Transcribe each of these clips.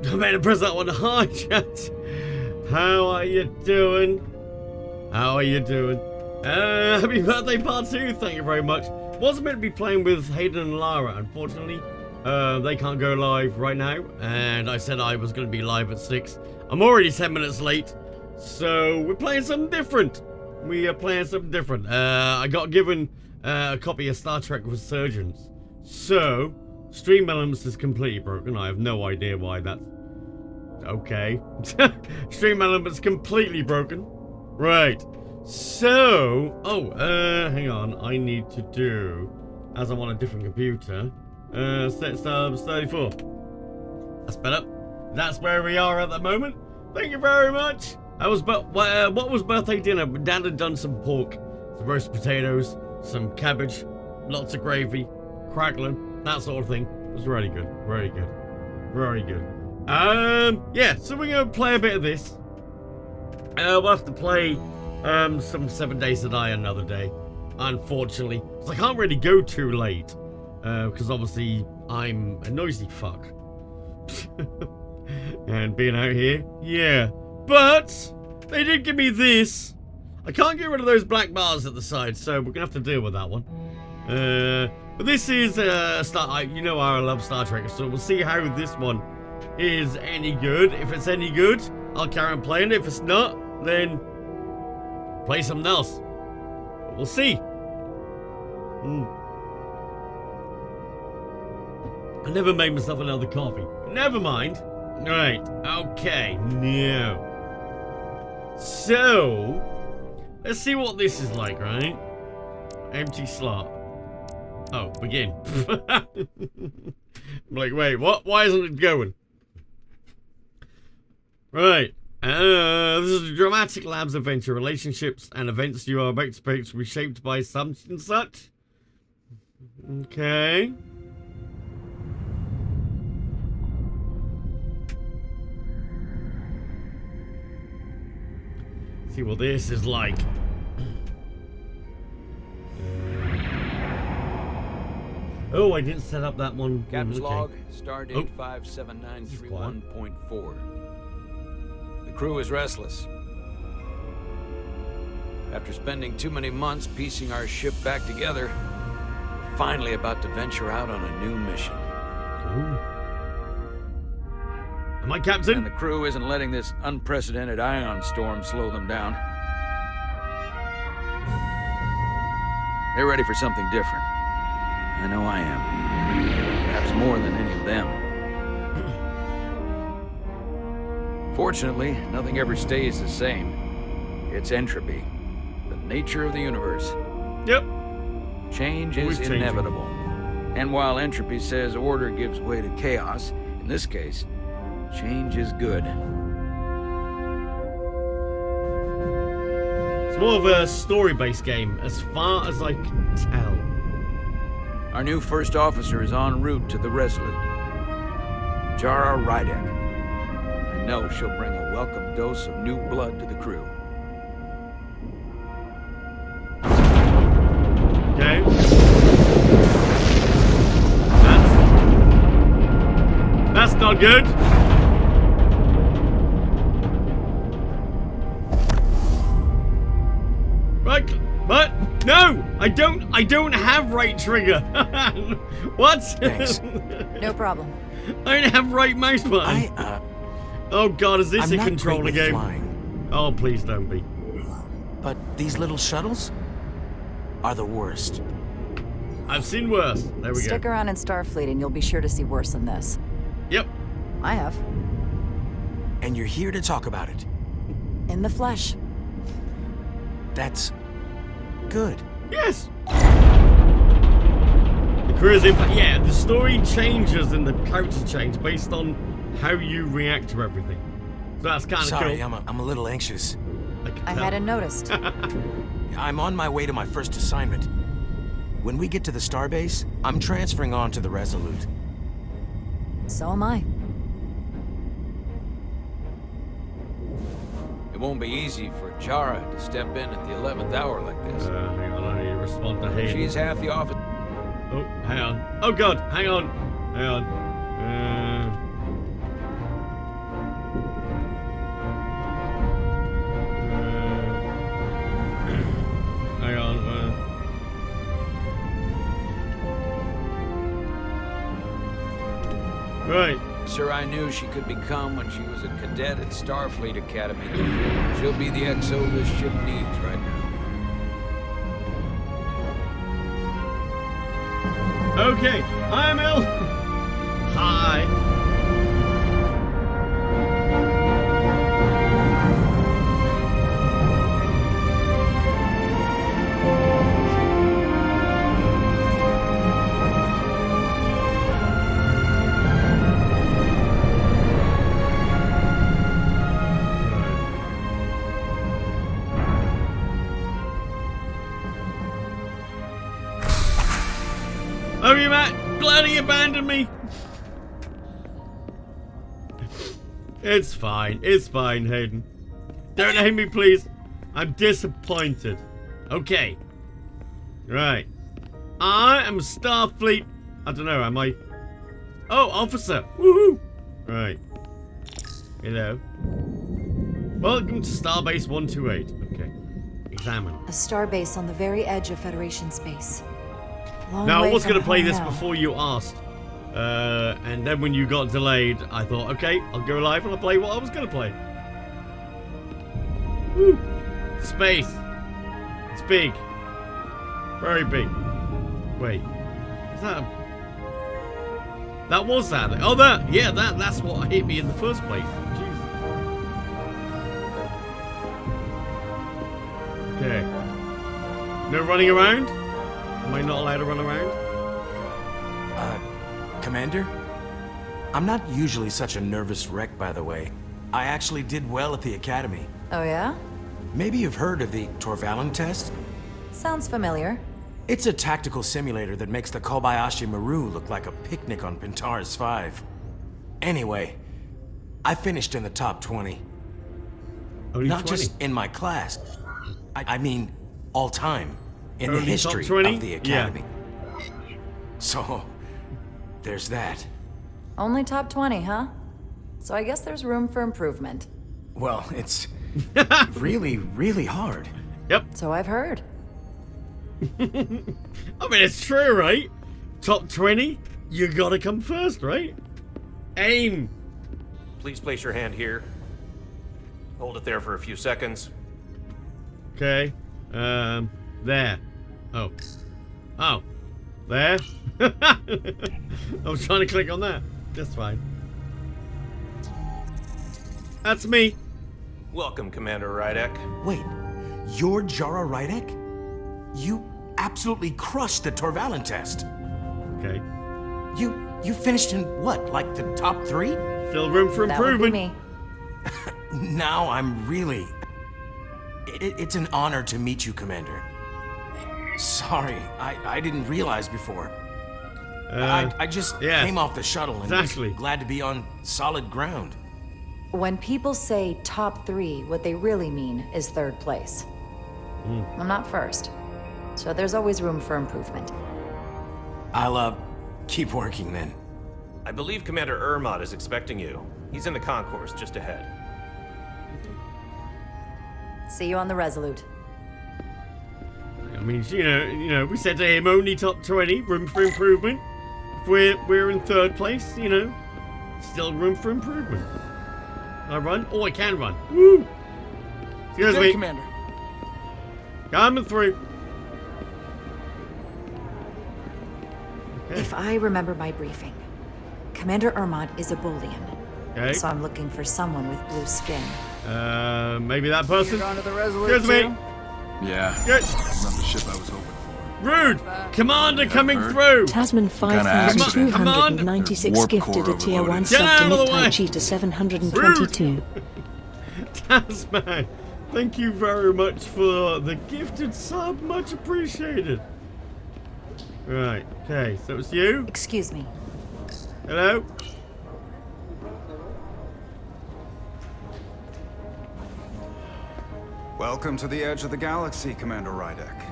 I made a press that one. Hi, chat. How are you doing? How are you doing? Happy birthday part 2. Thank you very much. Wasn't meant to be playing with Hayden and Lara, unfortunately. They can't go live right now, and I said I was going to be live at 6. I'm already 10 minutes late, so we're playing something different. We are playing something different. I got given a copy of Star Trek Resurgence, so stream elements is completely broken. I have no idea why that's okay. Stream elements completely broken. Right. So, hang on. I need to do, as I'm on a different computer, set subs 34. That's better. That's where we are at the moment. Thank you very much. What was birthday dinner? Dad had done some pork, some roast potatoes, some cabbage, lots of gravy, crackling, that sort of thing. It was really good. Very good. Very good. Yeah, so we're going to play a bit of this. We'll have to play some 7 Days to Die another day, unfortunately. So I can't really go too late, because obviously I'm a noisy fuck. And being out here, yeah. But they did give me this. I can't get rid of those black bars at the side, so we're gonna have to deal with that one. But this is you know how I love Star Trek, so we'll see how this one is any good. If it's any good, I'll carry on playing. If it's not, then play something else. But we'll see. I never made myself another coffee. Never mind. Right. Okay. No. So, let's see what this is like, right? Empty slot. Oh, begin. I'm like, wait, what? Why isn't it going? Right. This is a dramatic labs adventure. Relationships and events you are about to experience will be shaped by such and such. Okay. See what this is like. Oh, I didn't set up that one. Captain's okay. log, stardate 57931.4. The crew is restless. After spending too many months piecing our ship back together, we're finally about to venture out on a new mission. Ooh. Am I captain? And the crew isn't letting this unprecedented ion storm slow them down. They're ready for something different. I know I am. Perhaps more than any of them. Fortunately, nothing ever stays the same. It's entropy, the nature of the universe. Yep. Change is inevitable. And while entropy says order gives way to chaos, in this case, change is good. It's more of a story-based game, as far as I can tell. Our new first officer is en route to the Resolute. Jara Rydek. I know she'll bring a welcome dose of new blood to the crew. Okay. That's not good. Right, but no, I don't have right trigger. What? Thanks. No problem. I don't have right mouse button. Oh god, is this a controller game? Flying, Oh, please don't be. but these little shuttles are the worst. I've seen worse. There we Stick go. around in Starfleet and you'll be sure to see worse than this. Yep. I have. And you're here to talk about it. In the flesh. That's good. Yes. The crew is yeah, the story changes and the characters change based on how you react to everything. So that's kind of cool. Sorry, I'm a little anxious. I hadn't noticed. I'm on my way to my first assignment. When we get to the starbase, I'm transferring on to the Resolute. So am I. It won't be easy for Jara to step in at the 11th hour like this. Hang on, I need to respond to Hayden. She's half the office. Oh, hang on. Oh god, hang on. Hang on. Right. Sure, I knew she could become when she was a cadet at Starfleet Academy. She'll be the XO this ship needs right now. Okay, I'm ill. Hi. Oh, you Matt, glad he abandoned me. It's fine, Hayden. Don't hate me, please. I'm disappointed. Okay. Right. I am Starfleet. I don't know, am I? Oh, officer. Woohoo. Right. Hello. Welcome to Starbase 128. Okay. Examine. A starbase on the very edge of Federation space. Long Now, I way was from going to play home this now. before you asked. And then when you got delayed, I thought, okay, I'll go live and I'll play what I was going to play. Woo. Space. It's big. Very big. Wait. Is that a... That was that. Oh, that. Yeah, that's what hit me in the first place. Jeez. Okay. No running around? Am I not allowed to run around? Commander? I'm not usually such a nervous wreck, by the way. I actually did well at the Academy. Oh yeah? Maybe you've heard of the Torvalin test? Sounds familiar. It's a tactical simulator that makes the Kobayashi Maru look like a picnic on Pintaris 5. Anyway, I finished in the top 20. Only Not 20. just in my class. I mean, all time. In the Only top history 20? of the Academy. So, there's that. Only top 20, huh? So I guess there's room for improvement. Well, it's really, really hard. Yep. So I've heard. I mean, it's true, right? Top 20, you gotta come first, right? Aim. Please place your hand here. Hold it there for a few seconds. Okay. There. Oh. Oh. There. I was trying to click on that. That's fine. That's me. Welcome, Commander Rydek. Wait, you're Jara Rydek? You absolutely crushed the Torvalin test. Okay. You finished in what, like the top 3? Still room for That would be improvement. me. Now I'm really... It's an honor to meet you, Commander. Sorry, I didn't realize before. I just yes, came off the shuttle and exactly. was glad to be on solid ground. When people say top 3, what they really mean is 3rd place. I'm not first. So there's always room for improvement. I'll, keep working then. I believe Commander Ermot is expecting you. He's in the concourse just ahead. See you on the Resolute. I mean, you know, we said to him only top 20, room for improvement. If we're in 3rd place, you know, still room for improvement. I run? Oh, I can run. Woo! Excuse Good, me. Commander. Coming through. Okay. If I remember my briefing, Commander Ermot is a Bolian. Okay. So I'm looking for someone with blue skin. Maybe that person. You're going to the Resolute Excuse me. too? Yeah, Good. it's not the ship I was hoping for. Rude. Commander coming heard. through. Tasman Kinda accident. 5296 Warp gifted core a tier 1 overloaded. Get out of the subunit way. Tai Chi to 722. Tasman, thank you very much for the gifted sub. Much appreciated. Right. Okay. So it's you. Excuse me. Hello. Welcome to the edge of the galaxy, Commander Rydek.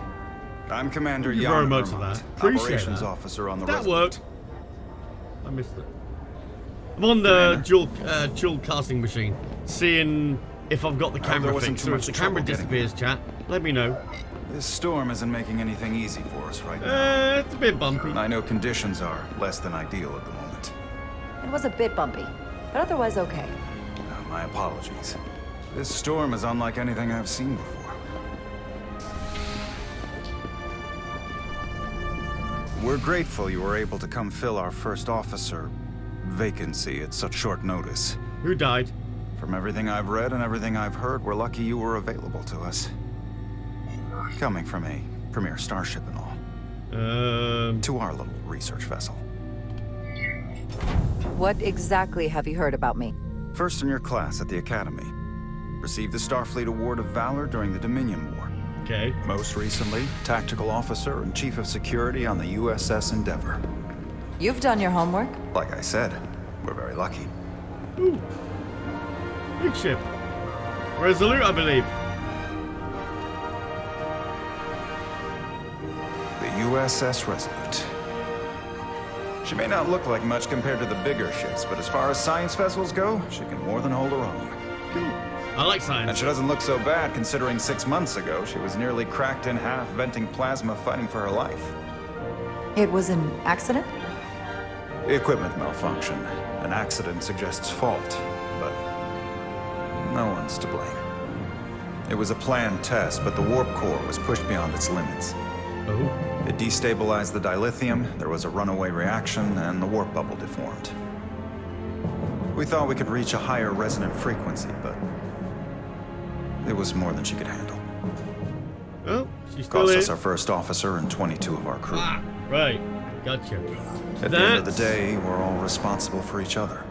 I'm Commander Thank you Jan very much for Ermont, that. Appreciate Operations that. Officer on the That Resolute. worked. I missed it. I'm on the dual casting machine, seeing if I've got the there camera wasn't fixed. too So if much the trouble camera getting disappears, chat, let me know. This storm isn't making anything easy for us right now. It's a bit bumpy. I know conditions are less than ideal at the moment. It was a bit bumpy, but otherwise okay. My apologies. This storm is unlike anything I've seen before. We're grateful you were able to come fill our first officer vacancy at such short notice. Who died? From everything I've read and everything I've heard, we're lucky you were available to us. Coming from a premier starship and all. To our little research vessel. What exactly have you heard about me? First in your class at the Academy. Received the Starfleet Award of Valor during the Dominion War. Okay. Most recently, Tactical Officer and Chief of Security on the USS Endeavor. You've done your homework. Like I said, we're very lucky. Ooh. Big ship. Resolute, I believe. The USS Resolute. She may not look like much compared to the bigger ships, but as far as science vessels go, she can more than hold her own. Cool. I like And science. she doesn't look so bad considering 6 months ago she was nearly cracked in half, venting plasma, fighting for her life. It was an accident? Equipment malfunction. An accident suggests fault, but no one's to blame. It was a planned test, but the warp core was pushed beyond its limits. Oh. It destabilized the dilithium, there was a runaway reaction, and the warp bubble deformed. We thought we could reach a higher resonant frequency, but it was more than she could handle. Well, she's still Cost in. us our first officer and 22 of our crew. Ah, right. Gotcha. At the end of the day, we're all responsible for each other.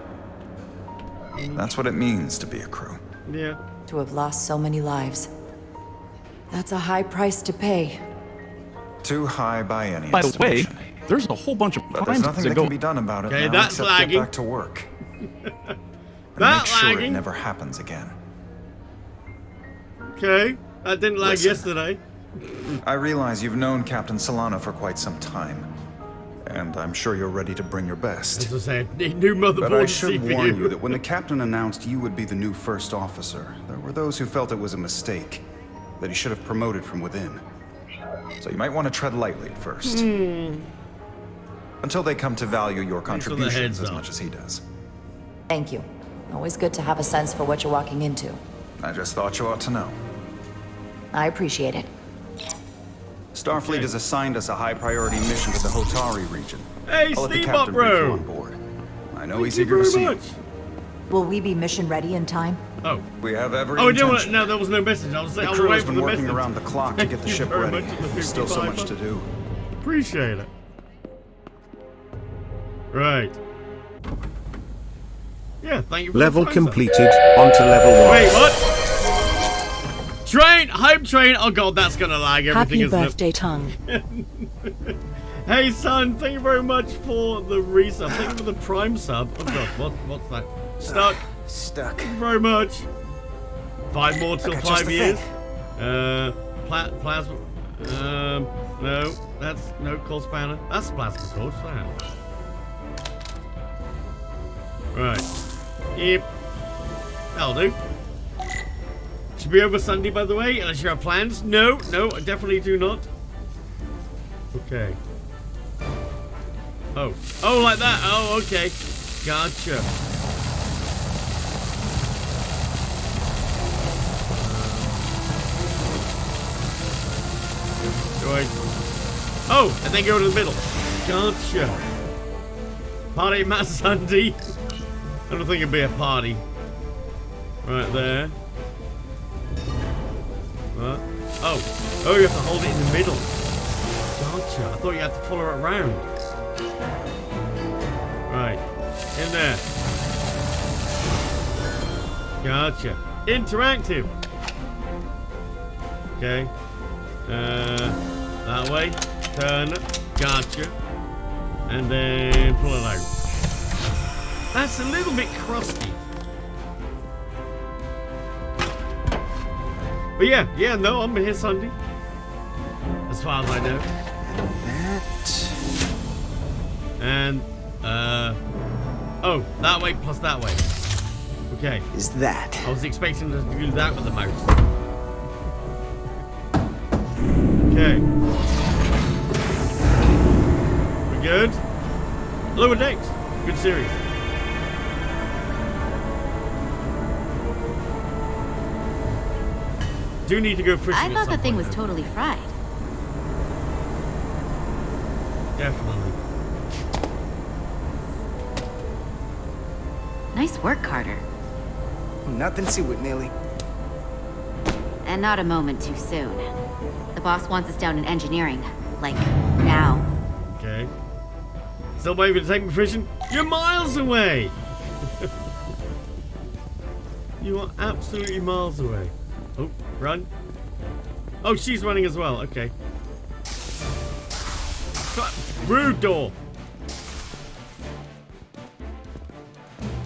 That's what it means to be a crew. Yeah. To have lost so many lives. That's a high price to pay. Too high by any By the way, estimation. there's a whole bunch of But there's crimes nothing that that go. can be done about it Okay, now that's except lagging. get back to work. And That make sure lagging. it never happens again. Okay. That didn't lag Listen. yesterday. I realize you've known Captain Solano for quite some time. And I'm sure you're ready to bring your best. As I said, new motherboard But I to see should for warn you. you that when the captain announced you would be the new first officer, there were those who felt it was a mistake, that he should have promoted from within. So you might want to tread lightly at first. Until they come to value your Thanks for the contributions heads as up. much as he does. Thank you. Always good to have a sense for what you're walking into. I just thought you ought to know. I appreciate it. Starfleet has assigned us a high-priority mission to the Hotari region. Hey, I'll let the Steve captain up, brief you bro. on board. I know Thank he's you eager to very see much. you. Will we be mission ready in time? Oh. We have every Oh, no, intention. no, there was no message. I was The waiting crew has for been the working message. around the clock to Thank get the you ship very ready. much for the There's still so 55 much to do. Appreciate it. Right. Yeah, thank you for Level the thumbs up. completed. On to level 1. Wait, what? Train! Hype train! Oh god, that's gonna lag everything, Happy isn't birthday, tongue. it? Hey, son, thank you very much for the resub. Thank you for the prime sub. Oh god, what's that? Stuck. Stuck. Thank you very much. 5 more till I got just 5 the years. thing. Plasma. No, that's no core spanner. That's plasma torch. That. Right. Yep. That'll do. Should be over Sunday, by the way, unless you have plans. No, I definitely do not. Okay. Oh, like that. Oh, okay. Gotcha. Right. Oh, and then go to the middle. Gotcha. Party Matt Sunday. I don't think it'd be a party. Right there. Oh, you have to hold it in the middle. Gotcha. I thought you had to follow it around. Right. In there. Gotcha. Interactive. Okay. That way. Turn. Gotcha. And then pull it out. That's a little bit crusty. But yeah, no, I'm here Sunday. As far as I know. And oh, that way plus that way. Okay. Is that? I was expecting to do that with the mouse. Okay. We good? Lower Decks. Good series. do need to go fishing. I at thought some the thing point, was though. totally fried. Definitely. Nice work, Carter. Nothing to it, Millie. And not a moment too soon. The boss wants us down in engineering. Like, now. Okay. Still waiting to take me fishing? You're miles away! You are absolutely miles away. Oh, run. Oh, she's running as well. Okay. Rude door.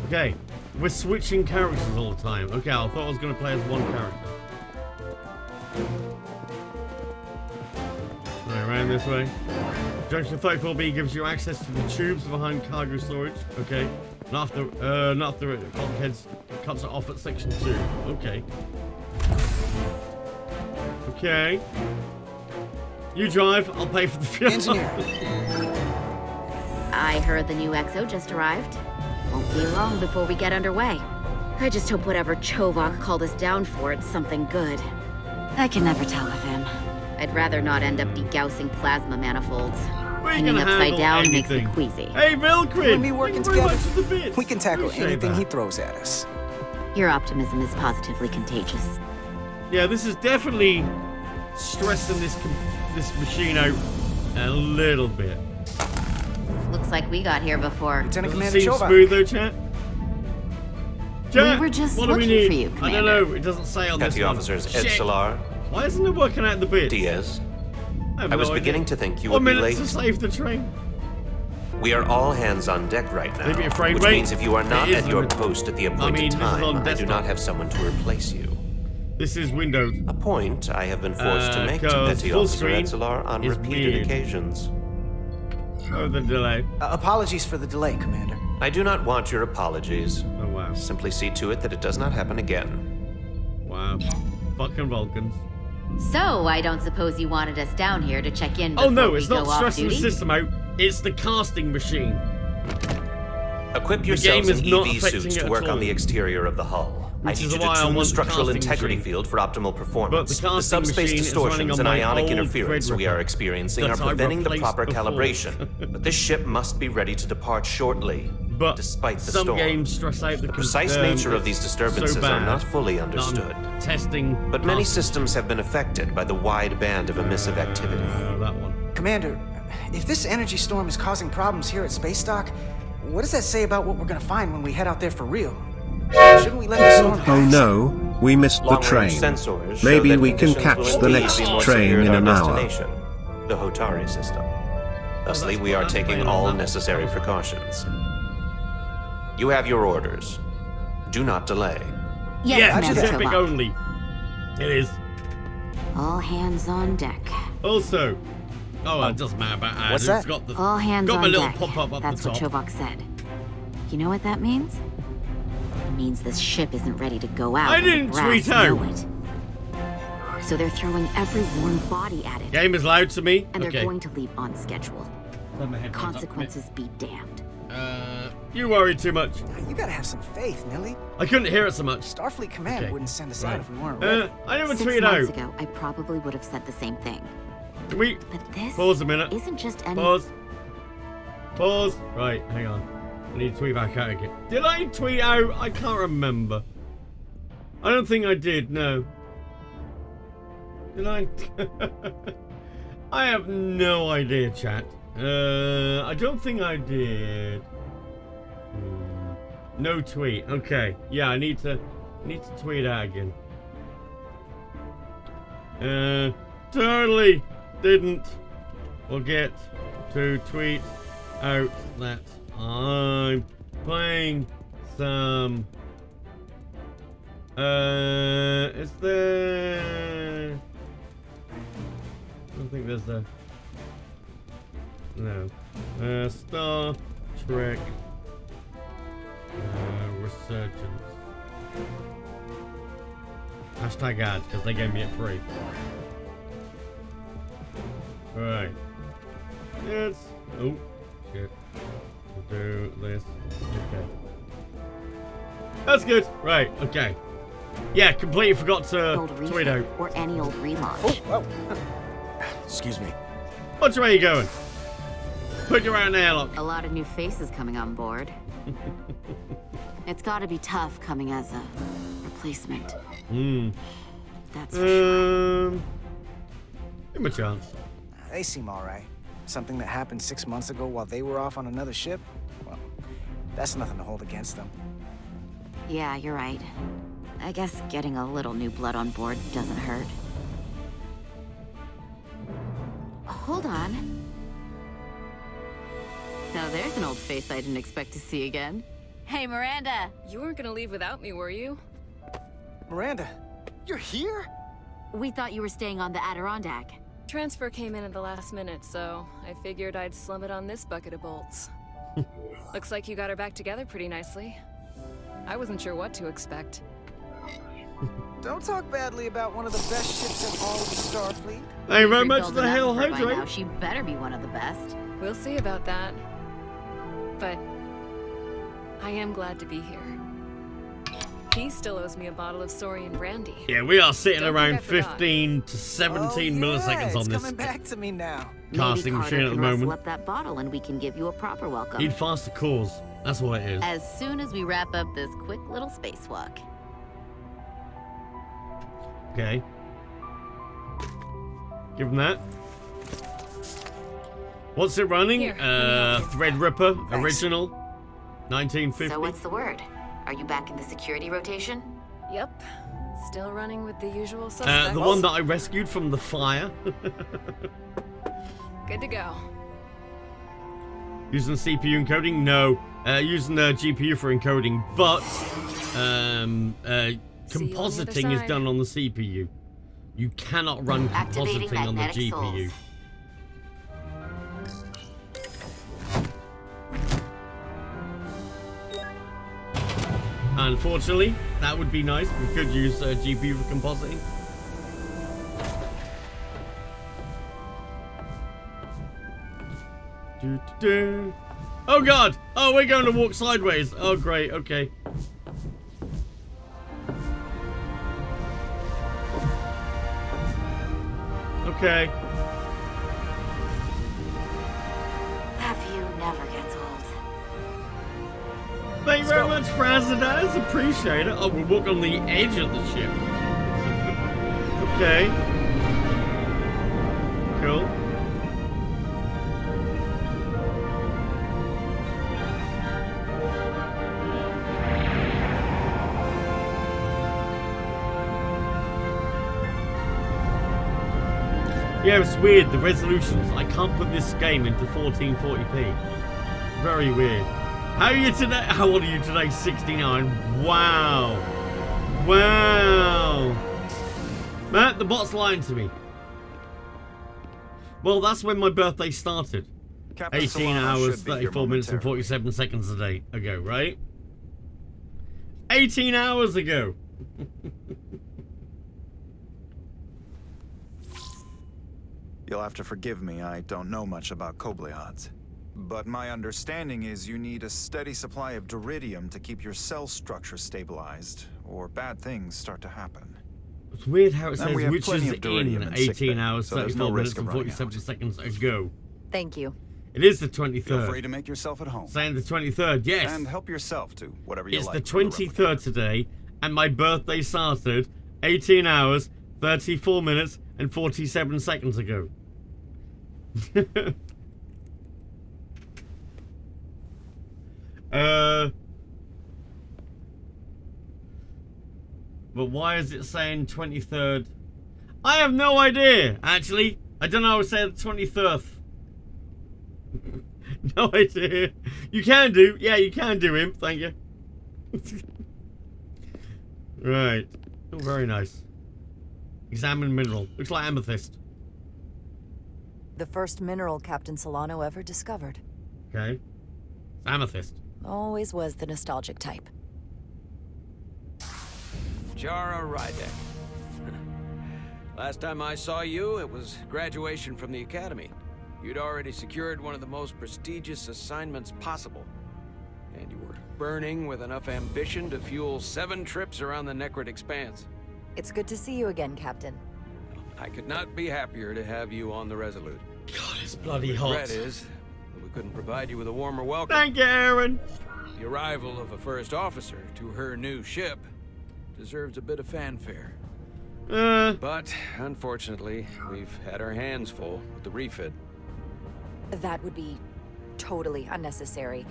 Okay. We're switching characters all the time. Okay, I thought I was going to play as one character. Right, around this way. Junction 34B gives you access to the tubes behind cargo storage. Okay. Not after it bulkheads cuts it off at section 2. Okay. Okay. You drive, I'll pay for the fuel. Engineer. I heard the new XO just arrived. Won't be long before we get underway. I just hope whatever Chovok called us down for, it's something good. I can never tell with him. I'd rather not end up degaussing plasma manifolds. We're Hanging gonna upside handle down anything. makes me queasy. Hey, Vilcrid! When we working Thank you very together, much for the bits. We can tackle Appreciate anything that. he throws at us. Your optimism is positively contagious. Yeah, this is definitely stressing this machine out a little bit. Looks like we got here before. Lieutenant Doesn't Commander seem Chovok. smooth though, chat. Chat, We were just what do we looking need? for you, I don't know. It doesn't say on this Petty one. officers Ed Shit. Solar, Why isn't it working out the bits? Diaz. have I was no beginning idea. to think you 1 would be minute late. to save the train. We are all hands on deck right now, Maybe a frame which rate? means if you are not It is at your limited. post at the appointed this is on time, I do desktop. not have someone to replace you. This is Windows. A point I have been forced to make to 'cause Petty full Officer screen Etzelar on is repeated weird. occasions. Oh, the delay. Apologies for the delay, Commander. I do not want your apologies. Oh, wow. Simply see to it that it does not happen again. Wow. Fucking Vulcans. So, I don't suppose you wanted us down here to check in before Oh, no, we it's go not off stressing the duty? system out. It's the casting machine. Equip game yourselves is in not EV affecting suits it to at work all. on the exterior of the hull. I Which need is you to why I tune the want the structural casting integrity machine. field for optimal performance. But the casting subspace machine is running distortions on and my ionic old interference we are Threadripper experiencing are that I preventing the replaced proper before. calibration. But this ship must be ready to depart shortly, But despite the some storm. games stress out the precise nature of these disturbances so are bad not fully that I'm understood. Testing. But many casting. systems have been affected by the wide band of emissive activity. That one. Commander, if this energy storm is causing problems here at Space Dock, what does that say about what we're gonna find when we head out there for real? Shouldn't we let the storm pass? Oh no, we missed the Long-range train. sensors show Maybe that we can conditions catch will the indeed next be more train severe in at an our hour. destination, the Hotari system. Thusly, that's we are fine. taking That's all fine. necessary precautions. You have your orders. Do not delay. Yes, Yeah, Commander Pacific Chovok. only. It is. All hands on deck. Also, it doesn't matter about ads. What's It's that? got the All hands got my on little deck. pop-up up That's the what top. Chovok said. You know what that means? It means this ship isn't ready to go out. I and the didn't brass tweet out. know it. So they're throwing every warm body at it. Game is loud to me. And they're Okay. going to leave on schedule. Let my headphones up a bit. Consequences be damned. You worry too much. You gotta have some faith, Millie. I couldn't hear it so much. Starfleet Command Okay. wouldn't send us Right. out if we weren't ready. I never 6 tweeted months out. ago, I probably would have said the same thing. Can we But this pause a minute? isn't just any... Pause. Pause. Right, hang on. I need to tweet back out again. Did I tweet out? I can't remember. I don't think I did, no. Did I? I have no idea, chat. I don't think I did. No tweet. Okay. Yeah, I need to tweet out again. Totally didn't forget to tweet out that I'm playing some. Is there? I don't think there's a. No. Star Trek. Resurgence. Hashtag ads, because they gave me it free. Alright. Let's. Oh, shit. We'll do this. Okay. That's good. Right, okay. Yeah, completely forgot to Old tweet refit out. or any old relaunch. Excuse me. Which way are you going? Put you out in the airlock. A lot of new faces coming on board. It's gotta be tough coming as a replacement. That's for sure. Give him a chance. They seem all right. Something that happened 6 months ago while they were off on another ship? Well, that's nothing to hold against them. Yeah, you're right. I guess getting a little new blood on board doesn't hurt. Hold on. Now there's an old face I didn't expect to see again. Hey, Miranda. You weren't gonna leave without me, were you? Miranda, you're here? We thought you were staying on the Adirondack. Transfer came in at the last minute, so I figured I'd slum it on this bucket of bolts. Looks like you got her back together pretty nicely. I wasn't sure what to expect. Don't talk badly about one of the best ships in all of the Starfleet. Thank you very much for Rebuilding the up Hail for her by now, Hydrate. she better be one of the best. We'll see about that. But I am glad to be here. He still owes me a bottle of Saurian brandy. Yeah, we are sitting Don't around think I forgot. 15 to 17 milliseconds it's on this coming back to me now. casting Maybe machine Carter at the can rustle moment. up that bottle and we can give you a proper welcome. Need faster cores. That's what it is. As soon as we wrap up this quick little spacewalk. Okay. Give him that. What's it running? Here, let me help you. Threadripper, Thanks. original, 1950. So what's the word? Are you back in the security rotation? Yep. Still running with the usual suspects. The one that I rescued from the fire. Good to go. Using CPU encoding? No. Using the GPU for encoding, but compositing is side. done on the CPU. You cannot run Activating compositing on the magnetic GPU. souls. Unfortunately, that would be nice. We could use GPU for compositing. Doo-doo-doo. Oh god! Oh, we're going to walk sideways. Oh great, okay. Okay. That view never gets old. Thank you very much, Frazzadaz. Appreciate it. Oh, we'll walk on the edge of the ship. Okay. Cool. Yeah, it's weird, the resolutions. I can't put this game into 1440p. Very weird. How are you today? How old are you today? 69. Wow. Wow. Matt, the bot's lying to me. Well, that's when my birthday started. Captain 18 Solano hours, should be here 34 minutes and momentarily. 47 seconds a day ago, right? 18 hours ago. You'll have to forgive me, I don't know much about Kobleods. But my understanding is you need a steady supply of duridium to keep your cell structure stabilized, or bad things start to happen. It's weird how it And says we have which plenty is of duridium in in sick 18 bay, hours, so there's 34 no minutes risk and of running 47 out. seconds ago. Thank you. It is the Feel 23rd. free to make yourself at home. Saying the 23rd, yes. And help yourself to whatever you It's like. the from 23rd today, and my birthday started 18 hours, 34 minutes, and 47 seconds ago. But why is it saying 23rd? I have no idea, actually. I don't know how to say the 23rd. No idea. You can do. Yeah, you can do him. Thank you. Right. Oh, very nice. Examine mineral. Looks like amethyst. The first mineral Captain Solano ever discovered. Okay. It's amethyst. Always was the nostalgic type. Jara Rydek. Last time I saw you, it was graduation from the academy. You'd already secured one of the most prestigious assignments possible. And you were burning with enough ambition to fuel 7 trips around the Necrid Expanse. It's good to see you again, Captain. I could not be happier to have you on the Resolute. God, it's bloody The hot. regret is that we couldn't provide you with a warmer welcome. Thank you, Aaron. The arrival of a first officer to her new ship deserves a bit of fanfare. But, unfortunately, we've had our hands full with the refit. That would be totally unnecessary.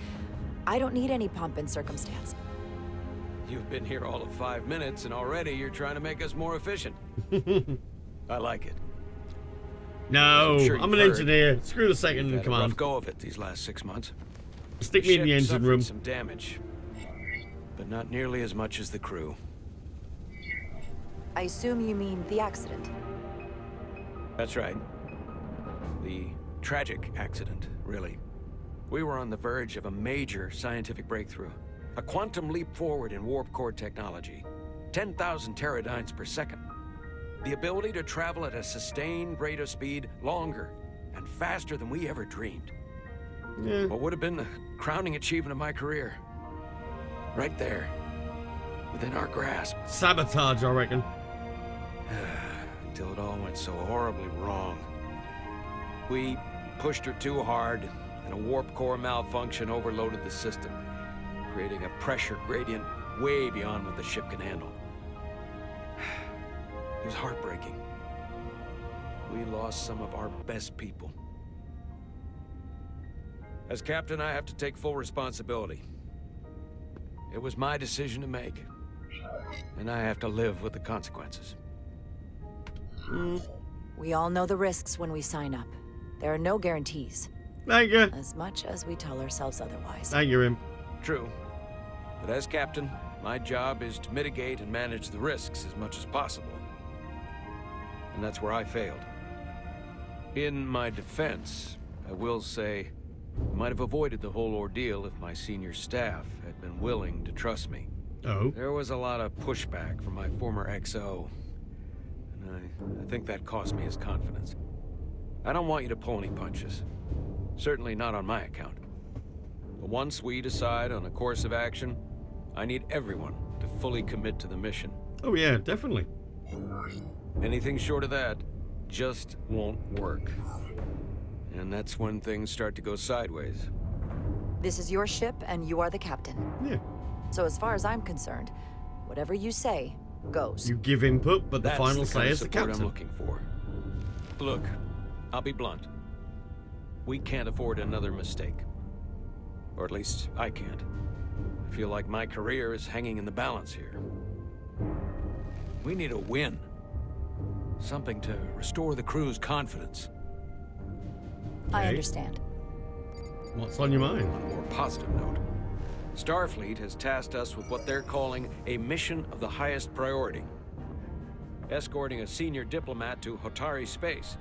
I don't need any pomp and circumstance. You've been here all of 5 minutes, and already you're trying to make us more efficient. I like it. No, sure I'm an you've engineer. Screw the second We've in had a rough command. go of it these last 6 months. Stick me in the Ship engine suffered room. some damage, but not nearly as much as the crew. I assume you mean the accident. That's right. The tragic accident, really. We were on the verge of a major scientific breakthrough. A quantum leap forward in warp core technology. 10,000 teradynes per second. The ability to travel at a sustained rate of speed longer and faster than we ever dreamed. Yeah. What would have been the crowning achievement of my career. Right there. Within our grasp. Sabotage, I reckon. Until it all went so horribly wrong. We pushed her too hard, and a warp core malfunction overloaded the system, creating a pressure gradient way beyond what the ship can handle. It was heartbreaking. We lost some of our best people. As captain, I have to take full responsibility. It was my decision to make, and I have to live with the consequences. We all know the risks when we sign up. There are no guarantees. Thank you. As much as we tell ourselves otherwise. Thank you, Im. True. But as captain, my job is to mitigate and manage the risks as much as possible. And that's where I failed. In my defense, I will say, I might have avoided the whole ordeal if my senior staff had been willing to trust me. Oh. There was a lot of pushback from my former XO, and I think that cost me his confidence. I don't want you to pull any punches. Certainly not on my account. But once we decide on a course of action, I need everyone to fully commit to the mission. Oh yeah, definitely. Anything short of that just won't work. And that's when things start to go sideways. This is your ship, and you are the captain. Yeah. So as far as I'm concerned, whatever you say goes. You give input, but the That's final the say kind is of the support captain. I'm looking for. Look, I'll be blunt. We can't afford another mistake. Or at least, I can't. I feel like my career is hanging in the balance here. We need a win. Something to restore the crew's confidence. I Okay. understand. What's on your mind? On a more positive note, Starfleet has tasked us with what they're calling a mission of the highest priority. Escorting a senior diplomat to Hotari space.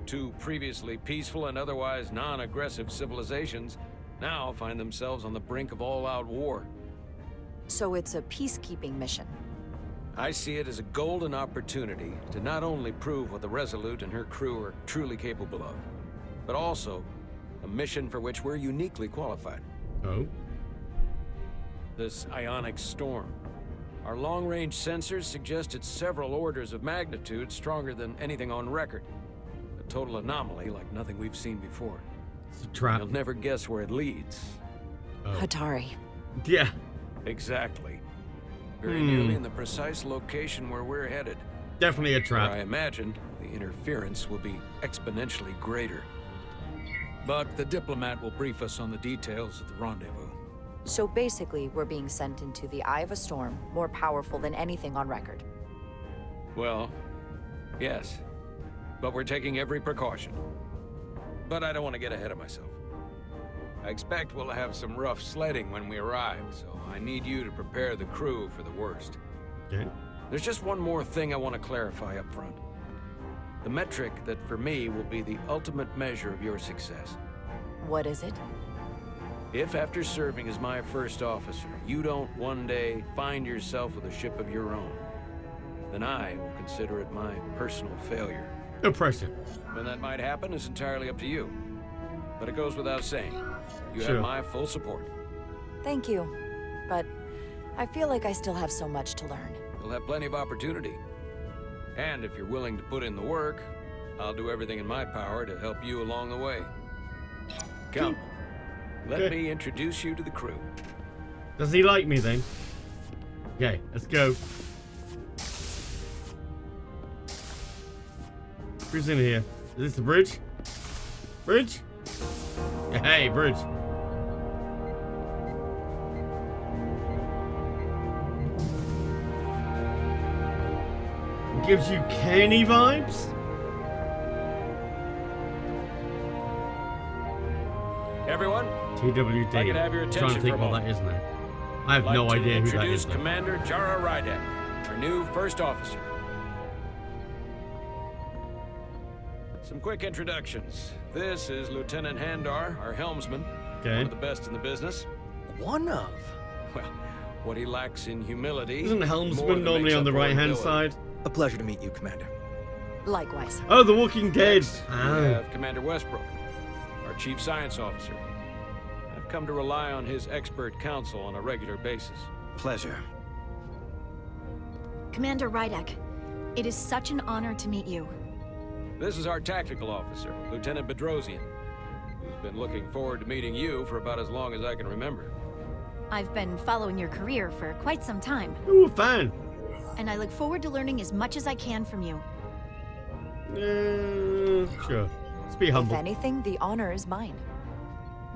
2 previously peaceful and otherwise non-aggressive civilizations now find themselves on the brink of all-out war. So it's a peacekeeping mission. I see it as a golden opportunity to not only prove what the Resolute and her crew are truly capable of, but also a mission for which we're uniquely qualified. Oh. This ionic storm. Our long-range sensors suggest it's several orders of magnitude stronger than anything on record. A total anomaly like nothing we've seen before. It's a trap. You'll never guess where it leads. Oh. Hatari. Yeah. Exactly. Very nearly in the precise location where we're headed. Definitely a Where trap. I imagine the interference will be exponentially greater. But the diplomat will brief us on the details of the rendezvous. So basically, we're being sent into the eye of a storm, more powerful than anything on record. Well, yes. But we're taking every precaution. But I don't want to get ahead of myself. I expect we'll have some rough sledding when we arrive, so I need you to prepare the crew for the worst. Okay. There's just one more thing I want to clarify up front. The metric that for me will be the ultimate measure of your success. What is it? If after serving as my first officer, you don't one day find yourself with a ship of your own, then I will consider it my personal failure. Oppression. When that might happen is entirely up to you. But it goes without saying, you Sure. have my full support. Thank you. But I feel like I still have so much to learn. You'll have plenty of opportunity. And if you're willing to put in the work, I'll do everything in my power to help you along the way. Come, let me introduce you to the crew. Does he like me then? Okay, let's go. Who's in here? Is this the bridge? Bridge? Hey, bridge. Gives you Kenny vibes? Everyone, TWD. I can have your I'm trying attention to think for a what moment. that is now. I have no Like to idea who that introduce is. Though. Commander Jara Rydek, our new first officer. Some quick introductions. This is Lieutenant Handar, our helmsman. Okay. One of the best in the business. One of? Well, what he lacks in humility. Isn't more helmsman than normally makes on up the for in right-hand ability. side? A pleasure to meet you, Commander. Likewise. Oh, The Walking Dead. Next, we Oh. have Commander Westbrook, our chief science officer. I've come to rely on his expert counsel on a regular basis. Pleasure. Commander Rydek, it is such an honor to meet you. This is our tactical officer, Lieutenant Bedrosian, who's been looking forward to meeting you for about as long as I can remember. I've been following your career for quite some time, Ooh, fan. and I look forward to learning as much as I can from you. Sure. Let's be If humble. anything, the honor is mine.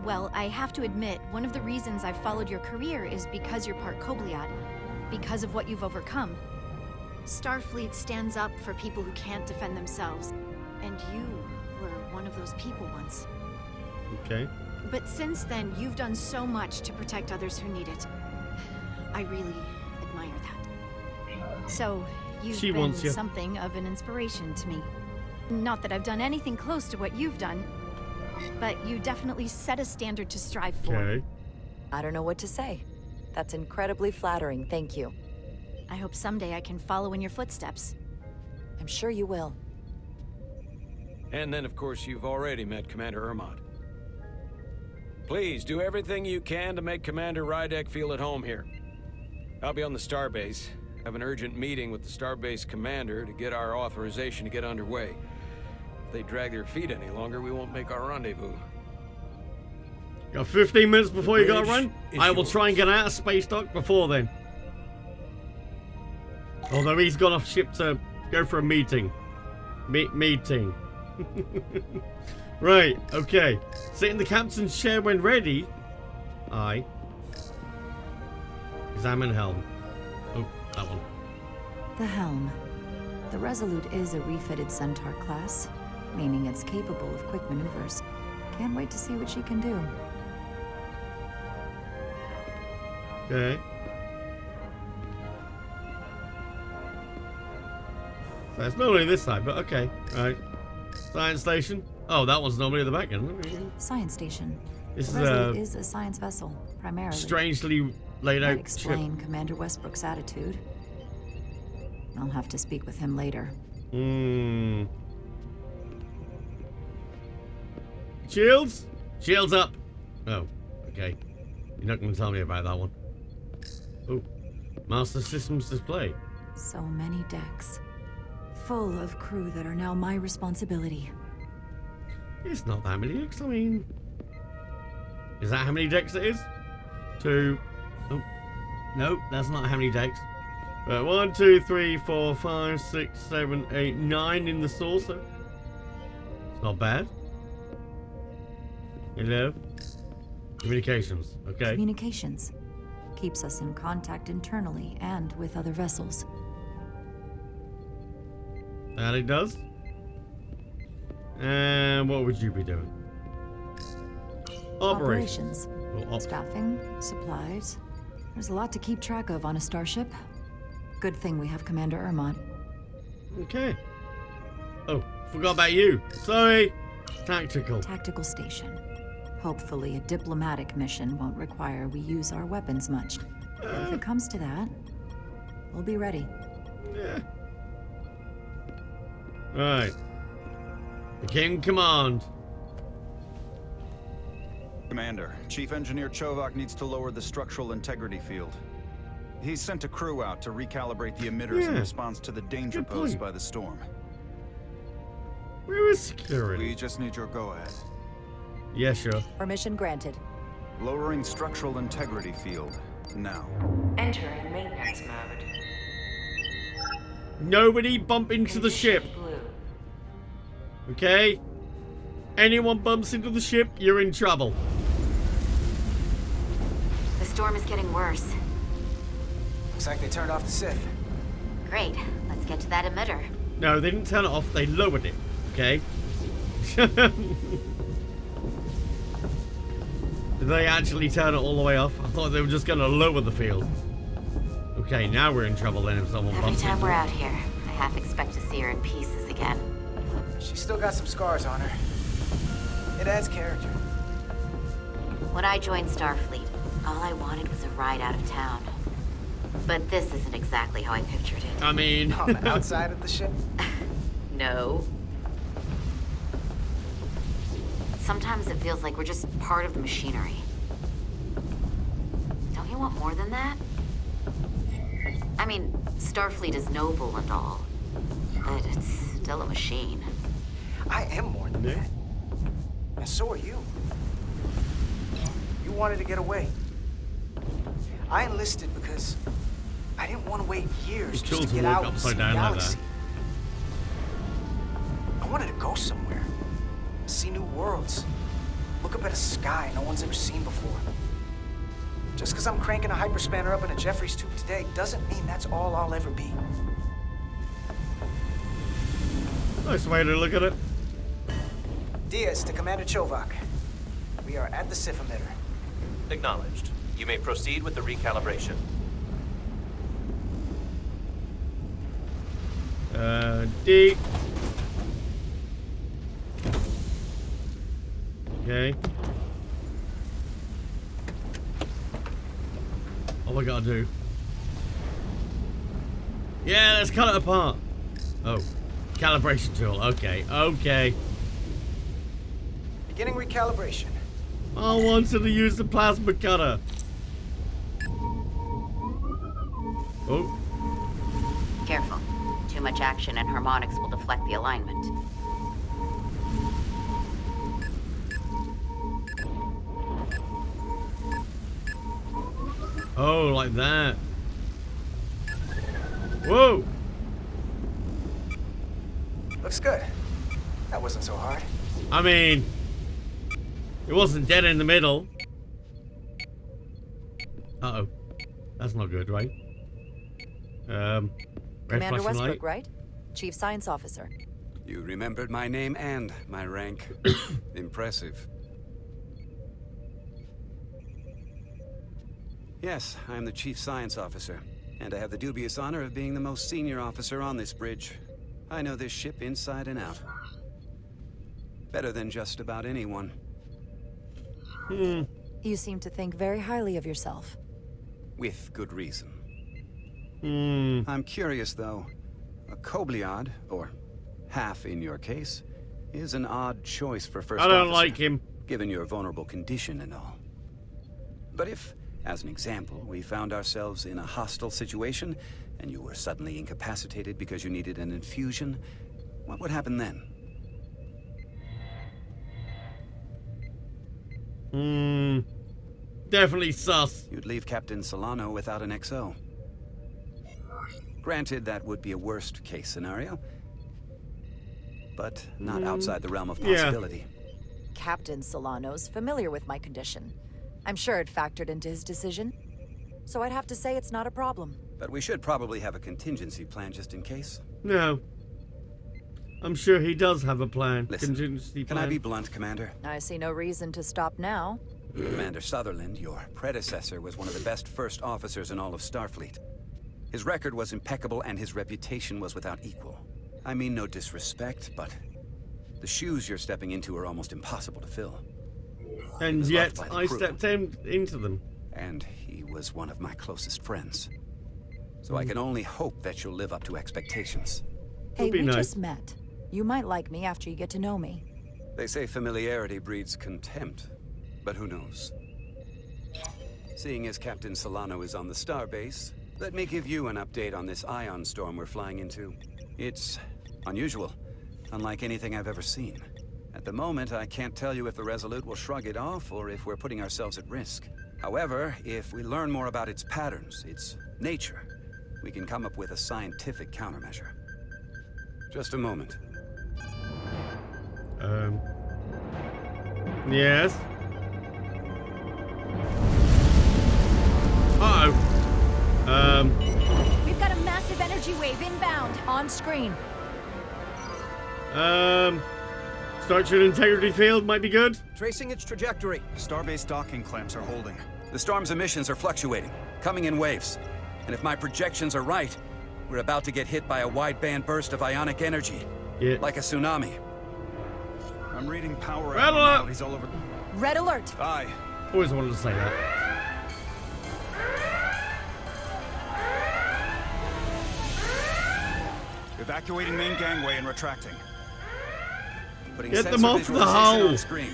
Well, I have to admit, one of the reasons I've followed your career is because you're part Kobliad, because of what you've overcome. Starfleet stands up for people who can't defend themselves, and you were one of those people once. Okay. But since then, you've done so much to protect others who need it. I really admire that. So, you've She been wants you. something of an inspiration to me. Not that I've done anything close to what you've done, but you definitely set a standard to strive for. Okay. I don't know what to say. That's incredibly flattering, thank you. I hope someday I can follow in your footsteps. I'm sure you will. And then, of course, you've already met Commander Ermont. Please, do everything you can to make Commander Rydek feel at home here. I'll be on the starbase. Have an urgent meeting with the starbase commander to get our authorization to get underway. If they drag their feet any longer, we won't make our rendezvous. Got 15 minutes before you gotta Bridge run? is I will yours. try and get out of space dock before then. Although he's gone off ship to go for a meeting. Meeting. Right, okay. Sit in the captain's chair when ready. Aye. Examine helm. Oh, that one. The helm. The Resolute is a refitted Centaur class, meaning it's capable of quick maneuvers. Can't wait to see what she can do. Okay. So it's normally this side, but okay. Right. Science station. Oh, that one's normally at the back end. Science station. This The is Resolute a is a science vessel, primarily. strangely laid Might out explain ship. Commander Westbrook's attitude. I'll have to speak with him later. Hmm. Shields? Shields up. Oh, okay. You're not going to tell me about that one. Oh, Master Systems display. So many decks. Full of crew that are now my responsibility. It's not that many decks, I mean... Is that how many decks it is? 2. Oh. No, that's not how many decks. 1, 2, 3, 4, 5, 6, 7, 8, 9 in the saucer. It's not bad. Hello? Communications. Okay. Communications. Keeps us in contact internally and with other vessels. That it does. And what would you be doing? Operations. Or op- Staffing, supplies. There's a lot to keep track of on a starship. Good thing we have Commander Ermont. Okay. Oh, forgot about you. Sorry. Tactical. Tactical station. Hopefully a diplomatic mission won't require we use our weapons much. But if it comes to that, we'll be ready. Yeah. Right. The King Command. Commander, Chief Engineer Chovak needs to lower the structural integrity field. He's sent a crew out to recalibrate the emitters in response to the danger posed by the storm. Where is security? We just need your go-ahead. Yeah, sure. Permission granted. Lowering structural integrity field, now. Enter in maintenance mode. Nobody bump into the ship. Okay? Anyone bumps into the ship, you're in trouble. The storm is getting worse. Looks like they turned off the Sith. Great. Let's get to that emitter. No, they didn't turn it off, they lowered it. Okay? Did they actually turn it all the way off? I thought they were just gonna lower the field. Okay, now we're in trouble then if someone Every bumps time into we're it. out here, I half expect to see her in pieces again. She's still got some scars on her. It adds character. When I joined Starfleet, all I wanted was a ride out of town. But this isn't exactly how I pictured it. I mean... On the outside of the ship? No. Sometimes it feels like we're just part of the machinery. Don't you want more than that? I mean, Starfleet is noble and all, but it's still a machine. I am more than that. And so are you. You wanted to get away. I enlisted because I didn't want to wait years just to get out and see the galaxy. I wanted to go somewhere. See new worlds. Look up at a sky no one's ever seen before. Just because I'm cranking a hyperspanner up in a Jeffries tube today doesn't mean that's all I'll ever be. Nice way to look at it. Diaz to Commander Chovak. We are at the Sith emitter. Acknowledged. You may proceed with the recalibration. D. Okay. All I gotta do. Yeah, let's cut it apart. Oh. Calibration tool. Okay. Okay. Beginning recalibration. I wanted to use the plasma cutter. Oh. Careful. Too much action and harmonics will deflect the alignment. Oh, like that. Whoa. Looks good. That wasn't so hard. I mean, it wasn't dead in the middle. Uh-oh. That's not good, right? Red Commander flashing Westbrook, light. right? Chief Science Officer. You remembered my name and my rank. Impressive. Yes, I am the Chief Science Officer, and I have the dubious honor of being the most senior officer on this bridge. I know this ship inside and out. Better than just about anyone. You seem to think very highly of yourself. With good reason. Hmm. I'm curious, though. A Kobliad, or half in your case, is an odd choice for first I don't officer, like him. given your vulnerable condition and all. But if, as an example, we found ourselves in a hostile situation, and you were suddenly incapacitated because you needed an infusion, what would happen then? Definitely sus. You'd leave Captain Solano without an XO. Granted, that would be a worst-case scenario, but not outside the realm of possibility. Captain Solano's familiar with my condition. I'm sure it factored into his decision. So I'd have to say it's not a problem. But we should probably have a contingency plan just in case. No. I'm sure he does have a plan. Listen, Contingency can plan. I be blunt, Commander? I see no reason to stop now. Commander Sutherland, your predecessor, was one of the best first officers in all of Starfleet. His record was impeccable and his reputation was without equal. I mean no disrespect, but the shoes you're stepping into are almost impossible to fill. And was yet, loved by the I crew. stepped into them. And he was one of my closest friends. So I can only hope that you'll live up to expectations. Hey, be we nice. just met. You might like me after you get to know me. They say familiarity breeds contempt. but who knows? Seeing as Captain Solano is on the starbase, let me give you an update on this ion storm we're flying into. It's unusual, unlike anything I've ever seen. At the moment, I can't tell you if the Resolute will shrug it off or if we're putting ourselves at risk. However, if we learn more about its patterns, its nature, we can come up with a scientific countermeasure. Just a moment. Yes. Uh-oh. We've got a massive energy wave inbound. On screen. Structural integrity field might be good. Tracing its trajectory. Starbase docking clamps are holding. The storm's emissions are fluctuating, coming in waves. And if my projections are right, we're about to get hit by a wideband burst of ionic energy. Yeah. Like a tsunami. I'm reading power Red alert! abnormalities all over. Red alert. Aye. Always wanted to say that. Evacuating main gangway and retracting. Putting Get them sensor off the visualization hull. on screen.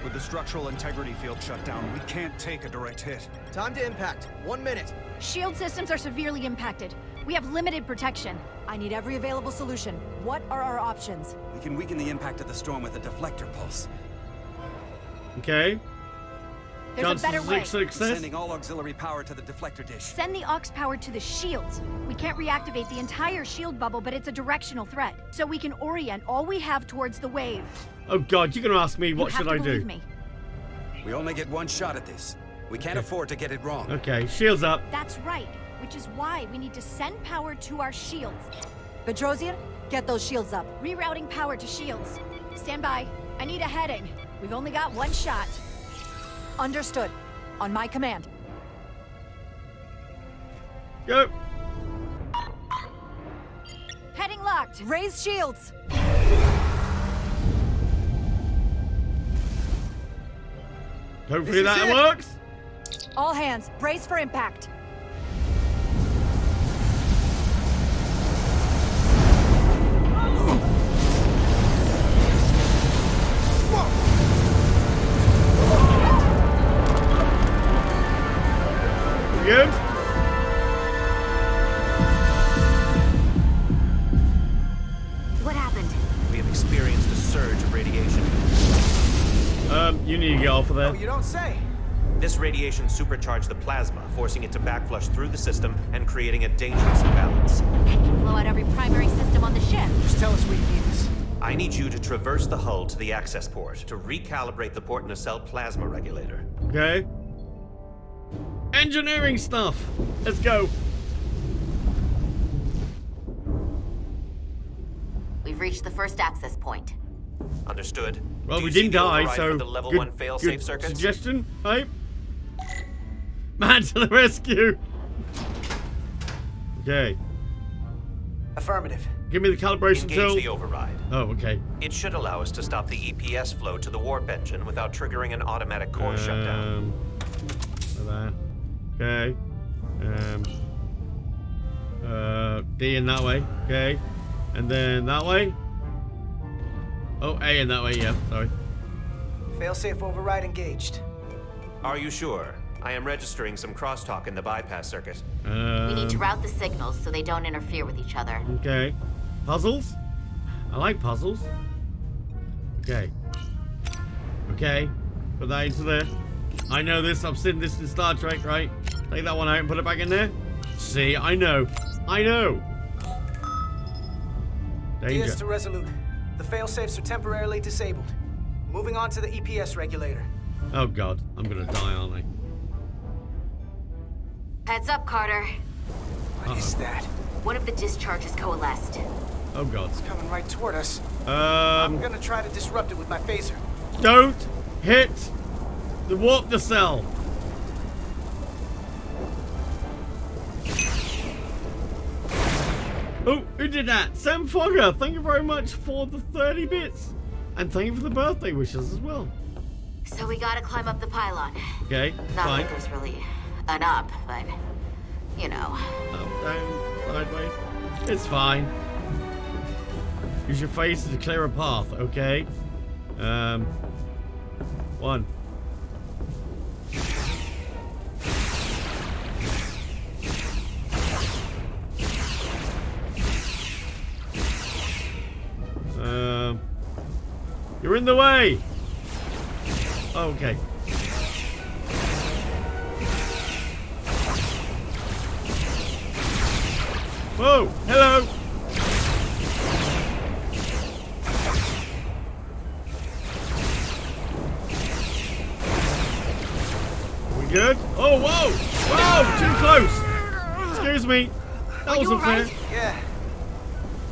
With the structural integrity field shut down, we can't take a direct hit. Time to impact. 1 minute. Shield systems are severely impacted. We have limited protection. I need every available solution. What are our options? We can weaken the impact of the storm with a deflector pulse. Okay. There's a better way. Success. Sending all auxiliary power to the deflector dish. Send the aux power to the shields. We can't reactivate the entire shield bubble, but it's a directional threat. So we can orient all we have towards the wave. Oh God, you're gonna ask me what should I do? Believe me. We only get one shot at this. We can't afford to get it wrong. Okay, shields up. That's right, which is why we need to send power to our shields. Petrosian, get those shields up. Rerouting power to shields. Stand by. I need a heading. We've only got one shot. Understood. On my command. Go. Heading locked. Raise shields. Hopefully that works. All hands, brace for impact. Good. What happened? We have experienced a surge of radiation. You need to get off of there. Oh, you don't say. This radiation supercharged the plasma, forcing it to backflush through the system and creating a dangerous imbalance. That can blow out every primary system on the ship. Just tell us where you need us. I need you to traverse the hull to the access port to recalibrate the port nacelle plasma regulator. Okay. Engineering stuff. Let's go. We've reached the first access point. Understood. Well, Do we you see didn't the die, override so for the level good, 1 fail-safe good circuits? suggestion. Hey, man to the rescue. Okay. Affirmative. Give me the calibration Engage tool. the override. Oh, okay. It should allow us to stop the EPS flow to the warp engine without triggering an automatic core shutdown. Like that. Okay. D in that way. Okay. And then that way. Oh, A in that way. Yeah. Sorry. Failsafe override engaged. Are you sure? I am registering some crosstalk in the bypass circuit. We need to route the signals so they don't interfere with each other. Okay. Puzzles? I like puzzles. Okay. Okay. Put that into there. I know this. I've seen this in Star Trek, right? Take that one out and put it back in there. See, I know. I know. Danger. Gears to Resolute. The failsafes are temporarily disabled. Moving on to the EPS regulator. Oh God, I'm gonna die, aren't I? Heads up, Carter. What is that? One of the discharges coalesced. Oh God. It's coming right toward us. I'm Um. gonna try to disrupt it with my phaser. Don't hit the warp nacelle. Oh, who did that? Sam Fogger, thank you very much for the 30 bits. And thank you for the birthday wishes as well. So we gotta climb up the pylon. Okay, Not fine. that there's really an up, but you know. Up, down, sideways. It's fine. Use your face to clear a path, okay? 1, You're in the way. Okay. Whoa! Hello! We good? Oh, whoa! Whoa! Too close! Excuse me. That wasn't fair. Yeah.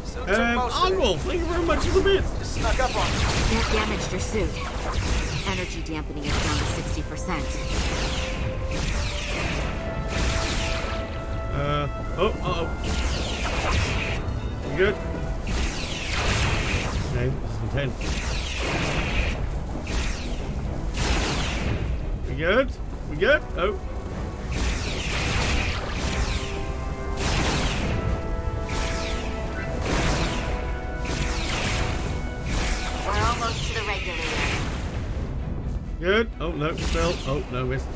Still took most of it. Arnwolf, thank you very much for the bit. Just snuck up on me. That damaged your suit. Energy dampening is down to 60%. Uh-oh. You good? Okay, this is intense. We good? We good? Oh. We're almost to the regulator. Good. Oh, no, still. Oh, no, missed.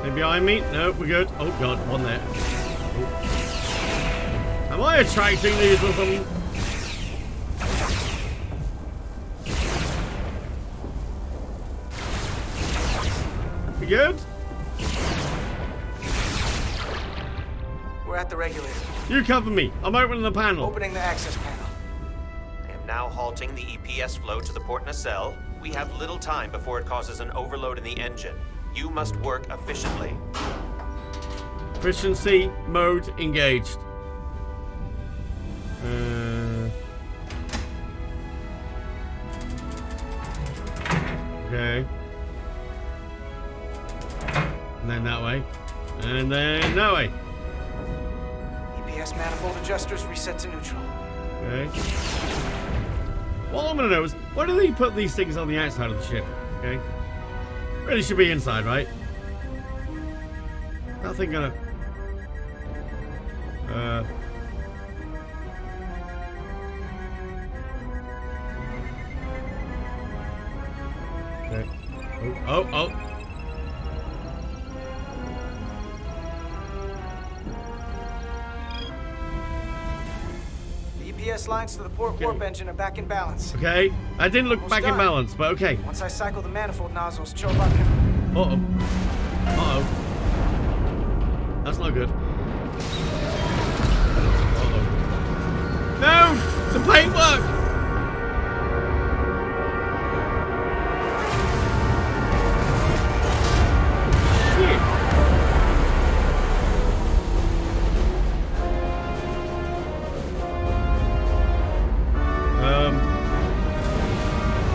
They behind me? No, we're good. Oh, God, one there. Oh. Am I attracting these or something? We good? We're at the regulator. You cover me. I'm opening the panel. Opening the access panel. I am now halting the EPS flow to the port nacelle. We have little time before it causes an overload in the engine. You must work efficiently. Efficiency mode engaged. Okay. And then that way. And then that way. EPS manifold adjusters reset to neutral. Okay. What I'm gonna know is, why do they put these things on the outside of the ship? Okay. Really should be inside, right? Nothing gonna... Okay. Oh. The EPS lines to the port warp engine are back in balance. Okay. I didn't look back in balance, but okay. Once I cycle the manifold nozzles, Chovak can... Uh-oh. Uh-oh. That's not good. Uh-oh. No! The paintwork! Shit.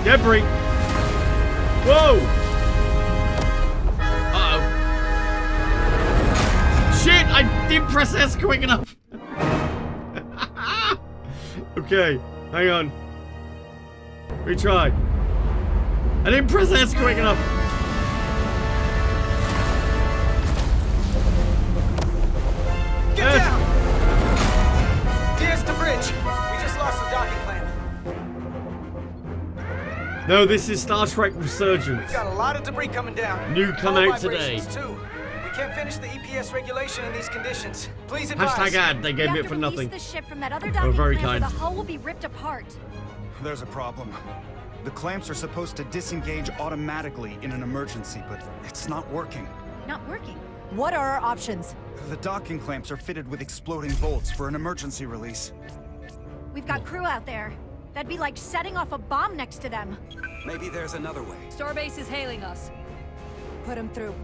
Debris. Whoa! Uh-oh. Shit! I didn't press S quick enough. Okay, hang on. Retry. I didn't press S quick enough. Get down! Here's the bridge. We just lost the docking clamp. No, this is Star Trek Resurgence. We've got a lot of debris coming down. New come Hull out today. vibrations, too. We can't finish the EPS regulation in these conditions. Please advise. Hashtag ad, they gave We it have for to release nothing. the ship from that other Oh, docking very clamp or kind. the hull will be ripped apart. There's a problem. The clamps are supposed to disengage automatically in an emergency, but it's not working. Not working. What are our options? The docking clamps are fitted with exploding bolts for an emergency release. We've got crew out there. That'd be like setting off a bomb next to them. Maybe there's another way. Starbase is hailing us. Put him through.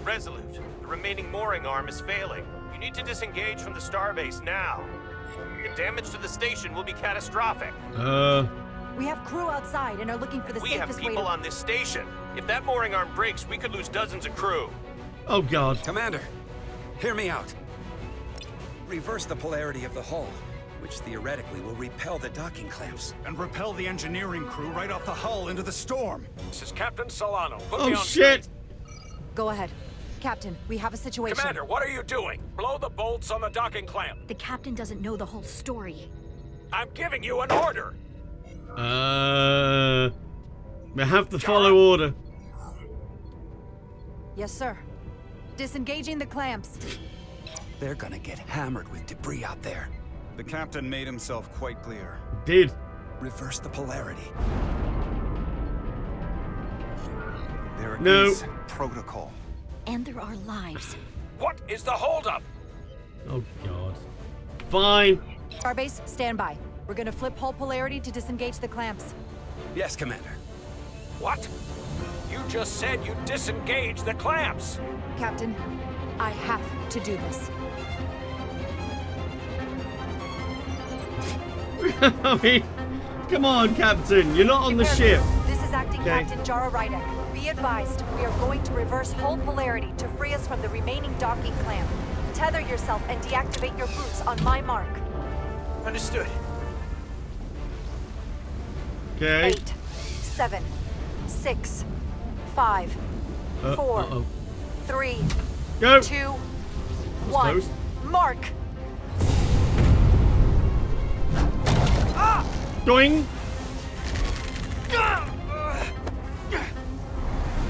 Resolute, the remaining mooring arm is failing. You need to disengage from the starbase now. The damage to the station will be catastrophic. We have crew outside and are looking for the We have safest way people to... on this station. If that mooring arm breaks, we could lose dozens of crew. Oh, God. Commander, hear me out. Reverse the polarity of the hull, which theoretically will repel the docking clamps. And repel the engineering crew right off the hull into the storm. This is Captain Solano. Put Oh, me on shit! Go ahead. Captain, we have a situation. Commander, what are you doing? Blow the bolts on the docking clamp. The captain doesn't know the whole story. I'm giving you an order. We have to follow order. Yes, sir. Disengaging the clamps. They're gonna get hammered with debris out there. The captain made himself quite clear. Did. Reverse the polarity. There No. is protocol. And there are lives. What is the holdup? Oh, God. Fine. Starbase, stand by. We're gonna flip hull polarity to disengage the clamps. Yes, Commander. What? You just said you disengaged the clamps. Captain, I have to do this. I mean, come on, Captain. You're not on the ship. This is Acting Okay. Captain Jara Rydek. Be advised, we are going to reverse hull polarity to free us from the remaining docking clamp. Tether yourself and deactivate your boots on my mark. Understood. Okay. 8, 7, 6, 5, 4, Uh-oh. 3, Go. 2, was 1. close. Mark! Doing.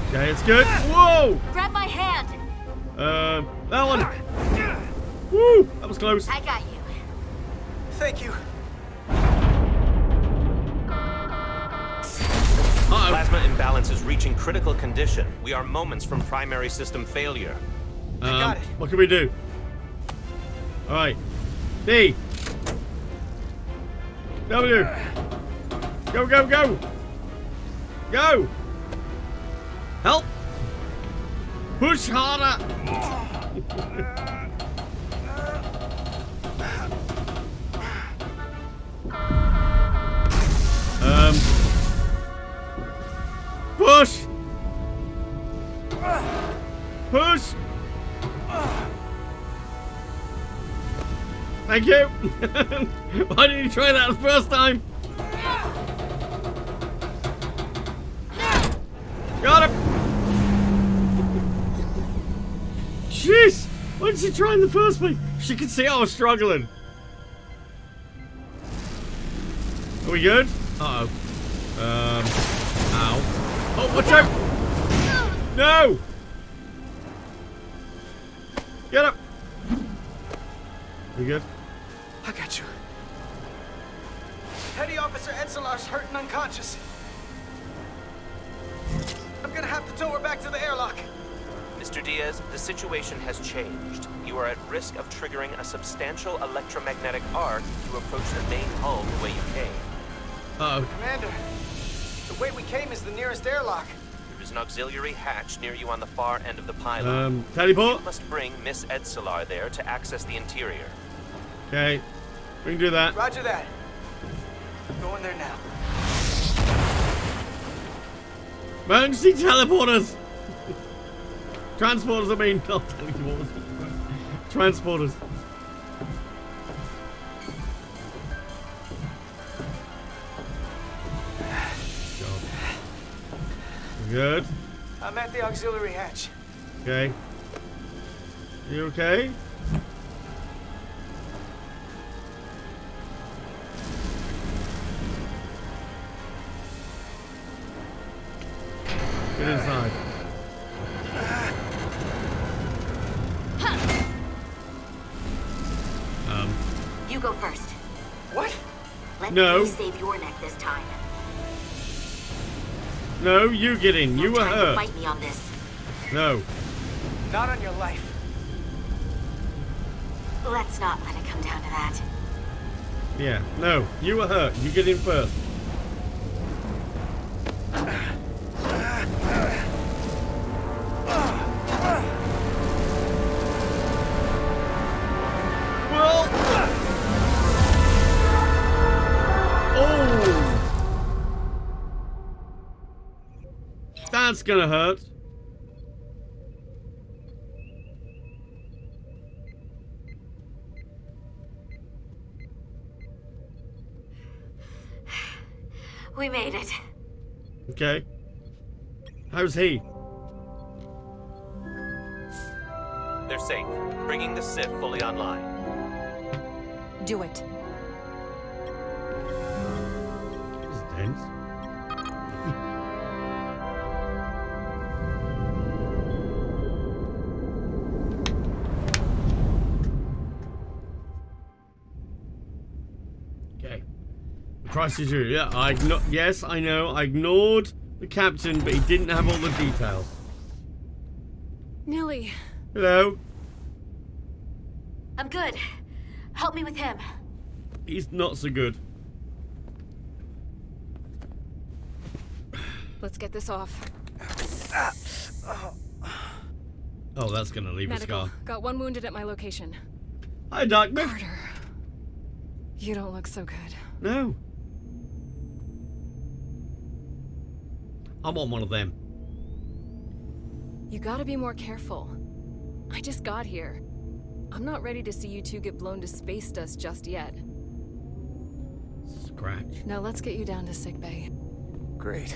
Okay, it's good. Whoa! Grab my hand. That one. Woo! That was close. I got you. Thank you. Uh-oh. Plasma imbalance is reaching critical condition. We are moments from primary system failure. got it. What can we do? All right. D. W. Go, go, go. Go. Help. Push harder. Push. Push. Thank you. Why didn't you try that the first time? Got him. Jeez. Why didn't she try in the first place? She could see I was struggling. Are we good? Uh-oh. Ow. Oh, watch out! No! Get up! We good? I got you. Petty Officer Etzelar's hurt and unconscious. I'm gonna have to tow her back to the airlock. Mr. Diaz, the situation has changed. You are at risk of triggering a substantial electromagnetic arc to approach the main hull the way you came. Uh-oh. Commander, the way we came is the nearest airlock. There's an auxiliary hatch near you on the far end of the pylon. Teleport? You must bring Miss Etzelar there to access the interior. Okay. We can do that. Roger that. Going there now. Emergency teleporters! Transporters, I mean. Not teleporters. Transporters. Good. I'm at the auxiliary hatch. Okay. You okay? Get inside. You go first. What? Let No. me save your neck this time. No, you get in. You were Try to hurt. fight me on this. No. Not on your life. Let's not let it come down to that. Yeah. No. You were hurt. You get in first. Well. Oh. That's gonna hurt. We made it. Okay. How's he? They're safe. Bringing the Sith fully online. Do it. It's dense. Christ is you. Yeah, yes, I know. I ignored the captain, but he didn't have all the details. Nilly. Hello. I'm good. Help me with him. He's not so good. Let's get this off. Oh, that's gonna leave Medical. a scar. Got one wounded at my location. Hi, Darkman. Carter. You don't look so good. No. I want one of them. You gotta be more careful. I just got here. I'm not ready to see you two get blown to space dust just yet. Scratch. Now let's get you down to sickbay. Great.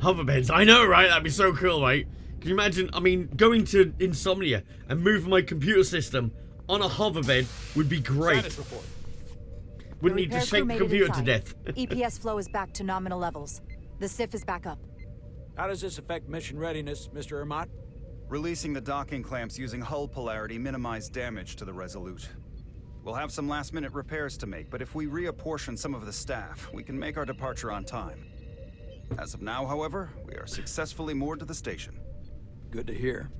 Hoverbeds. I know, right? That'd be so cool, right? Can you imagine, I mean, going to Insomnia and moving my computer system on a hoverbed would be great. Wouldn't need to shake the computer to death. EPS flow is back to nominal levels. The SIF is back up. How does this affect mission readiness, Mr. Ermot? Releasing the docking clamps using hull polarity minimized damage to the Resolute. We'll have some last-minute repairs to make, but if we reapportion some of the staff, we can make our departure on time. As of now, however, we are successfully moored to the station. Good to hear.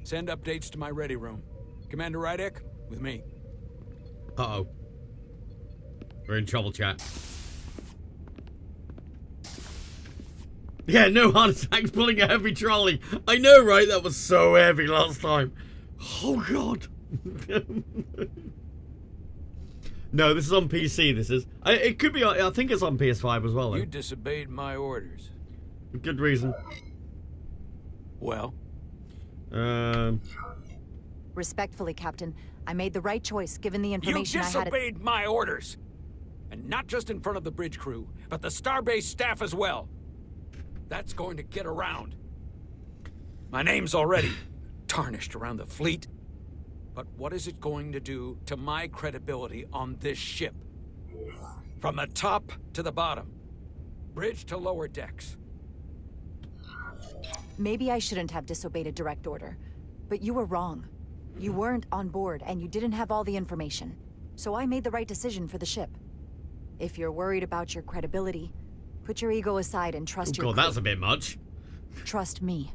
Send updates to my ready room. Commander Rydek, with me. Uh-oh. We're in trouble, chat. Yeah, no heart attacks pulling a heavy trolley. I know, right? That was so heavy last time. Oh, God. No, this is on PC, this is. It could be, I think it's on PS5 as well, though. You disobeyed my orders. Good reason. Well? Respectfully, Captain, I made the right choice given the information I had. You disobeyed my orders! And not just in front of the bridge crew, but the Starbase staff as well. That's going to get around. My name's already tarnished around the fleet. But what is it going to do to my credibility on this ship? From the top to the bottom. Bridge to lower decks. Maybe I shouldn't have disobeyed a direct order, but you were wrong. You weren't on board, and you didn't have all the information. So I made the right decision for the ship. If you're worried about your credibility, put your ego aside and trust your God, crew. that's a bit much. Trust me.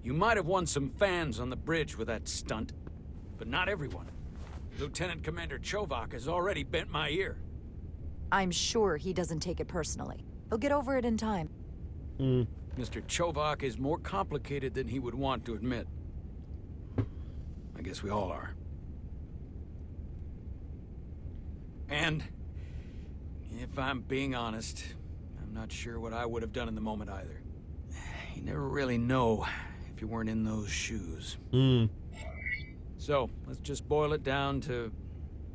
You might have won some fans on the bridge with that stunt, but not everyone. Lieutenant Commander Chovak has already bent my ear. I'm sure he doesn't take it personally. He'll get over it in time. Mr. Chovak is more complicated than he would want to admit. I guess we all are. And, if I'm being honest, I'm not sure what I would have done in the moment either. You never really know if you weren't in those shoes. So, let's just boil it down to,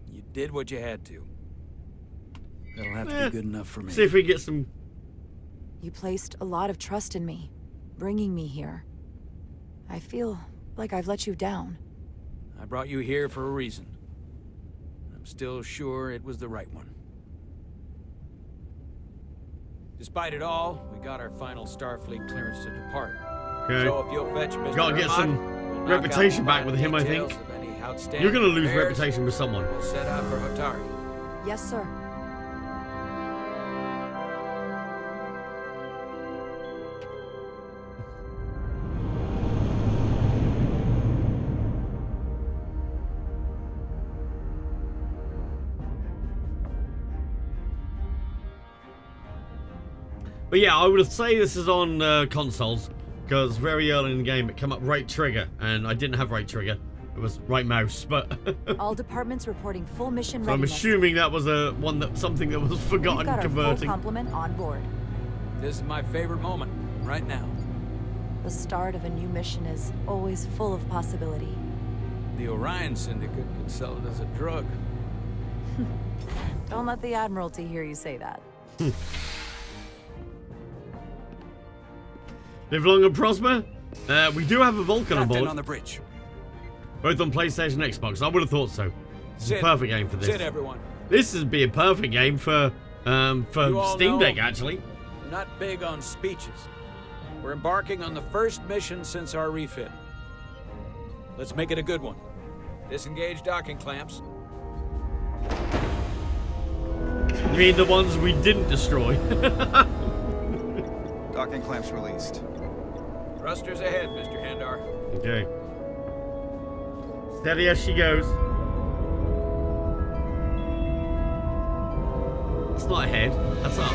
you did what you had to. That'll have to be good enough for me. See if we get some... You placed a lot of trust in me, bringing me here. I feel like I've let you down. I brought you here for a reason. I'm still sure it was the right one. Despite it all, we got our final Starfleet clearance to depart. Okay. So if you'll fetch Mr. Gotta get some Ermot, reputation back with him, I think. You're gonna lose reputation with someone. We'll set out for Otari. Yes, sir. But yeah, I would say this is on consoles, because very early in the game it came up right trigger, and I didn't have right trigger. It was right mouse, but... All departments reporting full mission so I'm readiness. assuming that was something that was forgotten We've got converting. our full complement on board. This is my favorite moment, right now. The start of a new mission is always full of possibility. The Orion Syndicate could sell it as a drug. Don't let the Admiralty hear you say that. Live long and prosper. We do have a Vulcan on Captain board. on the bridge. Both on PlayStation and Xbox. I would have thought so. This is a perfect game for this. Sit, everyone. This would be a perfect game for Steam Deck, actually. I'm not big on speeches. We're embarking on the first mission since our refit. Let's make it a good one. Disengage docking clamps. You mean the ones we didn't destroy? Docking clamps released. Thrusters ahead, Mr. Handar. Okay. Steady as she goes. That's not ahead. That's up.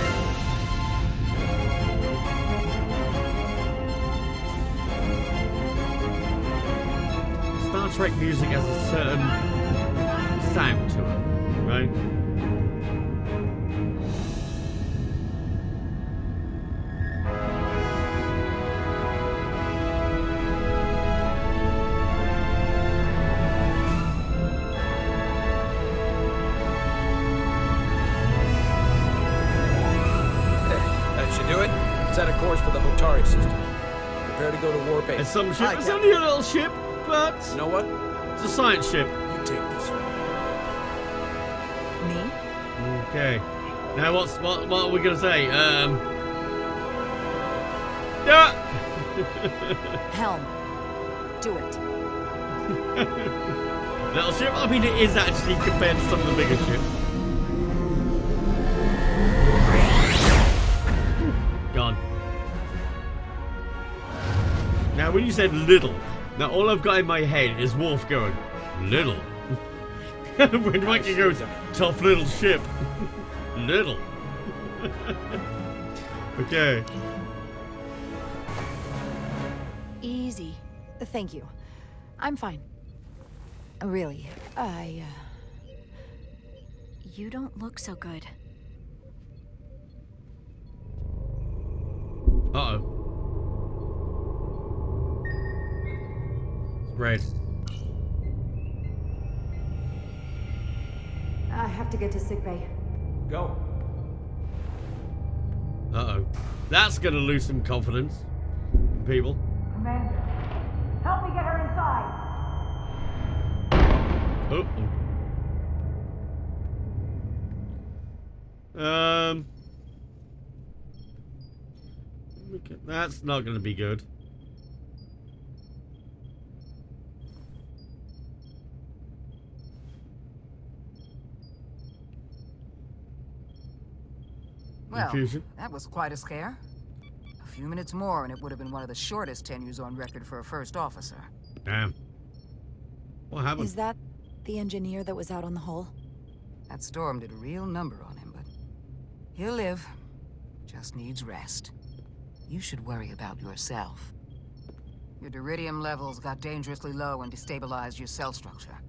Star Trek music has a certain sound to it, right? That should do it. Set a course for the Hotari system. Prepare to go to Warp 8. It's some ship. It's only a little ship, but You know what? it's a science ship. You take this one. Me? Okay. Now what are we gonna say? Yeah. Helm. Do it. Little ship. I mean, it is actually compared to some of the bigger ships. Gone. Now, when you said little, now all I've got in my head is Worf going, little. When Mikey goes, tough little ship. Little. Okay. Easy. Thank you. I'm fine. Really, You don't look so good. Uh-oh. Right. I have to get to sickbay. Go. Uh-oh. That's gonna lose some confidence in people. Commander, help me get her inside. Okay, that's not gonna be good. Well, Confusion. that was quite a scare. A few minutes more and it would have been one of the shortest tenures on record for a first officer. Damn. What happened? Is that the engineer that was out on the hull? That storm did a real number on him, but he'll live. Just needs rest. You should worry about yourself. Your deridium levels got dangerously low and destabilized your cell structure.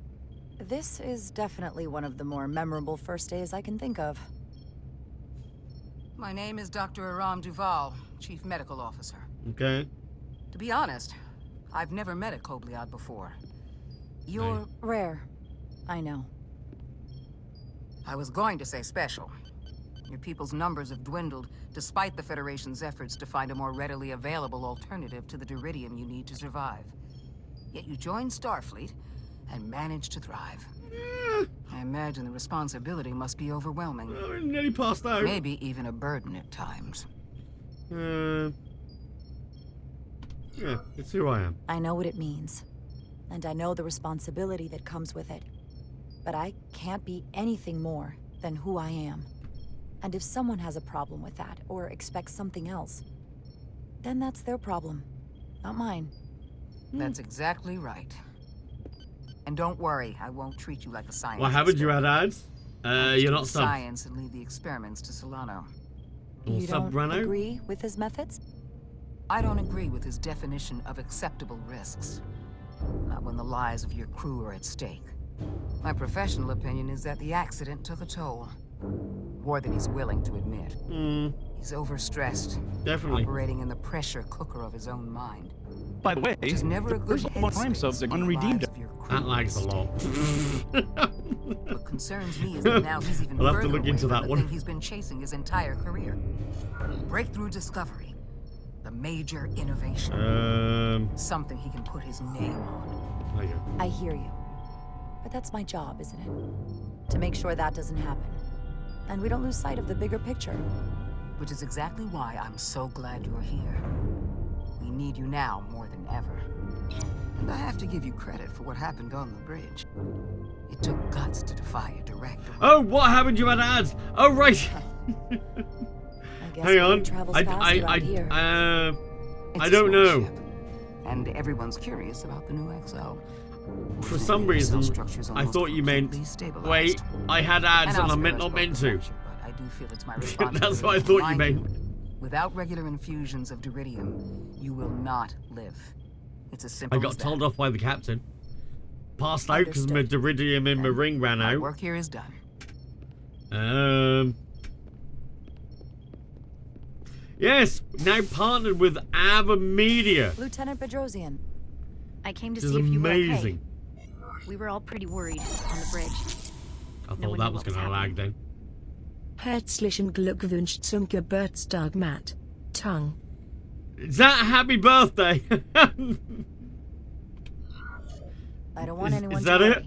This is definitely one of the more memorable first days I can think of. My name is Dr. Aram Duval, Chief Medical Officer. Okay. To be honest, I've never met a Kobliad before. You're rare. I know. I was going to say special. Your people's numbers have dwindled, despite the Federation's efforts to find a more readily available alternative to the deridium you need to survive. Yet you joined Starfleet, and managed to thrive. I imagine the responsibility must be overwhelming. Well, nearly passed out. Maybe even a burden at times. Yeah, it's who I am. I know what it means. And I know the responsibility that comes with it. But I can't be anything more than who I am. And if someone has a problem with that, or expects something else, then that's their problem, not mine. That's exactly right. And don't worry, I won't treat you like a scientist. What happened? You had ads? You're not sub. Science and leave the experiments to Solano. You don't agree with his methods? I don't agree with his definition of acceptable risks. Not when the lives of your crew are at stake. My professional opinion is that the accident took a toll. More than he's willing to admit. He's overstressed. Definitely. Operating in the pressure cooker of his own mind. By the way, Which is never a good there's a lot of time subs that unredeemed. That lags a lot. What concerns me is that now he's even I'll have to further look away into from that the one. thing he's been chasing his entire career. Breakthrough discovery. The major innovation. Something he can put his name on. There you go. I hear you. But that's my job, isn't it? To make sure that doesn't happen. And we don't lose sight of the bigger picture. Which is exactly why I'm so glad you're here. We need you now more than ever. And I have to give you credit for what happened on the bridge. It took guts to defy a director. Oh, what happened? You had ads. Oh, right. Hang on. I don't know. And everyone's curious about the new XO. For some reason, I thought you meant. Wait, I had ads and I meant not meant to. I do feel it's my That's what I thought you meant. Without regular infusions of Duridium, you will not live. It's as simple I got as that. told off by the captain. Passed out because my Duridium in my ring ran My out. work here is done. Yes, now partnered with Avermedia. Lieutenant Bedrosian. I came to This is see if you were okay. amazing. We were all pretty worried on the bridge. I thought that was going to lag then. Herzlichen Glückwunsch zum Geburtstag, Matt. Tongue. Is that a happy birthday? I don't want anyone is to that worry. it?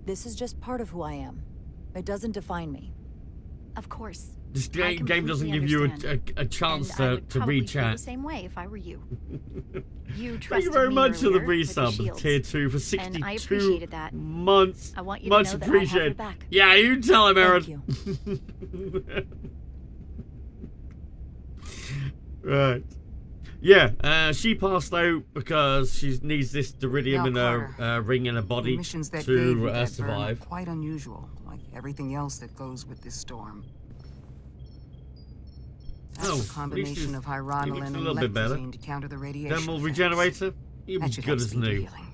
This is just part of who I am. It doesn't define me. Of course. This game doesn't give you a chance to reach feel out. the same way if I were you. You Thank trusted you very me much for the earlier with the resub of shields, tier 2 for and I 62 appreciated that. months. I want you Much to know that I have your appreciated. back. Yeah, you tell him, Aaron. Right. Yeah, she passed out because she needs this Duridium in her ring and her body Missions that to gave you that burn are survive. quite unusual, like everything else that goes with this storm. That's Oh, a at least combination he's- of he hydronolin looks a and little bit better. lexazine to counter the radiation. Thermal effects. regenerator? He'll be That should good help as speed the new. healing.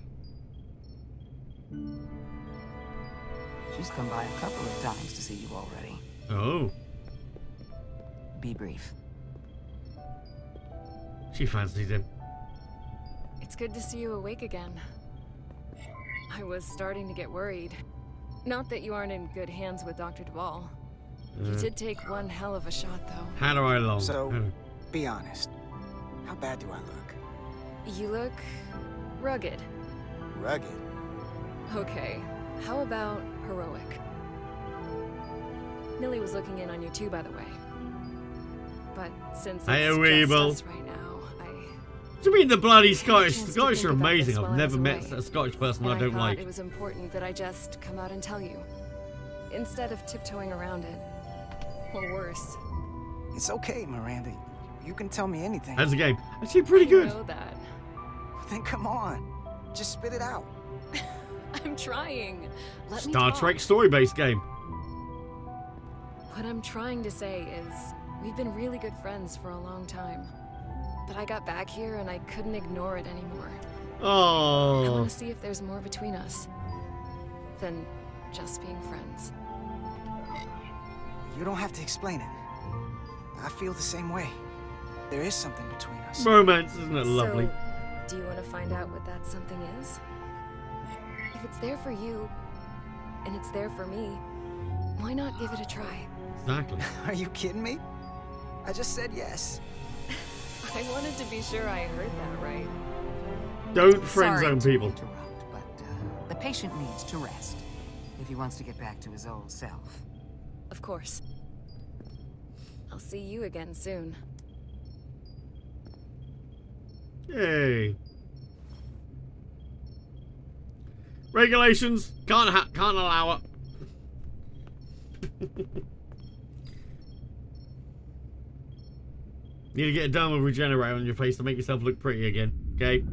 She's come by a couple of times to see you already. Oh, Be brief. she fancied him. It's good to see you awake again. I was starting to get worried. Not that you aren't in good hands with Dr. Duvall. You did take one hell of a shot, though. How do I long? So, How do- be honest. How bad do I look? You look rugged. Rugged. Okay, how about heroic? Millie was looking in on you too, by the way. But since Hey, it's just Weeble. us right now, What do you mean the bloody Scottish? The chance to Scottish are think about amazing. this I've while I never was met away. a Scottish person I and don't thought like. it was important that I just come out and tell you. Instead of tiptoeing around it. Or worse. It's okay, Miranda. You can tell me anything. How's the game? Actually, pretty I good. know that. Then come on. Just spit it out. I'm trying. Let me Star talk. Trek story-based game. What I'm trying to say is, we've been really good friends for a long time. But I got back here and I couldn't ignore it anymore. I Oh, want to see if there's more between us than just being friends. You don't have to explain it. I feel the same way. There is something between us. romance, isn't it lovely? So, do you want to find out what that something is? If it's there for you, and it's there for me, why not give it a try? Exactly. Are you kidding me? I just said yes. I wanted to be sure I heard that right. Don't friend Sorry zone to people. interrupt, but the patient needs to rest if he wants to get back to his old self. Of course. I'll see you again soon. Yay. Regulations can't allow it. Need to get a thermal regenerator on your face to make yourself look pretty again. Okay.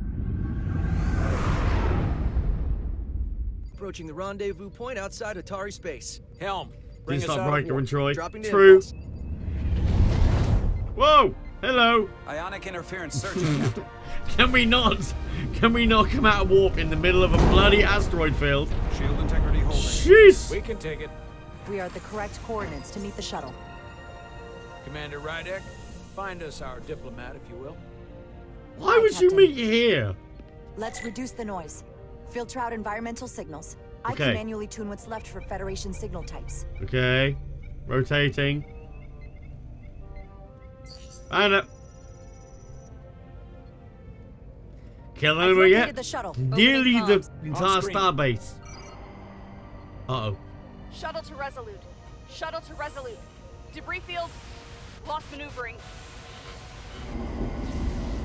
Approaching the rendezvous point outside Atari space. Helm, bring Didn't us stop out of Riker warp. and Troy. Dropping to True. impulse. Whoa! Hello. Ionic interference searching, Captain. Can we not come out of warp in the middle of a bloody asteroid field? Shield integrity holding. Jeez. We can take it. We are at the correct coordinates to meet the shuttle. Commander Rydek, find us our diplomat, if you will. Why would you meet here? Let's reduce the noise. Filter out environmental signals. I Okay. can manually tune what's left for Federation signal types. Okay. Rotating. And killing I've him yet? located the shuttle. Nearly Opening the comms. entire screen. starbase. Uh-oh. Shuttle to Resolute. Shuttle to Resolute. Debris field. Lost maneuvering.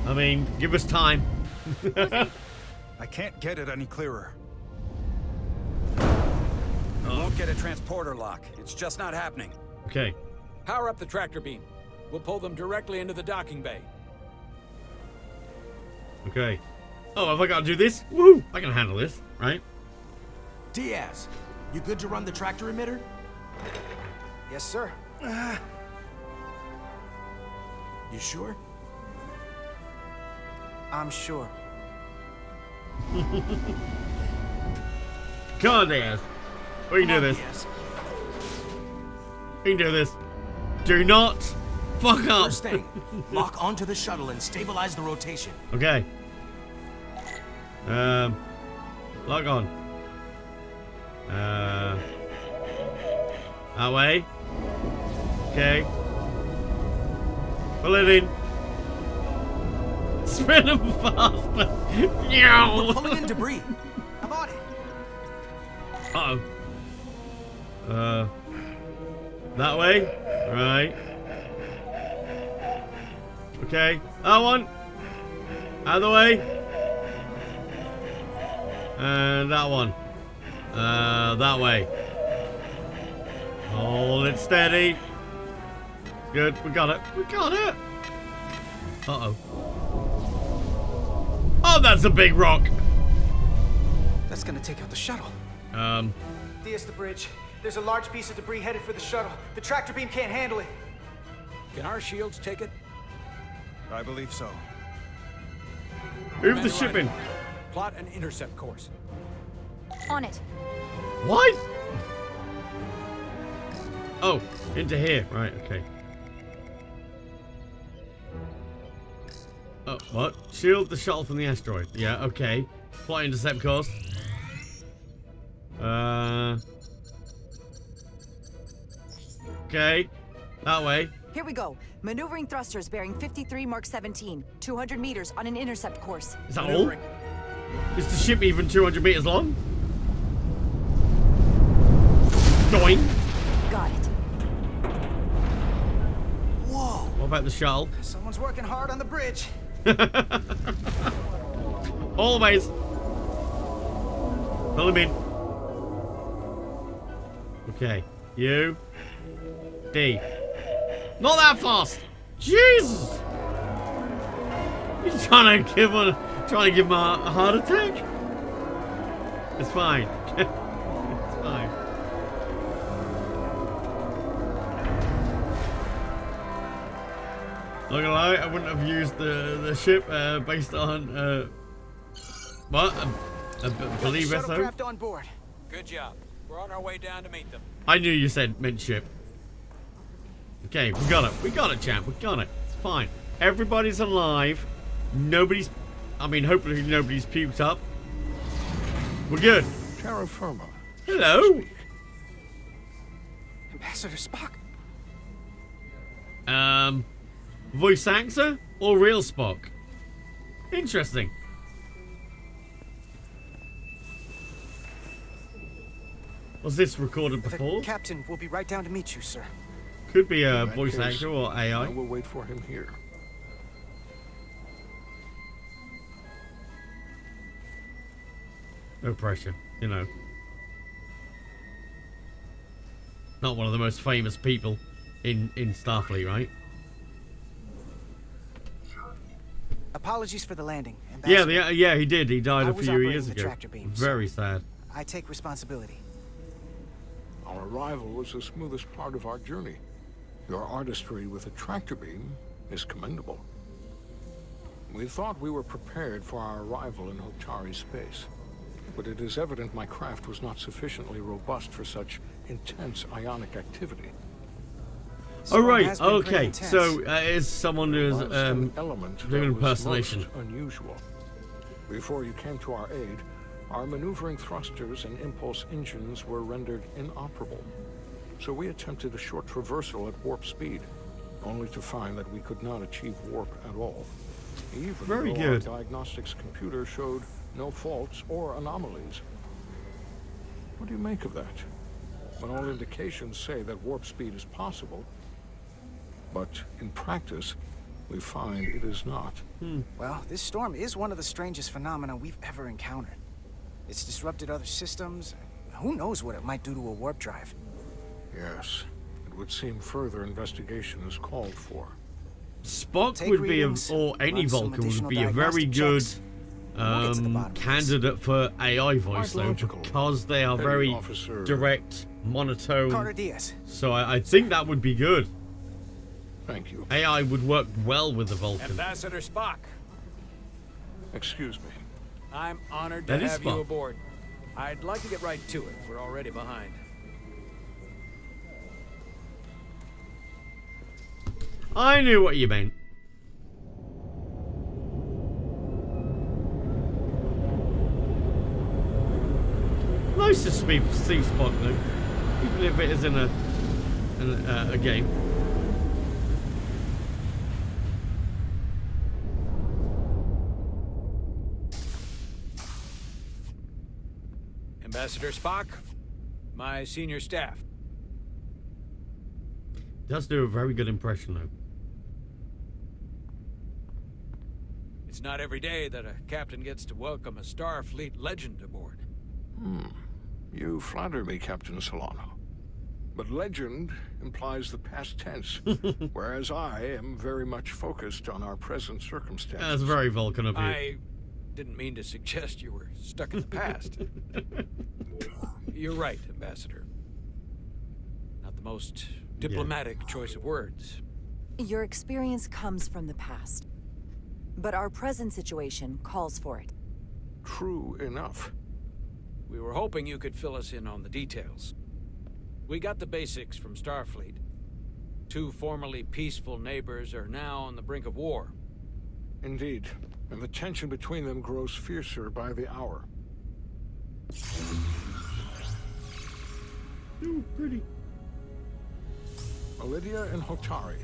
I mean, give us time. I can't get it any clearer. We won't get a transporter lock. It's just not happening. Okay. Power up the tractor beam. We'll pull them directly into the docking bay. Okay. Oh, have I got to do this? Woo! I can handle this, right? Diaz, you good to run the tractor emitter? Yes, sir. You sure? I'm sure. Come on, Diaz. We can do this. We can do this. Do not fuck up. First thing, lock onto the shuttle and stabilize the rotation. Okay. Log on. That way. Okay. Pull it in. Spin them faster. We're pulling in debris. I'm on it. Uh-oh. That way. Right. Okay. That one. Out of the way. And that one. That way. Hold it steady. Good. We got it. We got it. Uh-oh. Oh, that's a big rock. That's gonna take out the shuttle. There's the bridge. There's a large piece of debris headed for the shuttle. The tractor beam can't handle it. Can our shields take it? I believe so. Move the ship in. Plot an intercept course. On it. What? Oh, into here. Right, okay. Oh, what? Shield the shuttle from the asteroid. Yeah, okay. Plot intercept course. Okay. That way. Here we go. Maneuvering thrusters bearing 53 Mark 17. 200 meters on an intercept course. Is that all? Is the ship even 200 meters long? Doing. Got it. Whoa. What about the shuttle? Someone's working hard on the bridge. Always. Pull him in. Okay. You. D. Not that fast. Jesus. He's trying to give him a heart attack. It's fine. It's fine. Not gonna lie, I wouldn't have used the ship based on what? I believe so. Shuttlecraft on board. Good job. We're on our way down to meet them. I knew you meant ship. Okay, we got it. We got it, champ. We got it. It's fine. Everybody's alive. Nobody's... I mean, hopefully nobody's puked up. We're good. Terra Firma. Hello. Ambassador Spock. Voice actor or real Spock? Interesting. Was this recorded before? The captain will be right down to meet you, sir. Could be a voice actor or AI. We'll wait for him here. No pressure, you know. Not one of the most famous people in Starfleet, right? Apologies for the landing, Ambassador. Yeah, he did. He died a was few operating years the ago. tractor beam, Very sad. I take responsibility. Our arrival was the smoothest part of our journey. Your artistry with a tractor beam is commendable. We thought we were prepared for our arrival in Hotari space, but it is evident my craft was not sufficiently robust for such intense ionic activity. Oh right, okay. So is someone who's An element doing that was impersonation. most unusual. Before you came to our aid, our maneuvering thrusters and impulse engines were rendered inoperable. So we attempted a short traversal at warp speed, only to find that we could not achieve warp at all. Even Very though good. our diagnostics computer showed no faults or anomalies. What do you make of that? When all indications say that warp speed is possible, but in practice, we find it is not. Well, this storm is one of the strangest phenomena we've ever encountered. It's disrupted other systems. Who knows what it might do to a warp drive? Yes, it would seem further investigation is called for. Spock Take would be, readings, or any run some Vulcan would additional be a very diagnostic good checks. We'll get to the bottom of this. candidate for AI voice, though, logical. because they are Petty very officer. direct, monotone. Carter Diaz. So I think that would be good. Thank you. AI would work well with the Vulcan. Ambassador Spock, Excuse me. I'm honored to That is have you Spock. aboard. I'd like to get right to it. We're already behind. I knew what you meant. Nice to see Spock, though, even if it is in a game. Ambassador Spock, my senior staff. Does do a very good impression, though. It's not every day that a captain gets to welcome a Starfleet legend aboard. You flatter me, Captain Solano. But legend implies the past tense, whereas I am very much focused on our present circumstances. That's very Vulcan of you. I didn't mean to suggest you were stuck in the past. You're right, Ambassador. Not the most diplomatic choice of words. Your experience comes from the past. But our present situation calls for it. True enough. We were hoping you could fill us in on the details. We got the basics from Starfleet. Two formerly peaceful neighbors are now on the brink of war. Indeed. And the tension between them grows fiercer by the hour. Ooh, pretty. Ilidia and Hotari.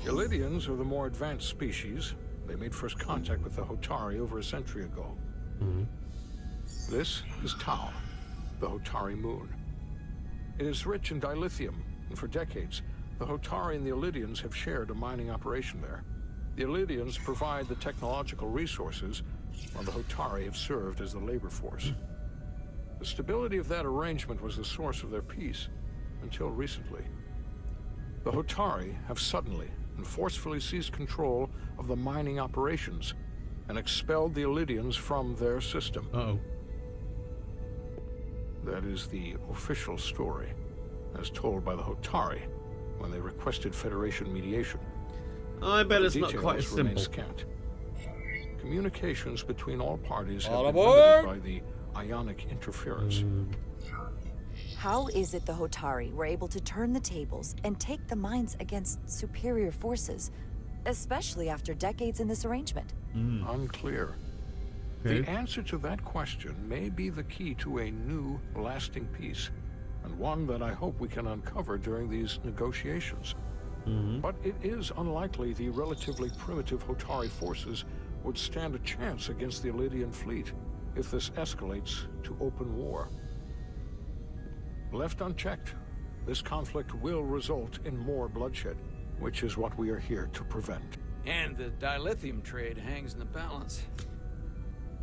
Ilidians are the more advanced species. They made first contact with the Hotari over a century ago. This is Tau, the Hotari moon. It is rich in dilithium, and for decades, the Hotari and the Ilidians have shared a mining operation there. The Ilidians provide the technological resources, while the Hotari have served as the labor force. The stability of that arrangement was the source of their peace, until recently. The Hotari have suddenly and forcefully seized control of the mining operations and expelled the Ilidians from their system. That is the official story, as told by the Hotari when they requested Federation mediation. I bet it's not Details quite as remain simple. scant. Communications between all parties have All been aboard! limited by the ionic interference. How is it the Hotari were able to turn the tables and take the mines against superior forces, especially after decades in this arrangement? Unclear. Okay. The answer to that question may be the key to a new, lasting peace, and one that I hope we can uncover during these negotiations. But it is unlikely the relatively primitive Hotari forces would stand a chance against the Ilidian fleet if this escalates to open war. Left unchecked, this conflict will result in more bloodshed, which is what we are here to prevent. And the dilithium trade hangs in the balance.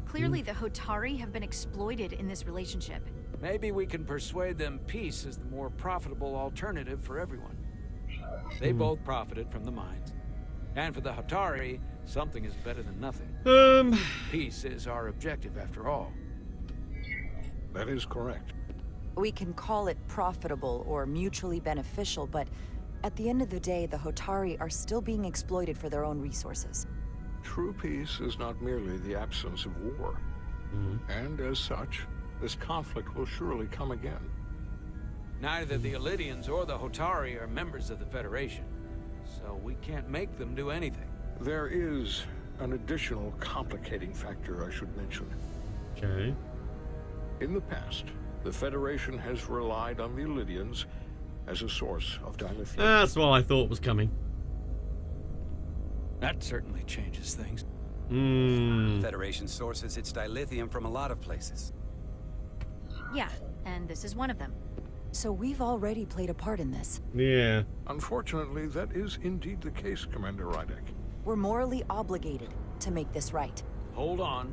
Clearly, the Hotari have been exploited in this relationship. Maybe we can persuade them peace is the more profitable alternative for everyone. They both profited from the mines. And for the Hotari, something is better than nothing. Peace is our objective after all. That is correct. We can call it profitable or mutually beneficial, but at the end of the day, the Hotari are still being exploited for their own resources. True peace is not merely the absence of war. And as such, this conflict will surely come again. Neither the Ilidians or the Hotari are members of the Federation, so we can't make them do anything. There is an additional complicating factor I should mention. Okay. In the past, the Federation has relied on the Ilidians as a source of dilithium. That's what I thought was coming. That certainly changes things. Federation sources its dilithium from a lot of places. Yeah, and this is one of them. So we've already played a part in this. Yeah. Unfortunately, that is indeed the case, Commander Rydek. We're morally obligated to make this right. Hold on.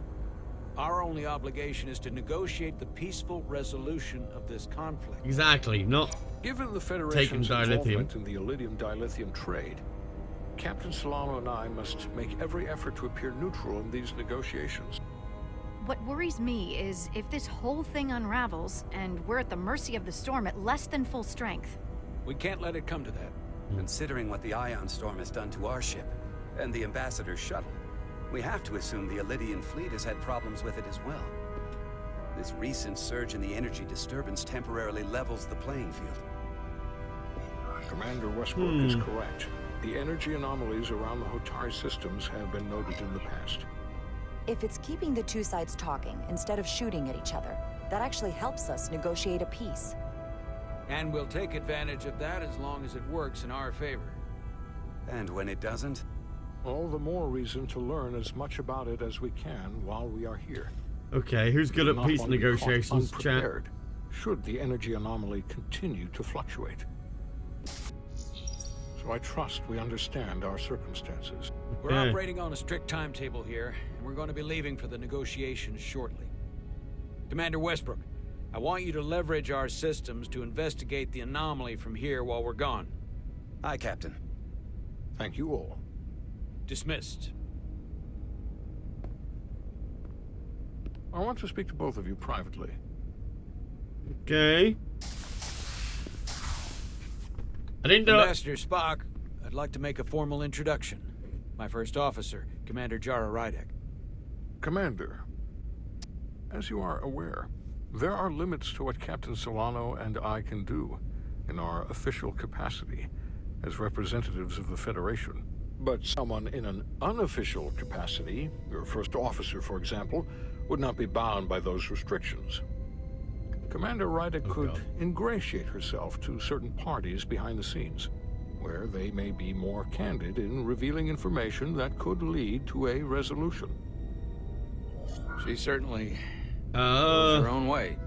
Our only obligation is to negotiate the peaceful resolution of this conflict. Exactly, not Given the Federation's dilithium. involvement in the iridium-dilithium trade, Captain Solano and I must make every effort to appear neutral in these negotiations. What worries me is if this whole thing unravels, and we're at the mercy of the storm at less than full strength. We can't let it come to that. Considering what the ion storm has done to our ship, and the Ambassador's shuttle, we have to assume the Elydian fleet has had problems with it as well. This recent surge in the energy disturbance temporarily levels the playing field. Commander Westbrook is correct. The energy anomalies around the Hotari systems have been noted in the past. If it's keeping the two sides talking instead of shooting at each other, that actually helps us negotiate a peace. And we'll take advantage of that as long as it works in our favor. And when it doesn't? All the more reason to learn as much about it as we can while we are here. Okay, who's good at peace negotiations, chat? Unprepared, should the energy anomaly continue to fluctuate. So I trust we understand our circumstances. We're operating on a strict timetable here, and we're going to be leaving for the negotiations shortly. Commander Westbrook, I want you to leverage our systems to investigate the anomaly from here while we're gone. Aye, Captain. Thank you all. Dismissed. I want to speak to both of you privately. Okay. I didn't know. Ambassador Spock, I'd like to make a formal introduction. My first officer, Commander Jara Rydek. Commander, as you are aware, there are limits to what Captain Solano and I can do in our official capacity as representatives of the Federation. But someone in an unofficial capacity, your first officer, for example, would not be bound by those restrictions. Commander Rydek could ingratiate herself to certain parties behind the scenes, where they may be more candid in revealing information that could lead to a resolution. She certainly goes her own way.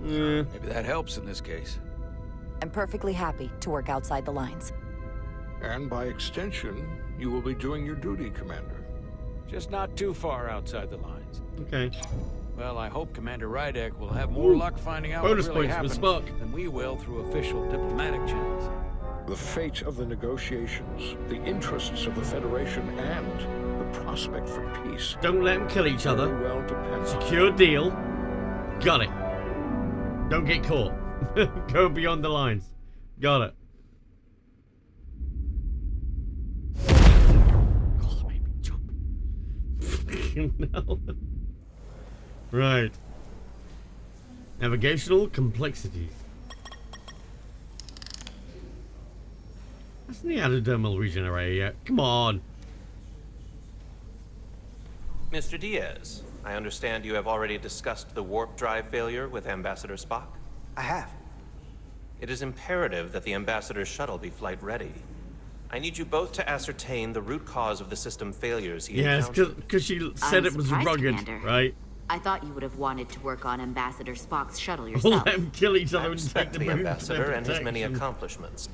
Yeah. Maybe that helps in this case. I'm perfectly happy to work outside the lines. And by extension, you will be doing your duty, Commander. Just not too far outside the lines. Okay. Well, I hope Commander Rydek will have more luck finding out what really happened than we will through official diplomatic channels. The fate of the negotiations, the interests of the Federation, and the prospect for peace. Don't let them kill each other. Well depends. Secure deal. Got it. Don't get caught. Go beyond the lines. Got it. God, made me jump. Fucking hell. Right. Navigational complexities. That's in the aerodermal regenerator yet. Come on. Mr. Diaz, I understand you have already discussed the warp drive failure with Ambassador Spock? I have. It is imperative that the Ambassador's shuttle be flight ready. I need you both to ascertain the root cause of the system failures he Yes, encountered. because she said it was rugged, Commander. right? I thought you would have wanted to work on Ambassador Spock's shuttle Let yourself. them kill each other I and respect take the the moon for Ambassador their and his many protection. accomplishments.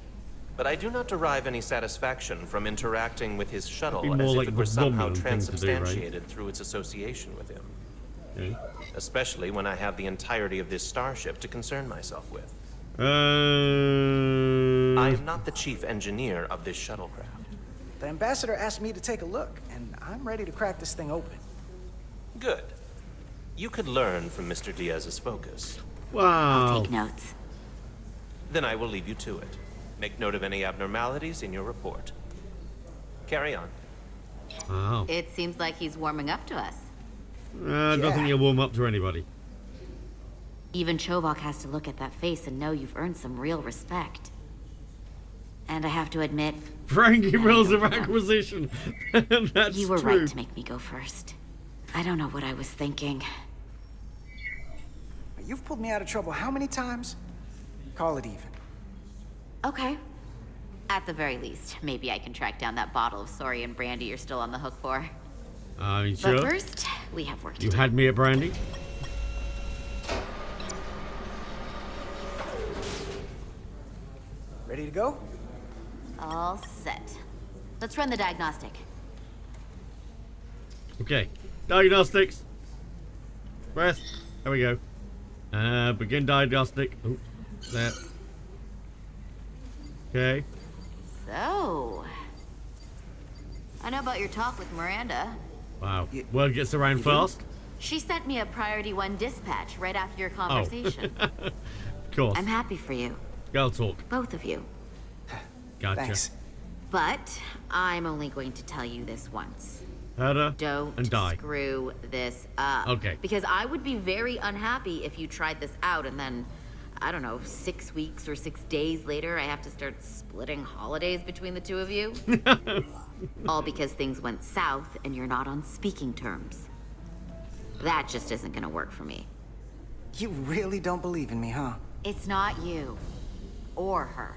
But I do not derive any satisfaction from interacting with his shuttle That'd be as more if like it were the somehow Romulan thing to do, right? transubstantiated through its association with him. Okay. Especially when I have the entirety of this starship to concern myself with. I am not the chief engineer of this shuttlecraft. The Ambassador asked me to take a look, and I'm ready to crack this thing open. Good. You could learn from Mr. Diaz's focus. Wow. I'll take notes. Then I will leave you to it. Make note of any abnormalities in your report. Carry on. Wow. It seems like he's warming up to us. I don't think you'll warm up to anybody. Even Chovok has to look at that face and know you've earned some real respect. And I have to admit, Frankie rules of acquisition. That's you were true. right to make me go first. I don't know what I was thinking. You've pulled me out of trouble how many times? Call it even. Okay. At the very least, maybe I can track down that bottle of Saurian brandy you're still on the hook for. I mean, sure. But first, we have work to You do. had me at brandy. Ready to go? All set. Let's run the diagnostic. Okay. Diagnostics. Press. There we go. Begin diagnostic. Oh, there. Okay. So, I know about your talk with Miranda. Wow. Word gets around fast. She sent me a priority 1 dispatch right after your conversation. Of course. I'm happy for you. Girl talk. Both of you. Gotcha. Thanks. But I'm only going to tell you this once. Hurt her Don't and die. screw this up. Okay. Because I would be very unhappy if you tried this out and then, I don't know, 6 weeks or 6 days later, I have to start splitting holidays between the two of you. All because things went south and you're not on speaking terms. That just isn't gonna work for me. You really don't believe in me, huh? It's not you. Or her.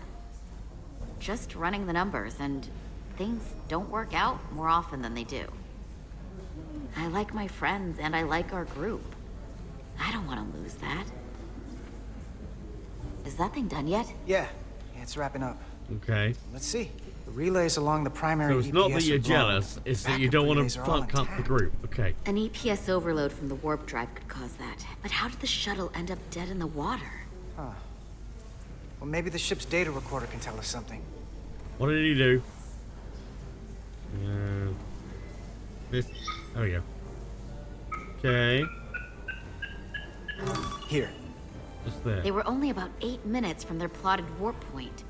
Just running the numbers, and things don't work out more often than they do. I like my friends, and I like our group. I don't want to lose that. Is that thing done yet? Yeah, it's wrapping up. Okay. Let's see. The relays along the primary So it's not that EPS you're are blown. jealous, it's that you Backup don't want relays to are all fuck up the intact. group. Okay. An EPS overload from the warp drive could cause that. But how did the shuttle end up dead in the water? Huh. Well, maybe the ship's data recorder can tell us something. What did he do? This. There we go. Okay. Here. Just there. They were only about 8 minutes from their plotted warp point.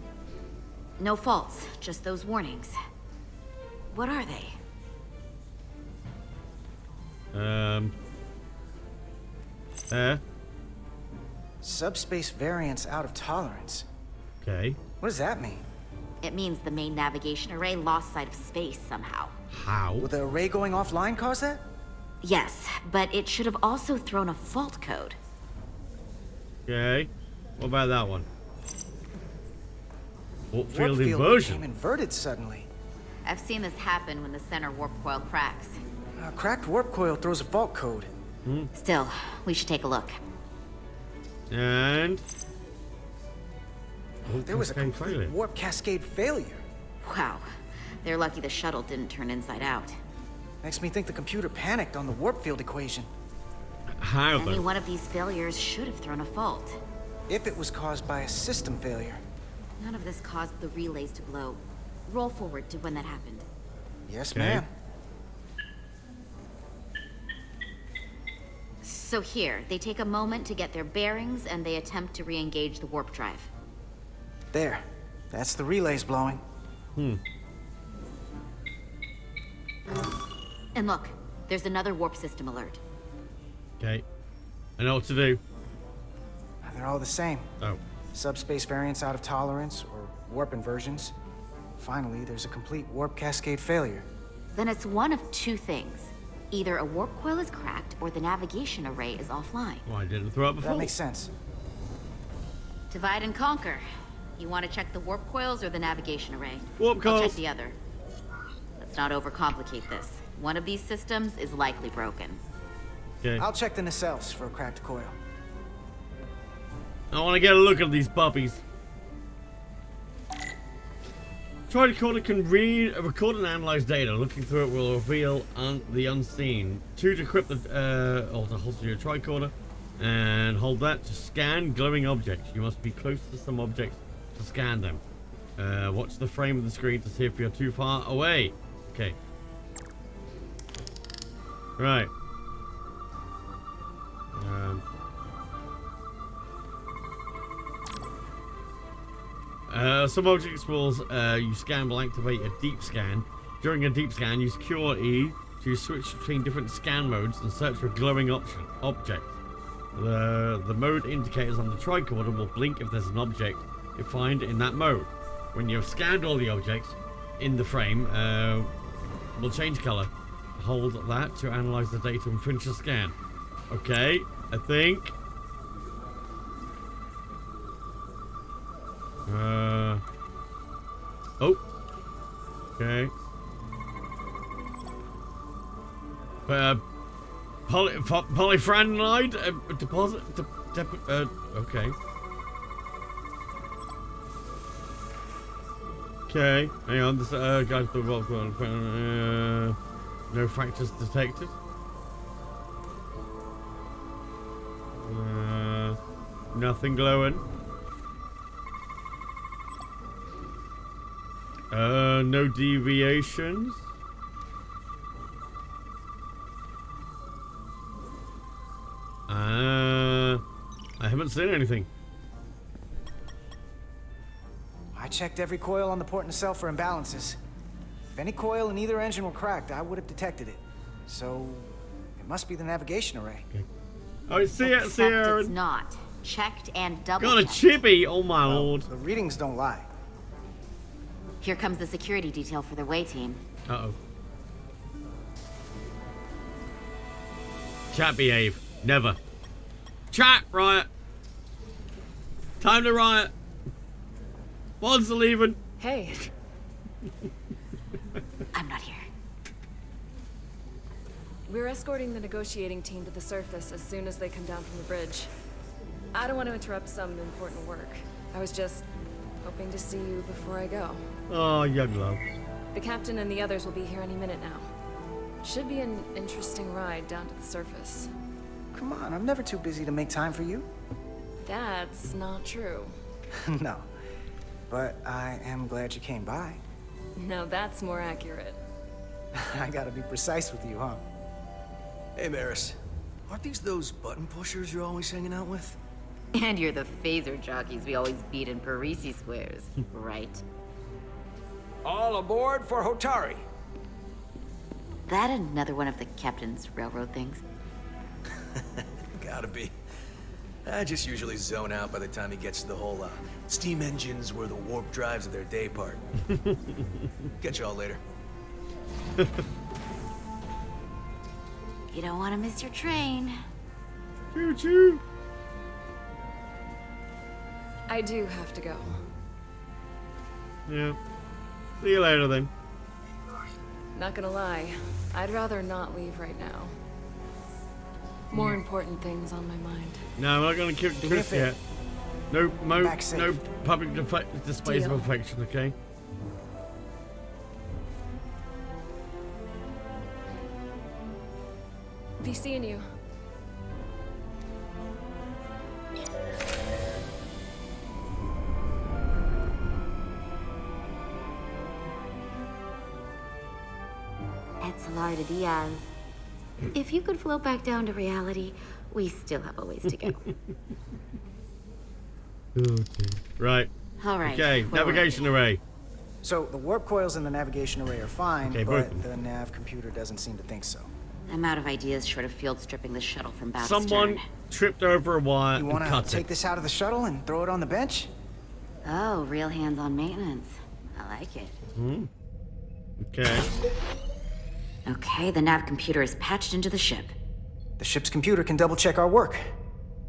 No faults, just those warnings. What are they? Subspace variance out of tolerance. Okay. What does that mean? It means the main navigation array lost sight of space somehow. How? Will the array going offline cause that? Yes, but it should have also thrown a fault code. Okay. What about that one? Warp field Warp inversion. became inverted suddenly. I've seen this happen when the center warp coil cracks. A cracked warp coil throws a fault code. Still, we should take a look. And There was a complete warp cascade failure. Wow. They're lucky the shuttle didn't turn inside out. Makes me think the computer panicked on the warp field equation. How Any though? one of these failures should have thrown a fault. If it was caused by a system failure. None of this caused the relays to blow. Roll forward to when that happened. Yes, Okay. ma'am. So here, they take a moment to get their bearings and they attempt to re-engage the warp drive. There. That's the relays blowing. And look, there's another warp system alert. Okay. I know what to do. They're all the same. Oh. Subspace variance out of tolerance, or warp inversions. Finally, there's a complete warp cascade failure. Then it's one of two things. Either a warp coil is cracked or the navigation array is offline. Well, I didn't throw it before. That makes sense. Divide and conquer. You want to check the warp coils or the navigation array? Warp I'll coils. check the other. Let's not overcomplicate this. One of these systems is likely broken. Okay. I'll check the nacelles for a cracked coil. I want to get a look at these puppies. Tricorder can record and analyze data. Looking through it will reveal the unseen. 2 to decrypt the or to hold your tricorder, and hold that to scan glowing objects. You must be close to some objects to scan them. Watch the frame of the screen to see if you're too far away. Okay. Right. Some objects will you scan will activate a deep scan. During a deep scan, use Cure E to switch between different scan modes and search for glowing objects. The mode indicators on the tricorder will blink if there's an object you find in that mode. When you've scanned all the objects in the frame, will change color. Hold that to analyze the data and finish the scan. Okay, I think. Oh. Okay. Polyfranilide deposit. Okay. Okay, hang on. This guys, the rock world. No fractures detected. Nothing glowing. No deviations. I haven't seen anything. I checked every coil on the port nacelle for imbalances. If any coil in either engine were cracked, I would have detected it. So, it must be the navigation array. Okay. Oh, see it, Except it's not. Checked and double got a checked. chibi! Oh my lord. The readings don't lie. Here comes the security detail for the way team. Uh-oh. Chat behave. Never. Chat riot. Time to riot. Vods are leaving. Hey. I'm not here. We're escorting the negotiating team to the surface as soon as they come down from the bridge. I don't want to interrupt some important work. I was just hoping to see you before I go. Oh, young love. The captain and the others will be here any minute now. Should be an interesting ride down to the surface. Come on, I'm never too busy to make time for you. That's not true. No. But I am glad you came by. No, that's more accurate. I gotta be precise with you, huh? Hey, Maris. Aren't these those button pushers you're always hanging out with? And you're the phaser jockeys we always beat in Parisi squares, right? All aboard for Hotari. That another one of the captain's railroad things? Gotta be. I just usually zone out by the time he gets to the whole steam engines were the warp drives of their day part. Catch y'all later. You don't want to miss your train. Choo choo. I do have to go. Yeah. See you later then. Not gonna lie, I'd rather not leave right now. More important things on my mind. No, we're not gonna kill Chris yet. No, no public displays of Deal. affection, okay? Be seeing you. Lara Diaz. If you could float back down to reality, we still have a ways to go. Right. All right. Okay, navigation array. So the warp coils in the navigation array are fine, Okay, but both. the nav computer doesn't seem to think so. I'm out of ideas short of field stripping the shuttle from bow to Someone stern. tripped over a wire You and want cut to take it. this out of the shuttle and throw it on the bench? Oh, real hands-on maintenance. I like it. Okay. Okay, the nav computer is patched into the ship. The ship's computer can double-check our work.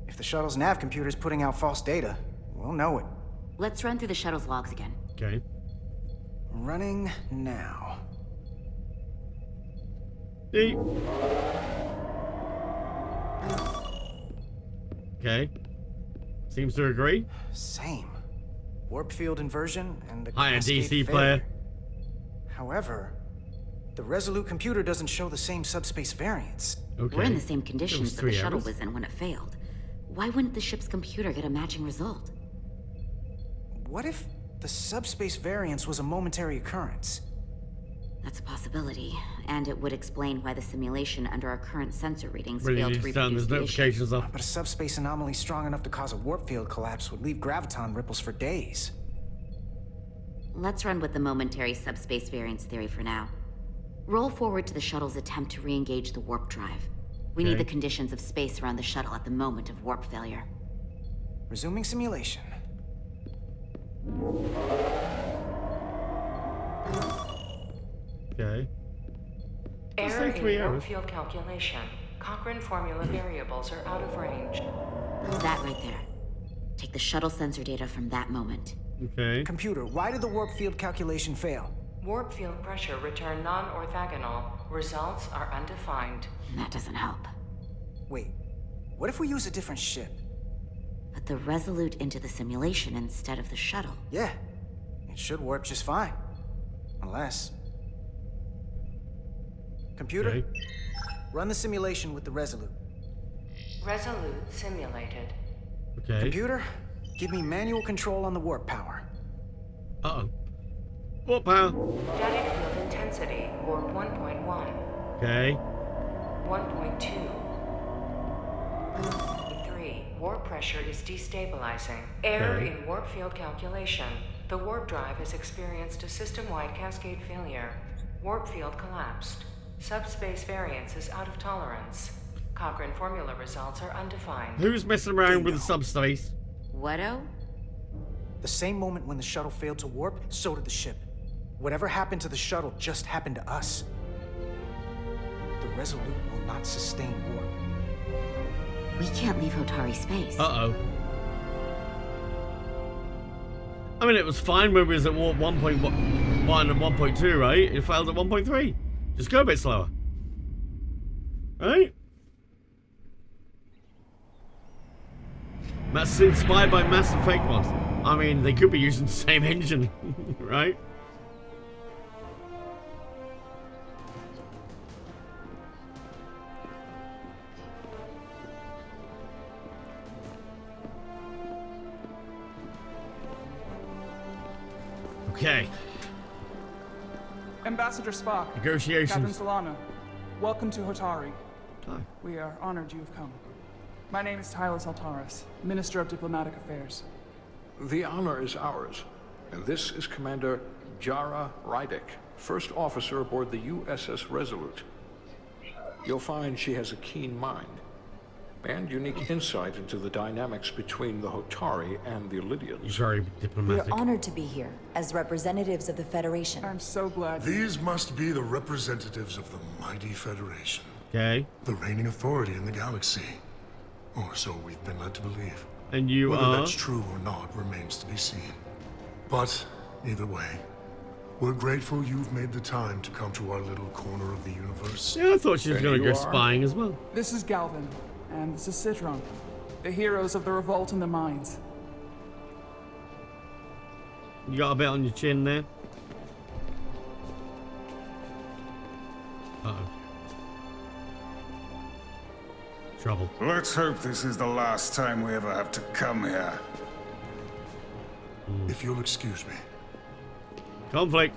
If the shuttle's nav computer is putting out false data, we'll know it. Let's run through the shuttle's logs again. Okay. Running now. Deep. Okay. Seems to agree. Same. Warp field inversion and a Hi, a cascade DC failure. player. However, the Resolute computer doesn't show the same subspace variance. Okay. We're in the same conditions that the 3 shuttle hours. was in when it failed. Why wouldn't the ship's computer get a matching result? What if the subspace variance was a momentary occurrence? That's a possibility, and it would explain why the simulation under our current sensor readings Really failed to needs to turn reproduce those the issue. notifications off. But a subspace anomaly strong enough to cause a warp field collapse would leave graviton ripples for days. Let's run with the momentary subspace variance theory for now. Roll forward to the shuttle's attempt to re-engage the warp drive. We need Okay. the conditions of space around the shuttle at the moment of warp failure. Resuming simulation. Okay. Let's Error say 3 in warp hours. field calculation. Cochrane formula variables are out of range. That right there. Take the shuttle sensor data from that moment. Okay. Computer, why did the warp field calculation fail? Warp field pressure return non-orthogonal. Results are undefined. That doesn't help. Wait, what if we use a different ship? Put the Resolute into the simulation instead of the shuttle. Yeah, It should warp just fine. Unless... Computer, Okay. run the simulation with the Resolute. Resolute simulated. Okay. Computer, give me manual control on the warp power. Uh-oh. Warp power. Static field intensity, warp 1.1. Okay. 1.2. 3. Warp pressure is destabilizing. Error Okay. in warp field calculation. The warp drive has experienced a system-wide cascade failure. Warp field collapsed. Subspace variance is out of tolerance. Cochrane formula results are undefined. Who's messing around with the subspace? Whatto? The same moment when the shuttle failed to warp, so did the ship. Whatever happened to the shuttle just happened to us. The Resolute will not sustain warp. We can't leave Hotari space. Uh-oh. I mean, it was fine when we was at warp 1.1 and 1.2, right? It failed at 1.3. Just go a bit slower. Right? That's inspired by Mass Effect ones. I mean, they could be using the same engine, right? Okay. Ambassador Spock. Negotiations. Captain Solano. Welcome to Hotari. Hi. We are honored you have come. My name is Tyler Saltaris, Minister of Diplomatic Affairs. The honor is ours. And this is Commander Jara Rydick, first officer aboard the USS Resolute. You'll find she has a keen mind and unique insight into the dynamics between the Hotari and the Illidians. Very We're diplomatic. honored to be here as representatives of the Federation. I'm so glad. These must be the representatives of the mighty Federation. Okay. The reigning authority in the galaxy. Or so we've been led to believe. And you Whether are? that's true or not remains to be seen. But, either way, we're grateful you've made the time to come to our little corner of the universe. Yeah, I thought she was There going to you go are. spying as well. This is Galvin, and this is Citron, the heroes of the revolt in the mines. You got a bit on your chin there. Uh-oh. Trouble. Let's hope this is the last time we ever have to come here. If you'll excuse me. Conflict.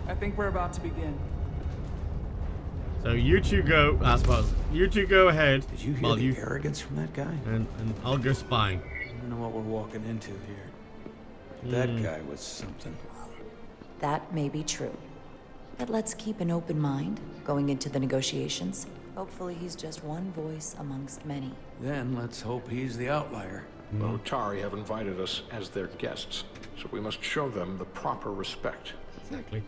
I think we're about to begin. So you two go, I suppose. You two go ahead. Did you hear while the arrogance from that guy? And I'll go spying. I don't know what we're walking into here. That guy was something. That may be true. But let's keep an open mind going into the negotiations. Hopefully he's just one voice amongst many. Then let's hope he's the outlier. The Hotari have invited us as their guests, so we must show them the proper respect. Exactly.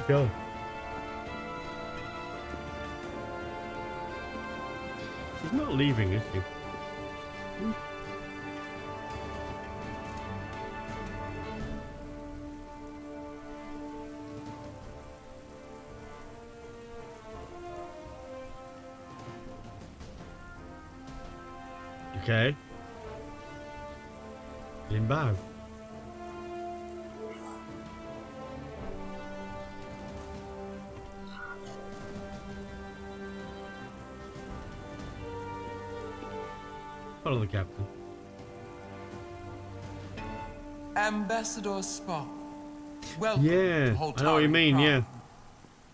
Go. She's not leaving, is she? Okay. Inbound. Follow the captain. Ambassador Spock. Welcome Yeah, to I know what you Hotari mean, Prime. yeah.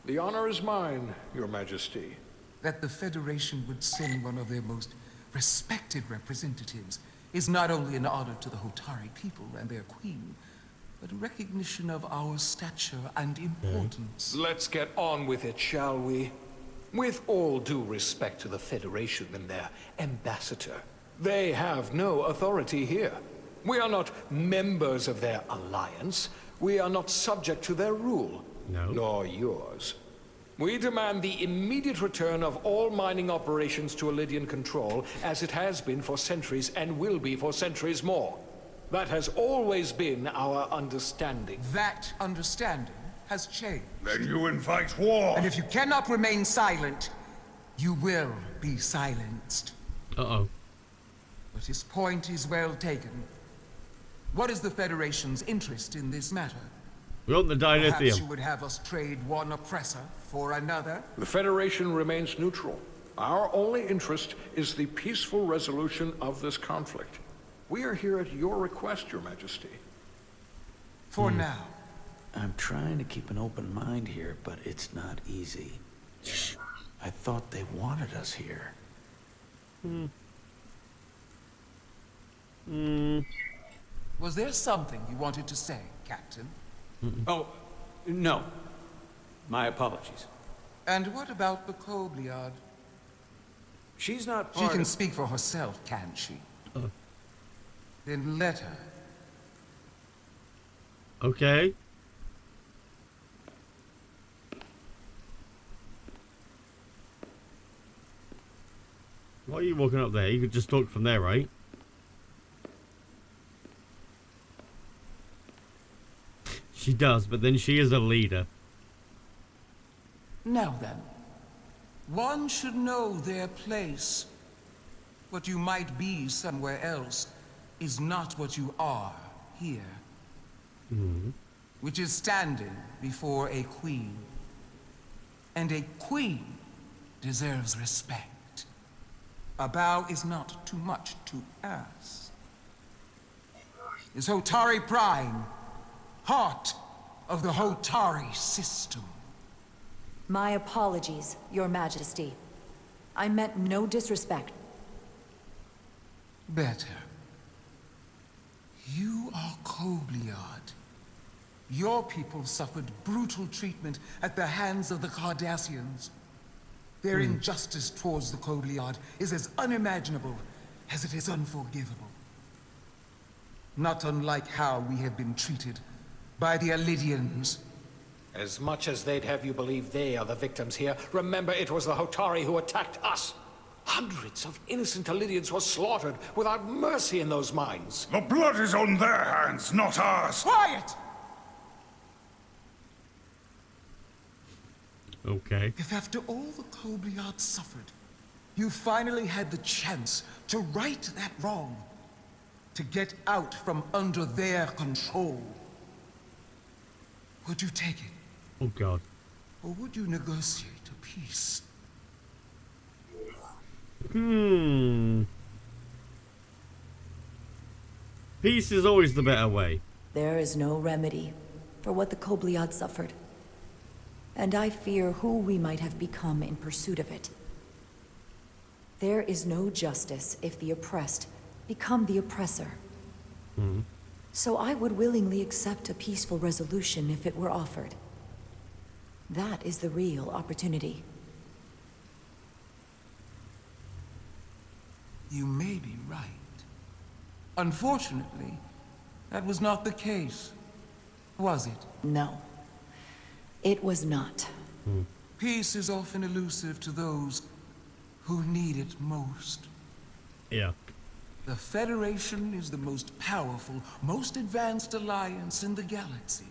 The honor is mine, Your Majesty. That the Federation would send one of their most respected representatives is not only an honor to the Hotari people and their queen, but a recognition of our stature and importance. Let's get on with it, shall we? With all due respect to the Federation and their ambassador, they have no authority here. We are not members of their alliance. We are not subject to their rule. No. Nor yours. We demand the immediate return of all mining operations to Illidian control, as it has been for centuries and will be for centuries more. That has always been our understanding. That understanding has changed. Then you invite war! And if you cannot remain silent, you will be silenced. Uh-oh. But his point is well taken. What is the Federation's interest in this matter? We want the Perhaps you dilithium. would have us trade one oppressor for another? The Federation remains neutral. Our only interest is the peaceful resolution of this conflict. We are here at your request, Your Majesty. For now. I'm trying to keep an open mind here, but it's not easy. I thought they wanted us here. Was there something you wanted to say, Captain? Oh, no. My apologies. And what about the Kobliad? She's not She part can of... speak for herself, can't she? Then let her. Okay. Why are you walking up there? You could just talk from there, right? She does, but then she is a leader. Now then, one should know their place. What you might be somewhere else is not what you are here. Which is standing before a queen. And a queen deserves respect. A bow is not too much to ask. Is Hotari Prime heart of the Hotari system? My apologies, Your Majesty. I meant no disrespect. Better. You are Kobliad. Your people suffered brutal treatment at the hands of the Cardassians. Their injustice towards the Kobliad is as unimaginable as it is unforgivable. Not unlike how we have been treated by the Alidians. As much as they'd have you believe they are the victims here, remember it was the Hotari who attacked us. Hundreds of innocent Alidians were slaughtered without mercy in those mines. The blood is on their hands, not ours! Quiet! Okay. If after all the Kobliad suffered, you finally had the chance to right that wrong, to get out from under their control, would you take it? Oh God. Or would you negotiate a peace? Peace is always the better way. There is no remedy for what the Kobliad suffered. And I fear who we might have become in pursuit of it. There is no justice if the oppressed become the oppressor. So I would willingly accept a peaceful resolution if it were offered. That is the real opportunity. You may be right. Unfortunately, that was not the case, was it? No. It was not. Peace is often elusive to those who need it most. Yeah. The Federation is the most powerful, most advanced alliance in the galaxy.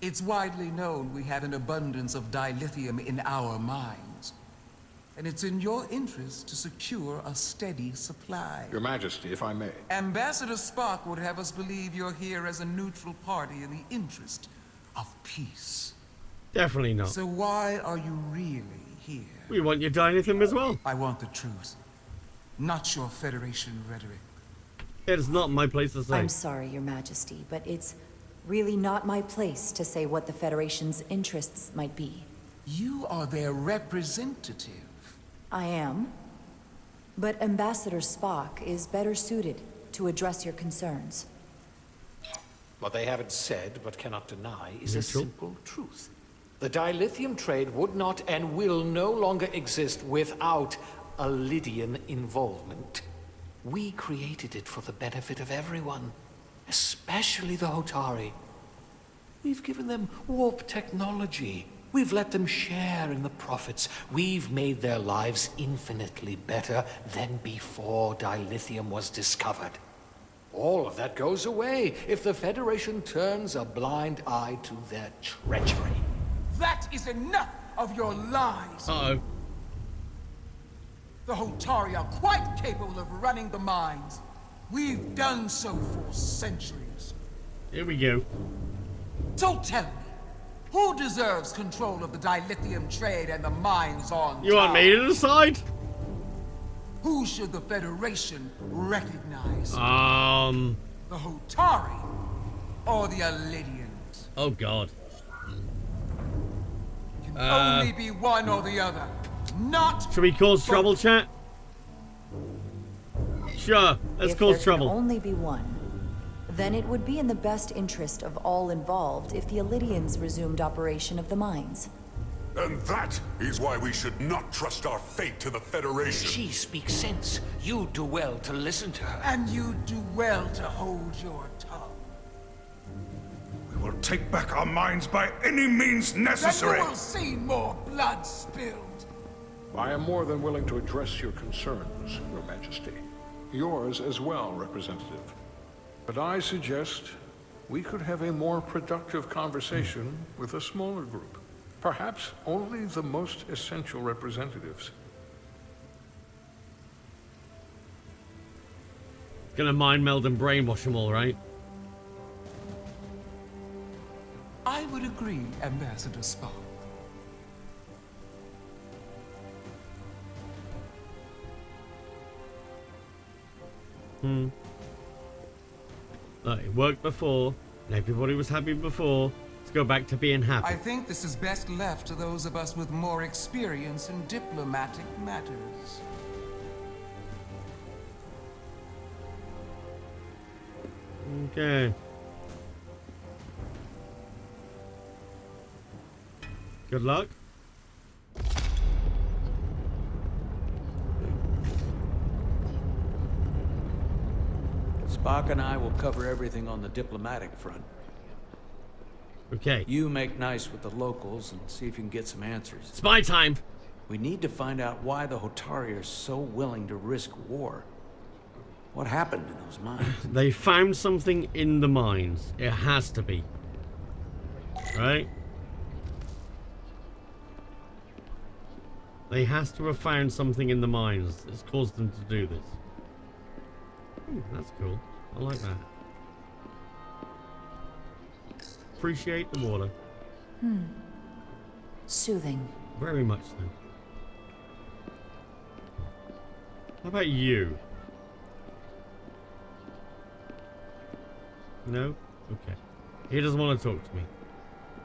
It's widely known we have an abundance of dilithium in our mines. And it's in your interest to secure a steady supply. Your Majesty, if I may. Ambassador Spock would have us believe you're here as a neutral party in the interest of peace. Definitely not. So why are you really here? We want your dilithium as well. I want the truth, not your Federation rhetoric. It's not my place to say. I'm sorry, Your Majesty, but it's really not my place to say what the Federation's interests might be. You are their representative. I am. But Ambassador Spock is better suited to address your concerns. What they haven't said, but cannot deny, is a Neutral? simple truth. The dilithium trade would not and will no longer exist without Alidian involvement. We created it for the benefit of everyone, especially the Hotari. We've given them warp technology. We've let them share in the profits. We've made their lives infinitely better than before dilithium was discovered. All of that goes away if the Federation turns a blind eye to their treachery. That is enough of your lies. Uh-oh. The Hotari are quite capable of running the mines. We've done so for centuries. Here we go. So tell me, who deserves control of the dilithium trade and the mines on You want me to decide? Who should the Federation recognize? Um... The Hotari or the Elidians? Oh, God. Can only be one or the other. Not... Should we cause trouble, chat? Sure, let's cause trouble. If there can only be one, then it would be in the best interest of all involved if the Elidians resumed operation of the mines. And that is why we should not trust our fate to the Federation. She speaks sense. You do well to listen to her. And you do well to hold your tongue. We will take back our minds by any means necessary. Then you will see more blood spilled. I am more than willing to address your concerns, Your Majesty. Yours as well, Representative. But I suggest we could have a more productive conversation with a smaller group. Perhaps only the most essential representatives. Gonna mind meld and brainwash them all, right? I would agree, Ambassador Spark. Look, it worked before, and everybody was happy before. Let's go back to being happy. I think this is best left to those of us with more experience in diplomatic matters. Okay. Good luck. Spock and I will cover everything on the diplomatic front. Okay. You make nice with the locals and see if you can get some answers. Spy time! We need to find out why the Hotari are so willing to risk war. What happened in those mines? They found something in the mines. It has to be. Right? They has to have found something in the mines that's caused them to do this. Ooh, that's cool. I like that. Appreciate the water. Soothing. Very much so. How about you? No? Okay. He doesn't want to talk to me.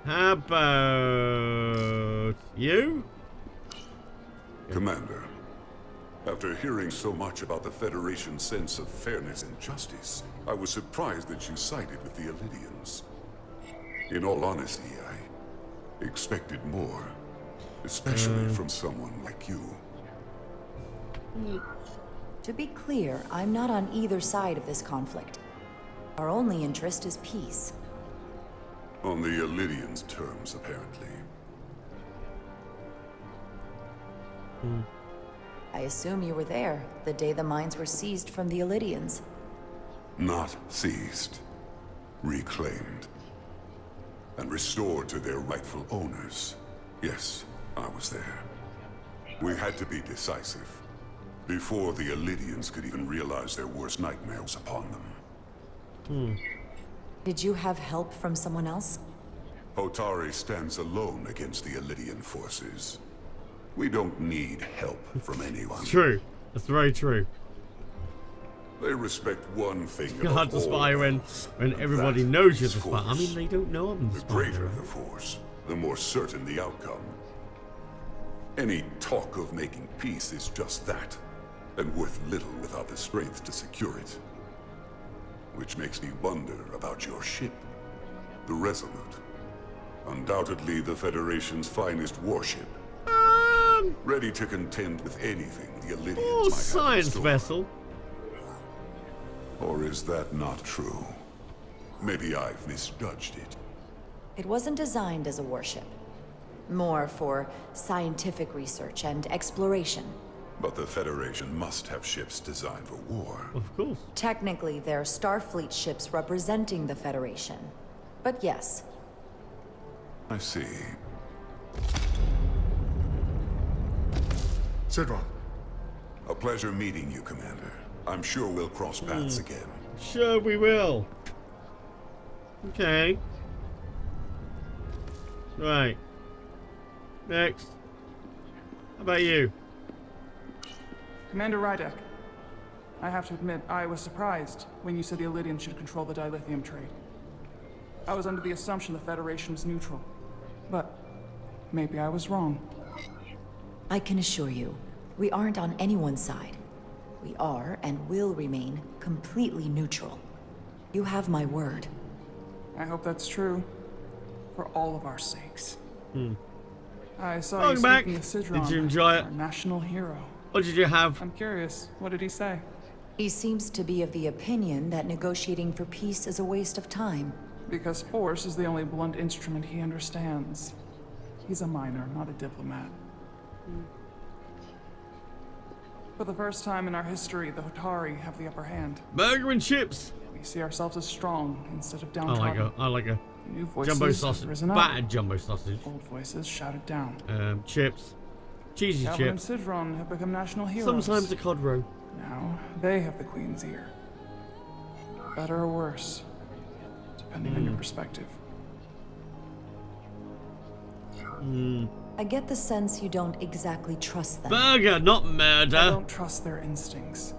How about you? Commander, after hearing so much about the Federation's sense of fairness and justice, I was surprised that you sided with the Elidians. In all honesty, I expected more, especially from someone like you. To be clear, I'm not on either side of this conflict. Our only interest is peace. On the Elidians' terms, apparently. I assume you were there the day the mines were seized from the Elidians. Not seized. Reclaimed. And restored to their rightful owners. Yes, I was there. We had to be decisive. Before the Elidians could even realize their worst nightmares upon them. Did you have help from someone else? Hotari stands alone against the Elidian forces. We don't need help from anyone. True. That's very true. They respect one thing You hard to spy when everybody knows you're the spy. I mean, they don't know I'm the spy. The greater the force, the more certain the outcome. Any talk of making peace is just that, and worth little without the strength to secure it. Which makes me wonder about your ship, the Resolute. Undoubtedly the Federation's finest warship. Ready to contend with anything the Elidians might have in science store. vessel. Or is that not true? Maybe I've misjudged it. It wasn't designed as a warship. More for scientific research and exploration. But the Federation must have ships designed for war. Of course. Technically, they're Starfleet ships representing the Federation. But yes. I see. Sidron. A pleasure meeting you, Commander. I'm sure we'll cross paths again. Sure we will. Okay. Right. Next. How about you? Commander Rydek, I have to admit, I was surprised when you said the Illidians should control the dilithium trade. I was under the assumption the Federation was neutral, but maybe I was wrong. I can assure you, we aren't on anyone's side. We are and will remain completely neutral. You have my word. I hope that's true. For all of our sakes. I saw Welcome you back. speaking with Sidron, Did you enjoy it? our national hero. What did you have? I'm curious, what did he say? He seems to be of the opinion that negotiating for peace is a waste of time. Because force is the only blunt instrument he understands. He's a miner, not a diplomat. For the first time in our history, the Hotari have the upper hand. Burger and chips. We see ourselves as strong instead of I downtrodden. like a New voices jumbo have sausage. risen up. Battered jumbo sausage. Old voices shouted down. Chips. Cheesy Calvin and chips. Sidron have become national heroes. Sometimes a cod roe. Now they have the Queen's ear. Better or worse, depending on your perspective. I get the sense you don't exactly trust them. Burger, not I murder. don't trust their instincts,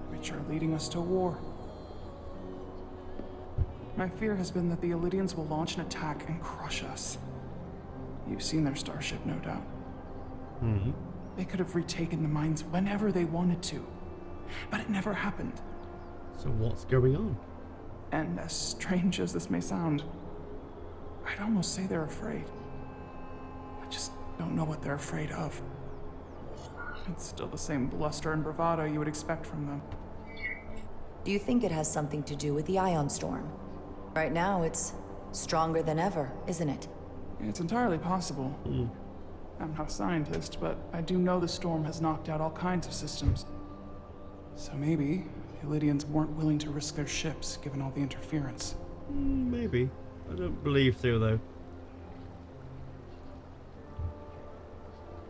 which are leading us to war. My fear has been that the Illidians will launch an attack and crush us. You've seen their starship, no doubt. They could have retaken the mines whenever they wanted to, but it never happened. So what's going on? And as strange as this may sound, I'd almost say they're afraid. I just don't know what they're afraid of. It's still the same bluster and bravado you would expect from them. Do you think it has something to do with the ion storm? Right now, it's stronger than ever, isn't it? It's entirely possible. I'm not a scientist, but I do know the storm has knocked out all kinds of systems. So maybe the Illidians weren't willing to risk their ships, given all the interference. Maybe. I don't believe so, though.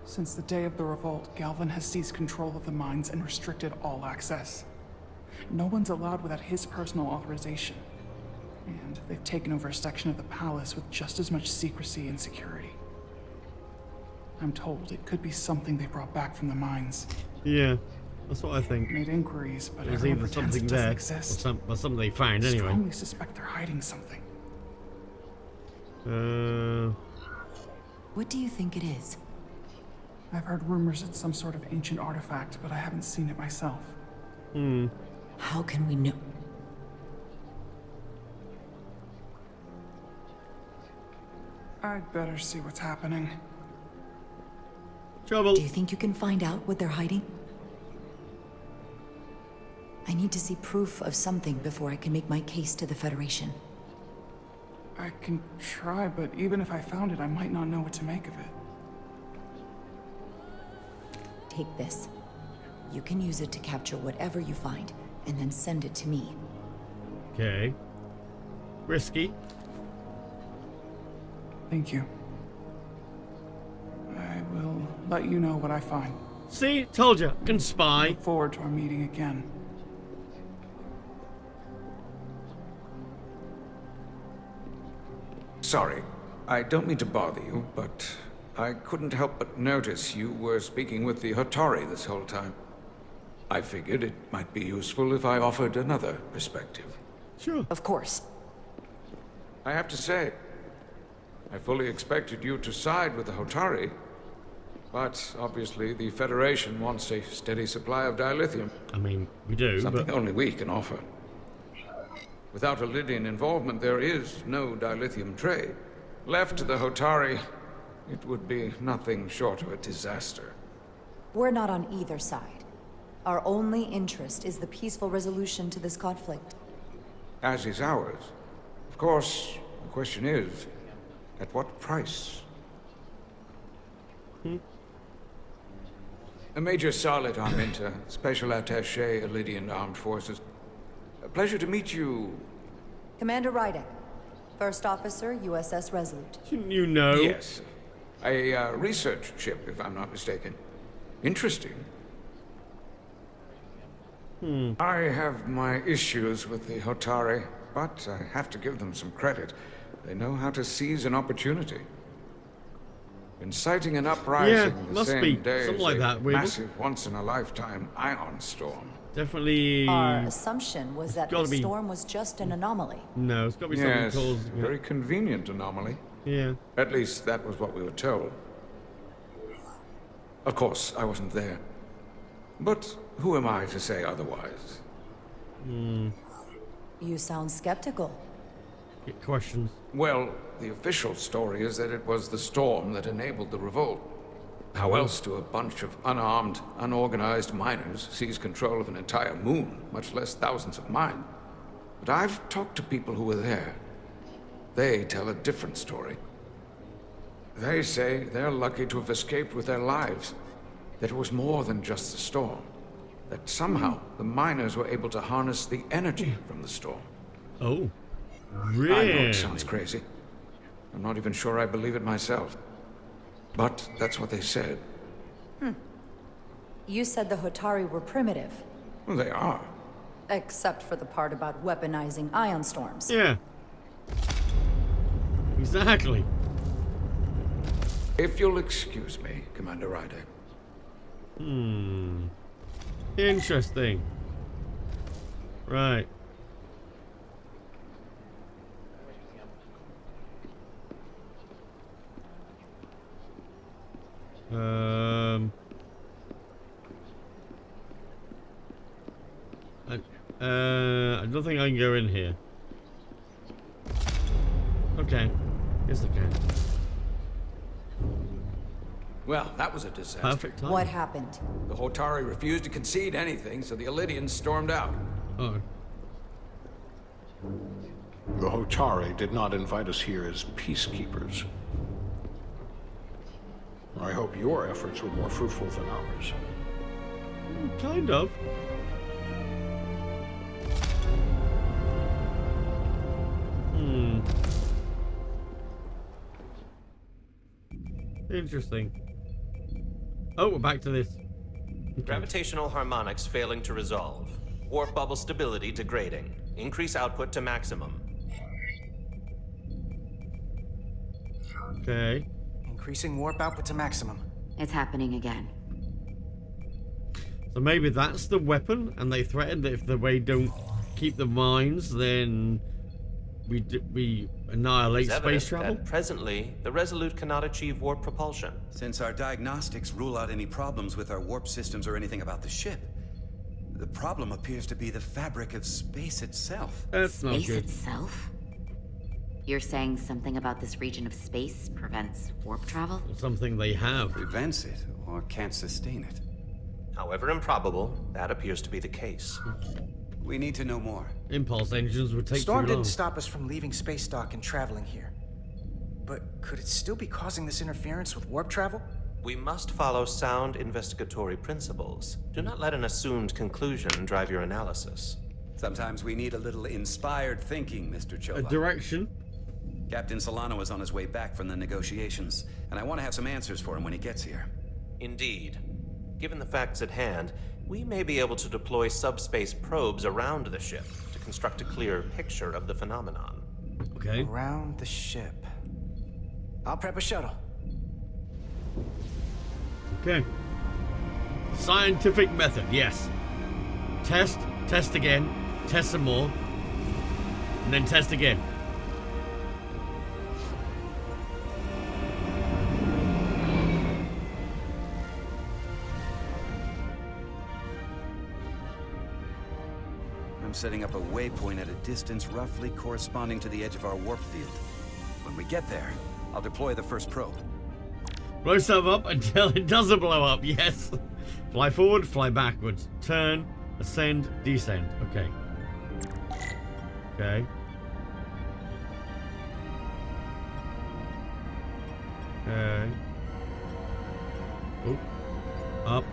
Since the day of the revolt, Galvin has seized control of the mines and restricted all access. No one's allowed without his personal authorization. And they've taken over a section of the palace with just as much secrecy and security. I'm told it could be something they brought back from the mines. Yeah, that's what I think. Made inquiries, but There's everyone either pretends something it doesn't there, exist. or something they found anyway. Strongly suspect they're hiding something. What do you think it is? I've heard rumors it's some sort of ancient artifact, but I haven't seen it myself. How can we know? I'd better see what's happening. Trouble. Do you think you can find out what they're hiding? I need to see proof of something before I can make my case to the Federation. I can try, but even if I found it, I might not know what to make of it. Take this. You can use it to capture whatever you find, and then send it to me. Okay. Risky. Thank you. I will let you know what I find. See? Told you. Can spy. Look forward to our meeting again. Sorry, I don't mean to bother you, but I couldn't help but notice you were speaking with the Hotari this whole time. I figured it might be useful if I offered another perspective. Sure. Of course. I have to say, I fully expected you to side with the Hotari, but obviously the Federation wants a steady supply of dilithium. I mean, we do, Something but... only we can offer. Without Illidian involvement, there is no dilithium trade. Left to the Hotari, it would be nothing short of a disaster. We're not on either side. Our only interest is the peaceful resolution to this conflict. As is ours. Of course, the question is, at what price? Major Sarlet Arminta, Special Attaché, Elydian Armed Forces. A pleasure to meet you. Commander Rydek, First Officer, USS Resolute. You know. Yes. A research ship, if I'm not mistaken. Interesting. I have my issues with the Hotari, but I have to give them some credit. They know how to seize an opportunity. Inciting an uprising the must same be. day Something as like a that, Weaver. massive, once-in-a-lifetime ion storm. Definitely. Our assumption was that the gotta be- storm was just an anomaly. No, it's got to be Yes, something caused. very convenient anomaly. Yeah. At least that was what we were told. Of course, I wasn't there. But who am I to say otherwise? You sound skeptical. Get questions. Well, the official story is that it was the storm that enabled the revolt. How else do a bunch of unarmed, unorganized miners seize control of an entire moon, much less thousands of mine? But I've talked to people who were there. They tell a different story. They say they're lucky to have escaped with their lives. That it was more than just the storm. That somehow the miners were able to harness the energy from the storm. Oh, really? I know it sounds crazy. I'm not even sure I believe it myself. But that's what they said. You said the Hotari were primitive. Well, they are. Except for the part about weaponizing ion storms. Yeah. Exactly. If you'll excuse me, Commander Rydek. Interesting. Right. I don't think I can go in here. Okay. Yes, I can. Well, that was a disaster. Perfect time. What happened? The Hotari refused to concede anything, so the Elydians stormed out. Oh. The Hotari did not invite us here as peacekeepers. I hope your efforts were more fruitful than ours. Kind of. Interesting. Oh, we're back to this. Okay. Gravitational harmonics failing to resolve. Warp bubble stability degrading. Increase output to maximum. Okay. Increasing warp output to maximum. It's happening again. So maybe that's the weapon, and they threatened that if they don't keep the mines, then we annihilate It's space evident travel. that presently, the Resolute cannot achieve warp propulsion. Since our diagnostics rule out any problems with our warp systems or anything about the ship, the problem appears to be the fabric of space itself. That's not Space good. itself? You're saying something about this region of space prevents warp travel? Something they have. Prevents it, or can't sustain it. However improbable, that appears to be the case. We need to know more. Impulse engines would The take storm too long. didn't stop us from leaving space dock and traveling here. But could it still be causing this interference with warp travel? We must follow sound investigatory principles. Do not let an assumed conclusion drive your analysis. Sometimes we need a little inspired thinking, Mr. A Chova. direction. Captain Solano is on his way back from the negotiations, and I want to have some answers for him when he gets here. Indeed. Given the facts at hand, we may be able to deploy subspace probes around the ship to construct a clear picture of the phenomenon. Okay. Around the ship. I'll prep a shuttle. Okay. Scientific method, yes. Test again, test some more, and then test again. I'm setting up a waypoint at a distance roughly corresponding to the edge of our warp field. When we get there, I'll deploy the first probe. Blow stuff up until it doesn't blow up, yes. Fly forward, fly backwards. Turn, ascend, descend. Okay. Okay. Okay. Oh. Up.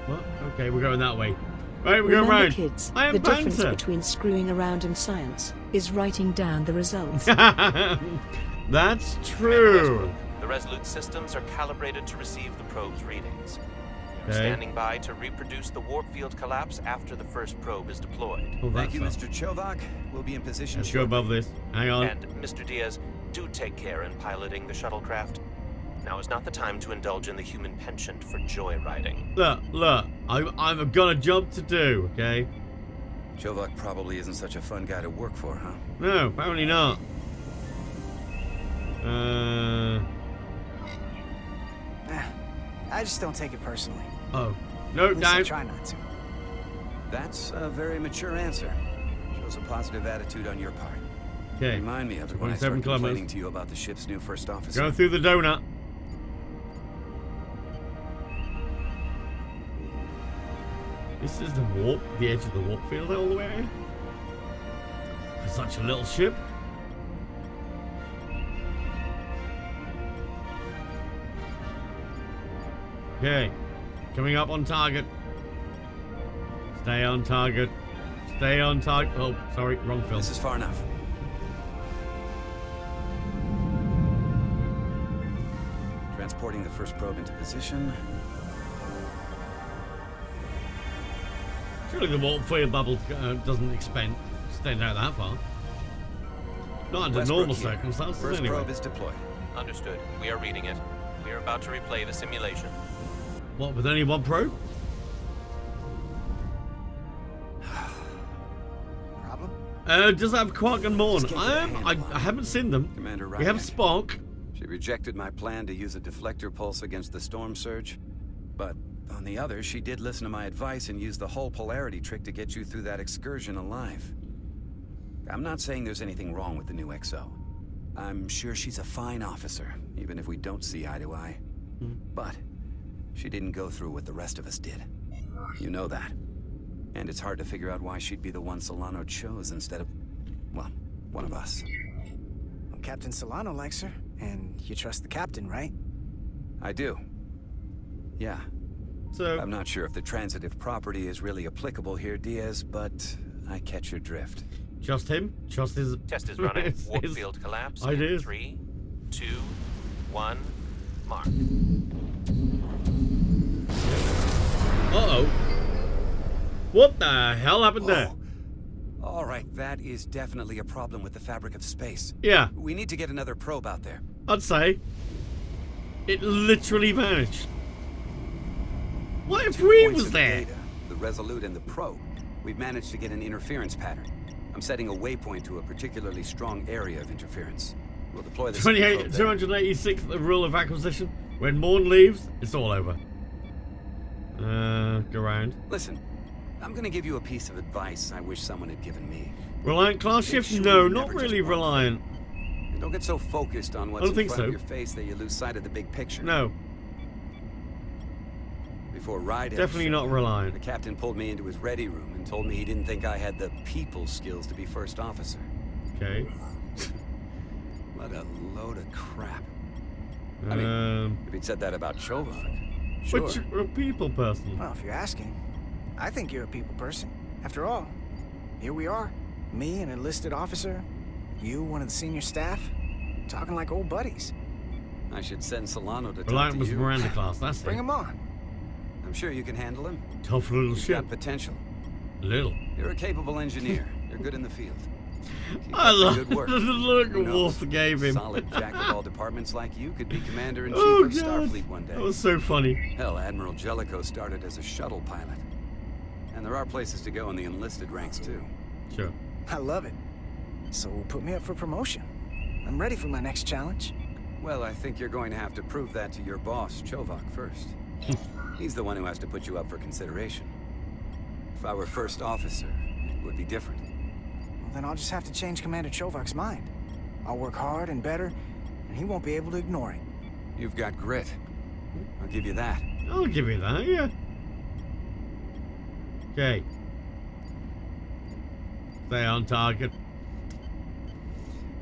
What? Okay, we're going that way. Right, we're going Remember, round. kids, I am the difference banter. between screwing around in science is writing down the results. That's true. The Resolute systems are calibrated to receive the probe's readings. We're Okay. standing by to reproduce the warp field collapse after the first probe is deployed. Oh, Thank you, that's Mr. Chovak. We'll be in position Let's go shortly. above this. Hang on. And, Mr. Diaz, do take care in piloting the shuttlecraft. Now is not the time to indulge in the human penchant for joyriding. Look. I've got a job to do, okay? Chovak probably isn't such a fun guy to work for, huh? No, apparently not. I just don't take it personally. Oh. No, At least I down. try not to. That's a very mature answer. Shows a positive attitude on your part. Okay. Remind me of it when I 27 start complaining kilometers. to you about the ship's new first officer. Going through the donut. This is the warp, the edge of the warp field all the way. For such a little ship. Okay. Coming up on target. Stay on target. Stay on target. Oh, sorry, wrong film. This is far enough. Transporting the first probe into position. Surely the warp field bubble doesn't extend out that far. Not under Westbrook normal here. circumstances, First anyway. probe is deployed. Understood. We are reading it. We are about to replay the simulation. What, with only one probe? Problem? Does it have Quark and Morn? I haven't seen them. Commander We have Ryan. Spock. She rejected my plan to use a deflector pulse against the storm surge. But on the other, she did listen to my advice and used the whole polarity trick to get you through that excursion alive. I'm not saying there's anything wrong with the new XO. I'm sure she's a fine officer, even if we don't see eye to eye. But she didn't go through what the rest of us did. You know that. And it's hard to figure out why she'd be the one Solano chose instead of, well, one of us. Well, Captain Solano likes her, and you trust the captain, right? I do. Yeah. So I'm not sure if the transitive property is really applicable here, Diaz, but I catch your drift. Trust him. Trust his... Test is running. his Warp field collapse. in ideas. 3, 2, 1, mark. Uh-oh. What the hell happened there? All right, that is definitely a problem with the fabric of space. Yeah. We need to get another probe out there. I'd say. It literally vanished. What if 2 we points was of there? data, the Resolute and the probe. We've managed to get an interference pattern. I'm setting a waypoint to a particularly strong area of interference. We'll deploy the second 28, probe there. 286, the rule of acquisition. When Morn leaves, it's all over. Go round. Listen, I'm gonna give you a piece of advice I wish someone had given me. Reliant class Make shift? sure No, you not never just really run. reliant. And don't get so focused on what's I don't in think front so. of your face that you lose sight of the big picture. No, Before Ride definitely not reliant. The captain pulled me into his ready room and told me he didn't think I had the people skills to be first officer. Okay. What a load of crap. I mean, if he'd said that about Chovak, sure. But you're a people person. Well, if you're asking, I think you're a people person. After all, here we are. Me, an enlisted officer. You, one of the senior staff. Talking like old buddies. I should send Solano to talk Reliant to was you. Miranda class, that's Bring it. him on. I'm sure you can handle him. Tough little You've ship. got potential. Little. You're a capable engineer. You're good in the field. Keep I up the love good work. the look Who knows? Wolf gave him. Solid jack of all departments like you could be commander-in-chief Oh, of God. Starfleet one day. That was so funny. Hell, Admiral Jellicoe started as a shuttle pilot. And there are places to go in the enlisted ranks, too. Sure. I love it. So put me up for promotion. I'm ready for my next challenge. Well, I think you're going to have to prove that to your boss, Chovak, first. He's the one who has to put you up for consideration. If I were first officer, it would be different. Well, then I'll just have to change Commander Chovak's mind. I'll work hard and better, and he won't be able to ignore it. You've got grit. I'll give you that. I'll give you that, yeah. Okay. Stay on target.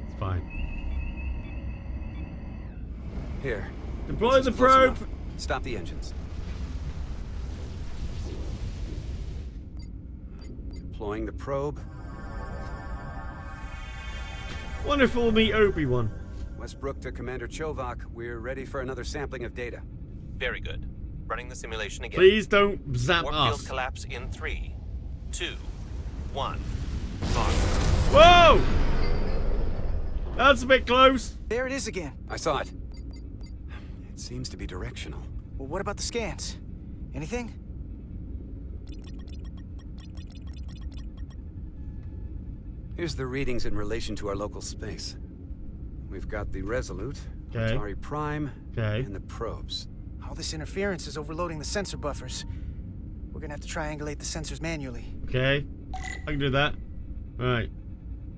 It's fine. Here. Deploy This the is close probe. enough. Stop the engines. Deploying the probe. Wonderful meet Obi-Wan. Westbrook to Commander Chovak. We're ready for another sampling of data. Very good. Running the simulation again. Please don't zap Warp us. field collapse in 3, 2, 1. Whoa! That's a bit close. There it is again. I saw it. It seems to be directional. Well, what about the scans? Anything? Here's the readings in relation to our local space. We've got the Resolute, Okay. Atari Prime, and the probes. All this interference is overloading the sensor buffers. We're gonna have to triangulate the sensors manually. Okay, I can do that. Right,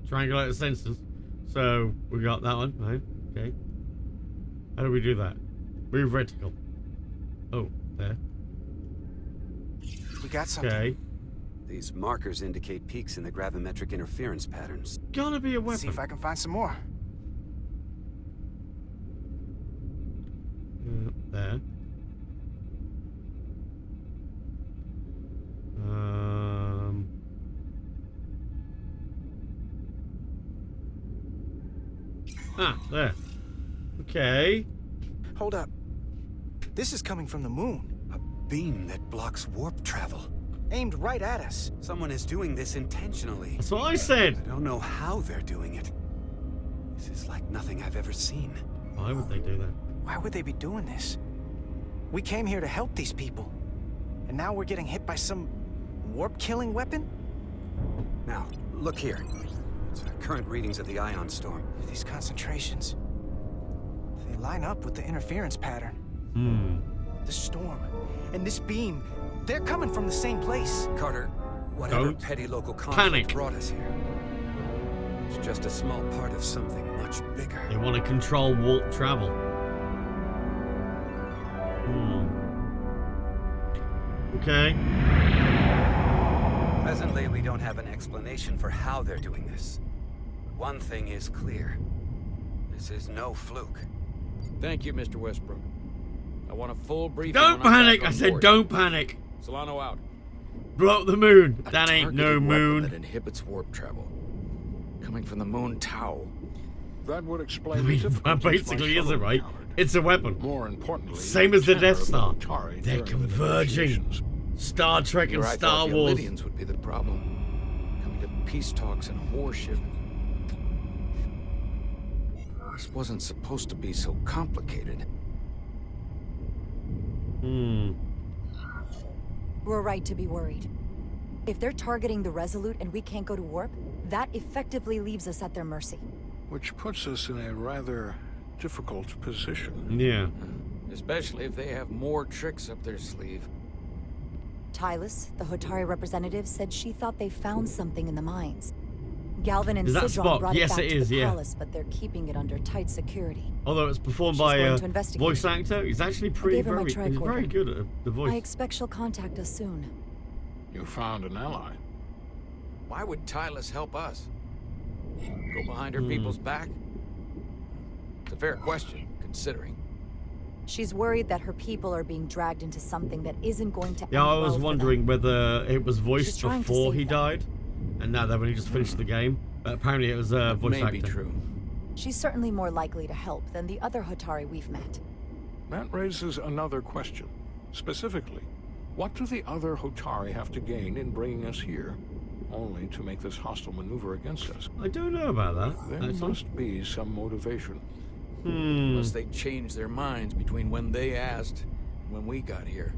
triangulate the sensors. So we got that one, right? Okay. How do we do that? Move reticle. Oh, there. We got something. Okay. These markers indicate peaks in the gravimetric interference patterns. Gotta be a weapon. Let's see if I can find some more. There. There. Okay. Hold up. This is coming from the moon. A beam that blocks warp travel. Aimed right at us. Someone is doing this intentionally. That's what I said. I don't know how they're doing it. This is like nothing I've ever seen. Why would they do that? Why would they be doing this? We came here to help these people. And now we're getting hit by some warp-killing weapon? Now, look here. It's our current readings of the ion storm. These concentrations, they line up with the interference pattern. The storm and this beam, they're coming from the same place. Carter, whatever Don't petty local conflict panic. brought us here, it's just a small part of something much bigger. They want to control warp travel. Okay. Presently, we don't have an explanation for how they're doing this. One thing is clear. This is no fluke. Thank you, Mr. Westbrook. I want a full briefing. Don't when I'm panic! back I on said board. don't panic! Solano out. Blow up the moon! A That ain't no targeted weapon moon. that inhibits warp travel. Coming from the moon Tau. That would explain I the mean, difficulties that basically my is it, shuttle right? encountered. It's a weapon. More importantly, Same as the tenor Death of Star. Atari They're during the converging. negotiations. Star Trek and Here I Star thought the Wars. Lydians would be the problem. Coming to peace talks in a warship. This wasn't supposed to be so complicated. We're right to be worried. If they're targeting the Resolute and we can't go to warp, that effectively leaves us at their mercy. Which puts us in a rather difficult position. Yeah. Especially if they have more tricks up their sleeve. Tylus, the Hotari representative, said she thought they found something in the mines. Galvin and Is that Sidron Spock? brought Yes, it back it to is, the yeah. palace, but they're keeping it under tight security. Although it's performed She's by going a to investigate. voice actor, he's actually pretty gave her my he's very tricorder. good at the voice. I expect she'll contact us soon. You found an ally. Why would Tylus help us? Go behind her people's back? It's a fair question, considering. She's worried that her people are being dragged into something that isn't going to Yeah, end I well was for them. wondering whether it was She's voiced trying to before save he them. died, and now they've only just finished the game. But apparently it was a voice May actor. be true. She's certainly more likely to help than the other Hotari we've met. That raises another question. Specifically, what do the other Hotari have to gain in bringing us here, only to make this hostile maneuver against us? I don't know about that. There actually. must be some motivation. Unless they changed their minds between when they asked and when we got here.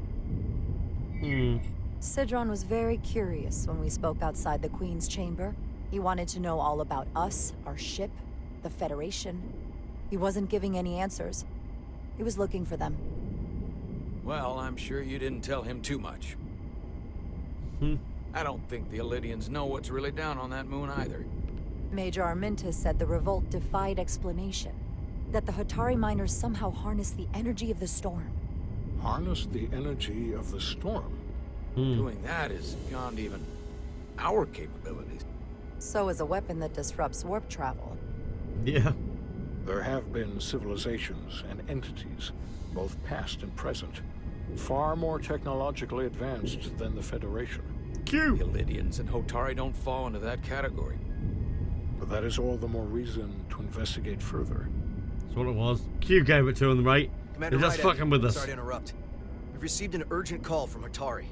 Sidron was very curious when we spoke outside the Queen's chamber. He wanted to know all about us, our ship, the Federation. He wasn't giving any answers. He was looking for them. Well, I'm sure you didn't tell him too much. I don't think the Elydians know what's really down on that moon either. Major Armintas said the revolt defied explanation. That the Hotari miners somehow harnessed the energy of the storm. Harness the energy of the storm? Doing that is beyond even our capabilities. So is a weapon that disrupts warp travel. Yeah. There have been civilizations and entities, both past and present, far more technologically advanced than the Federation. Q. The Illidians and Hotari don't fall into that category. But that is all the more reason to investigate further. That's what it was. Q gave it to him, right? Commander They're just Ryder, fucking with us. Sorry to interrupt. We've received an urgent call from Hotari.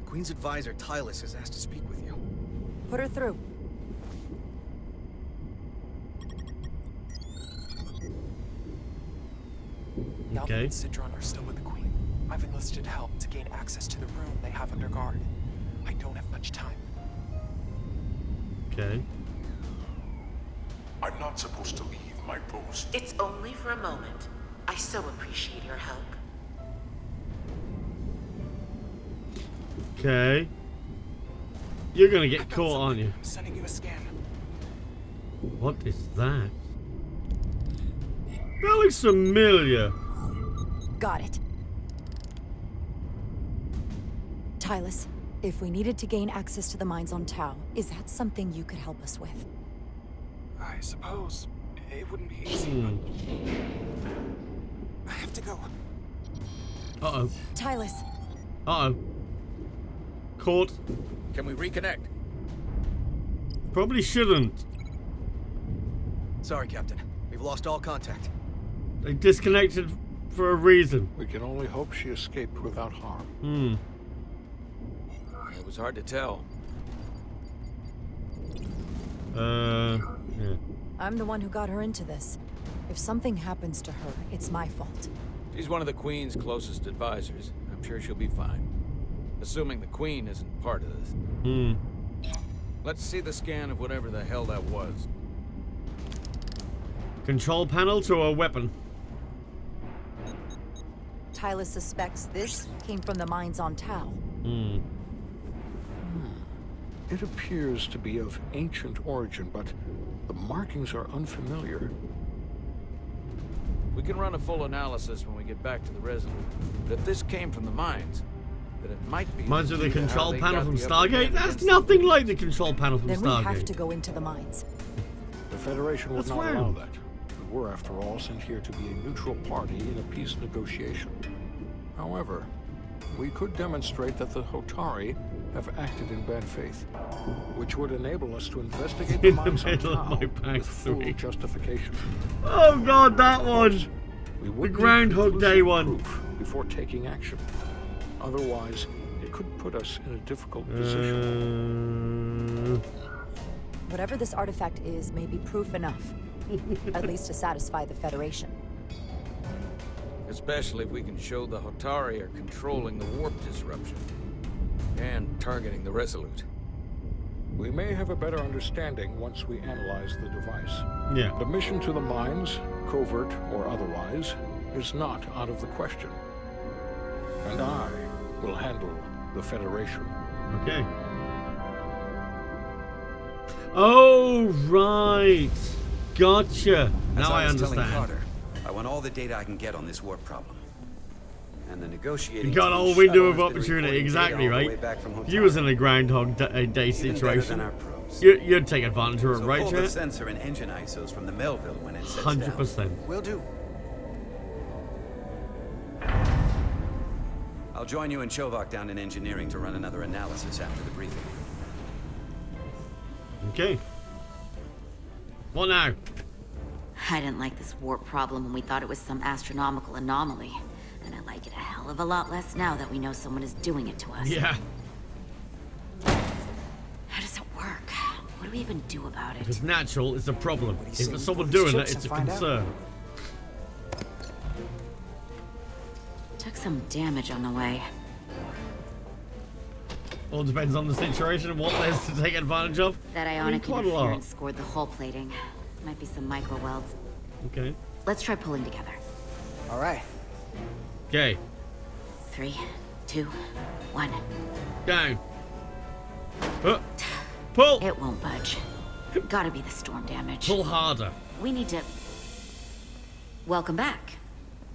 The Queen's advisor, Tylus, has asked to speak with you. Put her through. Galvin and Sidron are still with the Queen. I've enlisted help to gain access to the room they have under guard. I don't have much time. Okay. I'm not supposed to leave my post. It's only for a moment. I so appreciate your help. Okay. You're gonna get caught, aren't you? I'm sending you a scan. What is that? That looks familiar. Got it. Tylus, if we needed to gain access to the mines on Tau, is that something you could help us with? I suppose it wouldn't be easy, but I have to go. Uh-oh. Tylus. Uh-oh. Caught. Can we reconnect? Probably shouldn't. Sorry, Captain. We've lost all contact. They disconnected for a reason. We can only hope she escaped without harm. Hmm. It was hard to tell. Yeah. I'm the one who got her into this. If something happens to her, it's my fault. She's one of the Queen's closest advisors. I'm sure she'll be fine. Assuming the Queen isn't part of this. Hmm. Let's see the scan of whatever the hell that was. Control panel to a weapon. Tylus suspects this came from the mines on Tau. Hmm. It appears to be of ancient origin, but the markings are unfamiliar. We can run a full analysis when we get back to the Resolute. But if this came from the mines, then it might be... Mines are the key to how control they panel got from the upper Stargate? hand That's against nothing like the control panel from Then we Stargate. have to go into the mines. The Federation would That's not allow weird. that. We were, after all, sent here to be a neutral party in a peace negotiation. However, we could demonstrate that the Hotari have acted in bad faith, which would enable us to investigate the In the mines on middle of Tau my with full backstory. justification. Oh god, that one! We The would need Groundhog Day conclusive one. proof before taking action. Otherwise, it could put us in a difficult position. Whatever this artifact is may be proof enough. At least to satisfy the Federation. Especially if we can show the Hotari are controlling the warp disruption. And targeting the Resolute. We may have a better understanding once we analyze the device. Yeah. The mission to the mines, covert or otherwise, is not out of the question. And I will handle the Federation. Okay. Oh, right. Gotcha. Now I As I was telling understand. Carter, I want all the data I can get on this warp problem. And the negotiating You got team's all window shuttle of has been opportunity, reporting exactly, data all the way right? back from If you was Hotari. in a Groundhog Day Even better situation, than our probes. you'd take advantage of it, So right, pull the Jet? sensor and engine ISOs from the Melville when it sets 100%. down. Will do. I'll join you and Chovak down in engineering to run another analysis after the briefing. Okay. What now? I didn't like this warp problem when we thought it was some astronomical anomaly. And I like it a hell of a lot less now that we know someone is doing it to us. Yeah. How does it work? What do we even do about If it? it's natural, it's a problem. What do you If say there's we someone pull these doing it, chips it's a and find out? concern. Took some damage on the way. All depends on the situation and what there's to take advantage of. That I mean, ionic quite a lot. interference scored the hull plating. Might be some micro welds. Okay. Let's try pulling together. All right. Okay. 3, 2, 1. Down. Pull. It won't budge. Gotta be the storm damage. Pull harder. We need to... Welcome back.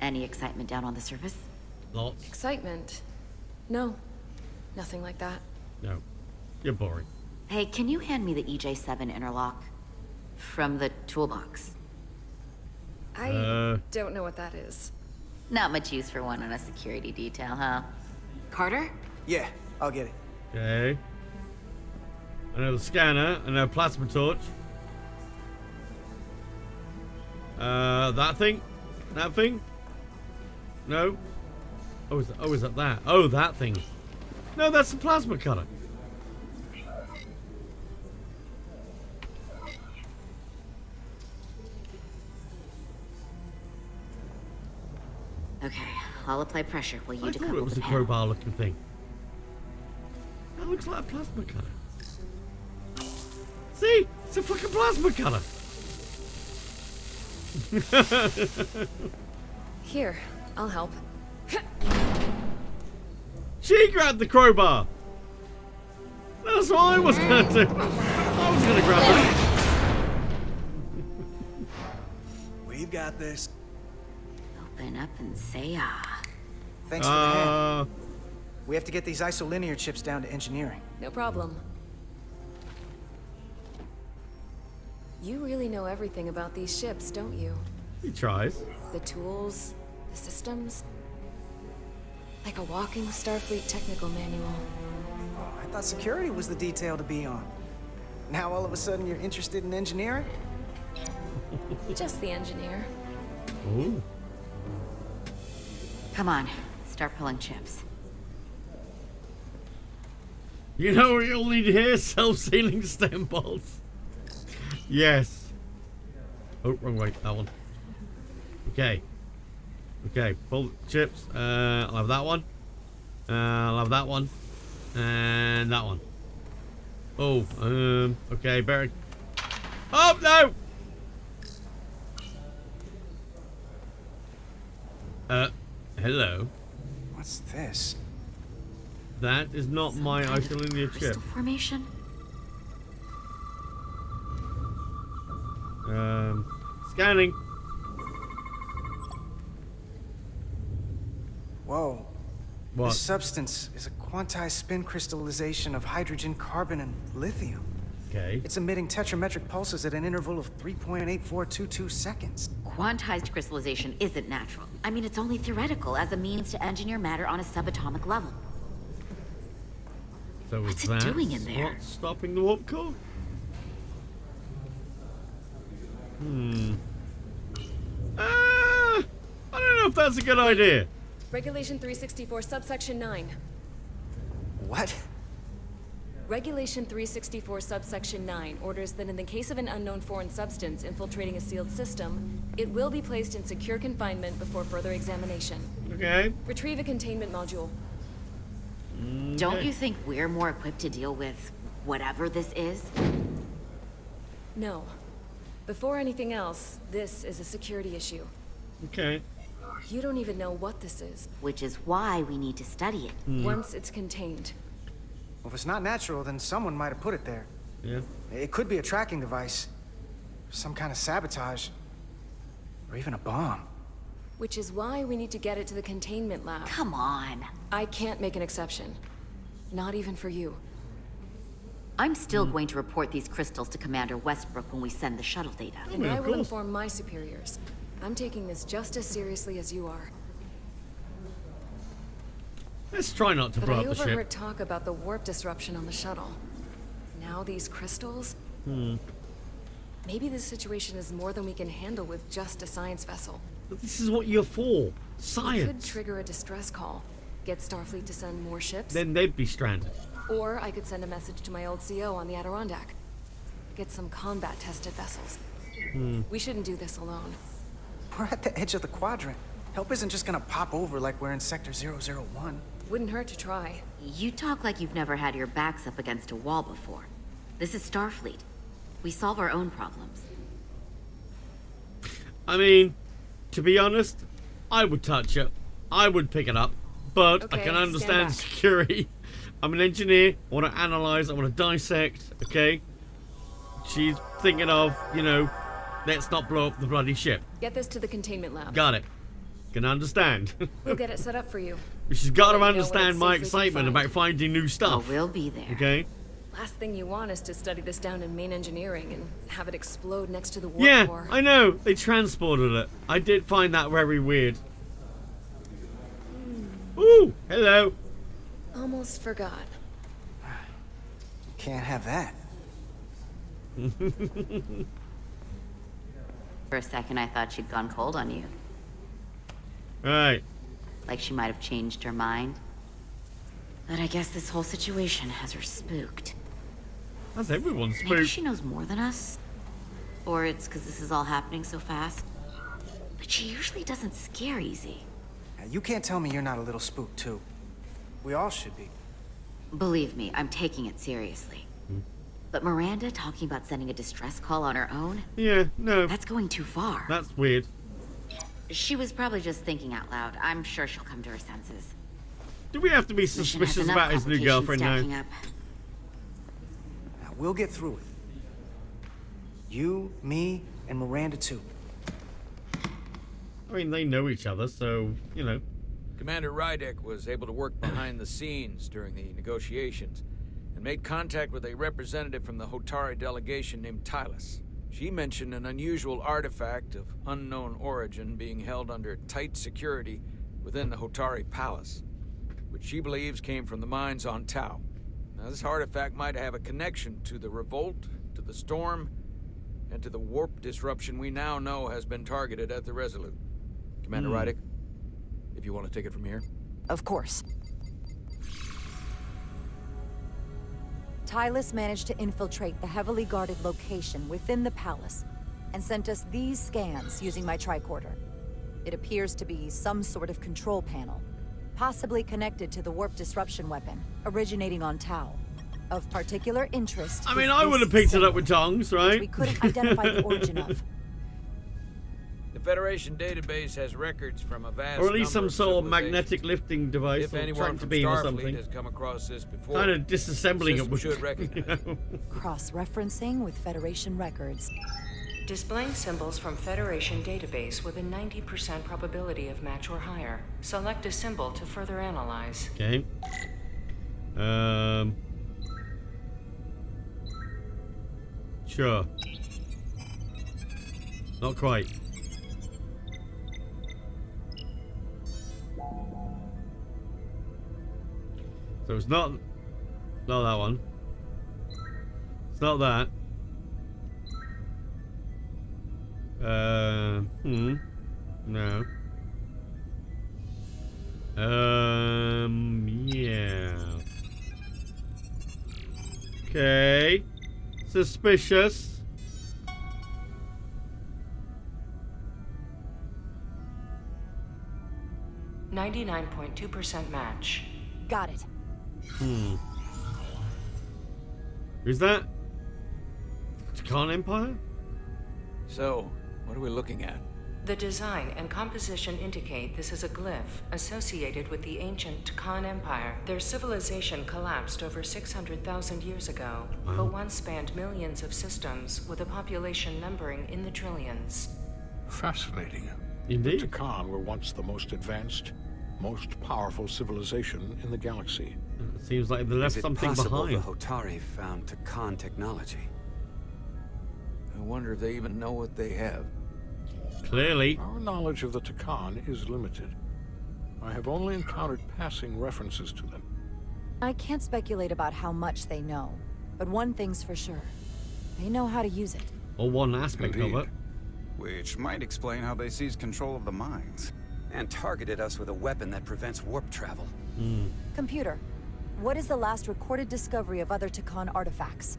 Any excitement down on the surface? Lots. Excitement? No. Nothing like that. No. You're boring. Hey, can you hand me the EJ7 interlock? From the toolbox. I don't know what that is. Not much use for one on a security detail, huh? Carter? Yeah, I'll get it. Okay. Another scanner. Another plasma torch. That thing? That thing? No? Oh, is that that? Oh, that thing. No, that's the plasma cutter. Okay, I'll apply pressure while you I thought decouple it was the a panel. crowbar looking thing. That looks like a plasma cutter. See? It's a fucking plasma cutter. Here, I'll help. She grabbed the crowbar. That's what I was going to do. I was going to grab it. We've got this. Open up and say ah. Thanks for the hand. We have to get these isolinear chips down to engineering. No problem. You really know everything about these ships, don't you? He tries. The tools, the systems. Like a walking Starfleet technical manual. I thought security was the detail to be on. Now all of a sudden you're interested in engineering? Just the engineer. Ooh. Come on, start pulling chips. You know what you'll need here? Self-sealing stem bolts. Yes. Oh, wrong way. That one. Okay. Okay, pull chips. I'll have that one. I'll have that one. And that one. Oh, okay, better. Oh, no! Hello. What's this? That is not my isolinear chip. Formation? Scanning. Whoa. What? This substance is a quantized spin crystallization of hydrogen, carbon, and lithium. Okay. It's emitting tetrametric pulses at an interval of 3.8422 seconds. Quantized crystallization isn't natural. I mean, it's only theoretical as a means to engineer matter on a subatomic level. So What's is it that doing in there? what's stopping the warp core? I don't know if that's a good idea. Regulation 364, subsection 9. What? Regulation 364, subsection 9 orders that in the case of an unknown foreign substance infiltrating a sealed system, it will be placed in secure confinement before further examination. Okay. Retrieve a containment module. Don't you think we're more equipped to deal with whatever this is? No. Before anything else, this is a security issue. Okay. You don't even know what this is. Which is why we need to study it. Once it's contained. Well, if it's not natural, then someone might have put it there. Yeah. It could be a tracking device. Some kind of sabotage. Or even a bomb. Which is why we need to get it to the containment lab. Come on. I can't make an exception. Not even for you. I'm still going to report these crystals to Commander Westbrook when we send the shuttle data. And I will inform my superiors. I'm taking this just as seriously as you are. Let's try not to But blow I up the ship. overheard talk about the warp disruption on the shuttle. Now these crystals? Maybe this situation is more than we can handle with just a science vessel. But this is what you're for. We could Science. trigger a distress call. Get Starfleet to send more ships. Then they'd be stranded. Or I could send a message to my old CO on the Adirondack. Get some combat-tested vessels. We shouldn't do this alone. We're at the edge of the quadrant. Help isn't just gonna pop over like we're in Sector 001. Wouldn't hurt to try. You talk like you've never had your backs up against a wall before. This is Starfleet. We solve our own problems. I mean, to be honest, I would touch it. I would pick it up. But I Okay, can stand understand back. security. I'm an engineer. I want to analyze. I want to dissect. Okay? She's thinking of, you know, let's not blow up the bloody ship. Get this to the containment lab. Got it. Can understand. We'll get it set up for you. She's got to Let you know when understand it's my safely excitement confined. about finding new stuff. We'll be there. Okay? Last thing you want is to study this down in main engineering and have it explode next to the warp Yeah, core. I know. They transported it. I did find that very weird. Ooh, hello. Almost forgot. Can't have that. For a second, I thought she'd gone cold on you. Right. Like she might have changed her mind. But I guess this whole situation has her spooked. That's everyone's spooked. Maybe she knows more than us. Or it's because this is all happening so fast. But she usually doesn't scare easy. Now, you can't tell me you're not a little spooked, too. We all should be. Believe me, I'm taking it seriously. But Miranda talking about sending a distress call on her own? Yeah, no. That's going too far. That's weird. She was probably just thinking out loud. I'm sure she'll come to her senses. Do we have to be suspicious about his new girlfriend now? Now, we'll get through it. You, me, and Miranda, too. I mean, they know each other, so, you know. Commander Rydek was able to work behind the scenes during the negotiations and made contact with a representative from the Hotari delegation named Tylus. She mentioned an unusual artifact of unknown origin being held under tight security within the Hotari Palace, which she believes came from the mines on Tau. Now, this artifact might have a connection to the revolt, to the storm, and to the warp disruption we now know has been targeted at the Resolute. Commander Rydek, if you want to take it from here. Of course. Tylus managed to infiltrate the heavily guarded location within the palace and sent us these scans using my tricorder. It appears to be some sort of control panel, possibly connected to the warp disruption weapon originating on Tau. Of particular interest. I mean, I would have picked it up with tongs, right? We couldn't identify the origin of. The Federation database has records from a vast Or at least some number sort of civilizations. magnetic lifting device, If or anyone tractor from beam or Starfleet something. has come across this before, Kind of disassembling it the with. system should recognize it. Cross-referencing with Federation records. Displaying symbols from Federation database with a 90% probability of match or higher. Select a symbol to further analyze. Okay. Sure. Not quite. So it's not that one. It's not that. No. Yeah. Okay. Suspicious. .2% match. Got it. Who's that? Khan Empire? So, what are we looking at? The design and composition indicate this is a glyph associated with the ancient Khan Empire. Their civilization collapsed over 600,000 years ago, but once spanned millions of systems with a population numbering in the trillions. Fascinating. Indeed. The Khan were once the most advanced, most powerful civilization in the galaxy. It seems like they left something Is it possible behind. the Hotari found Takan technology? I wonder if they even know what they have. Clearly. Our knowledge of the Takan is limited. I have only encountered passing references to them. I can't speculate about how much they know, but one thing's for sure. They know how to use it. Or one aspect of it. Which might explain how they seized control of the mines. And targeted us with a weapon that prevents warp travel. Computer, what is the last recorded discovery of other Takan artifacts?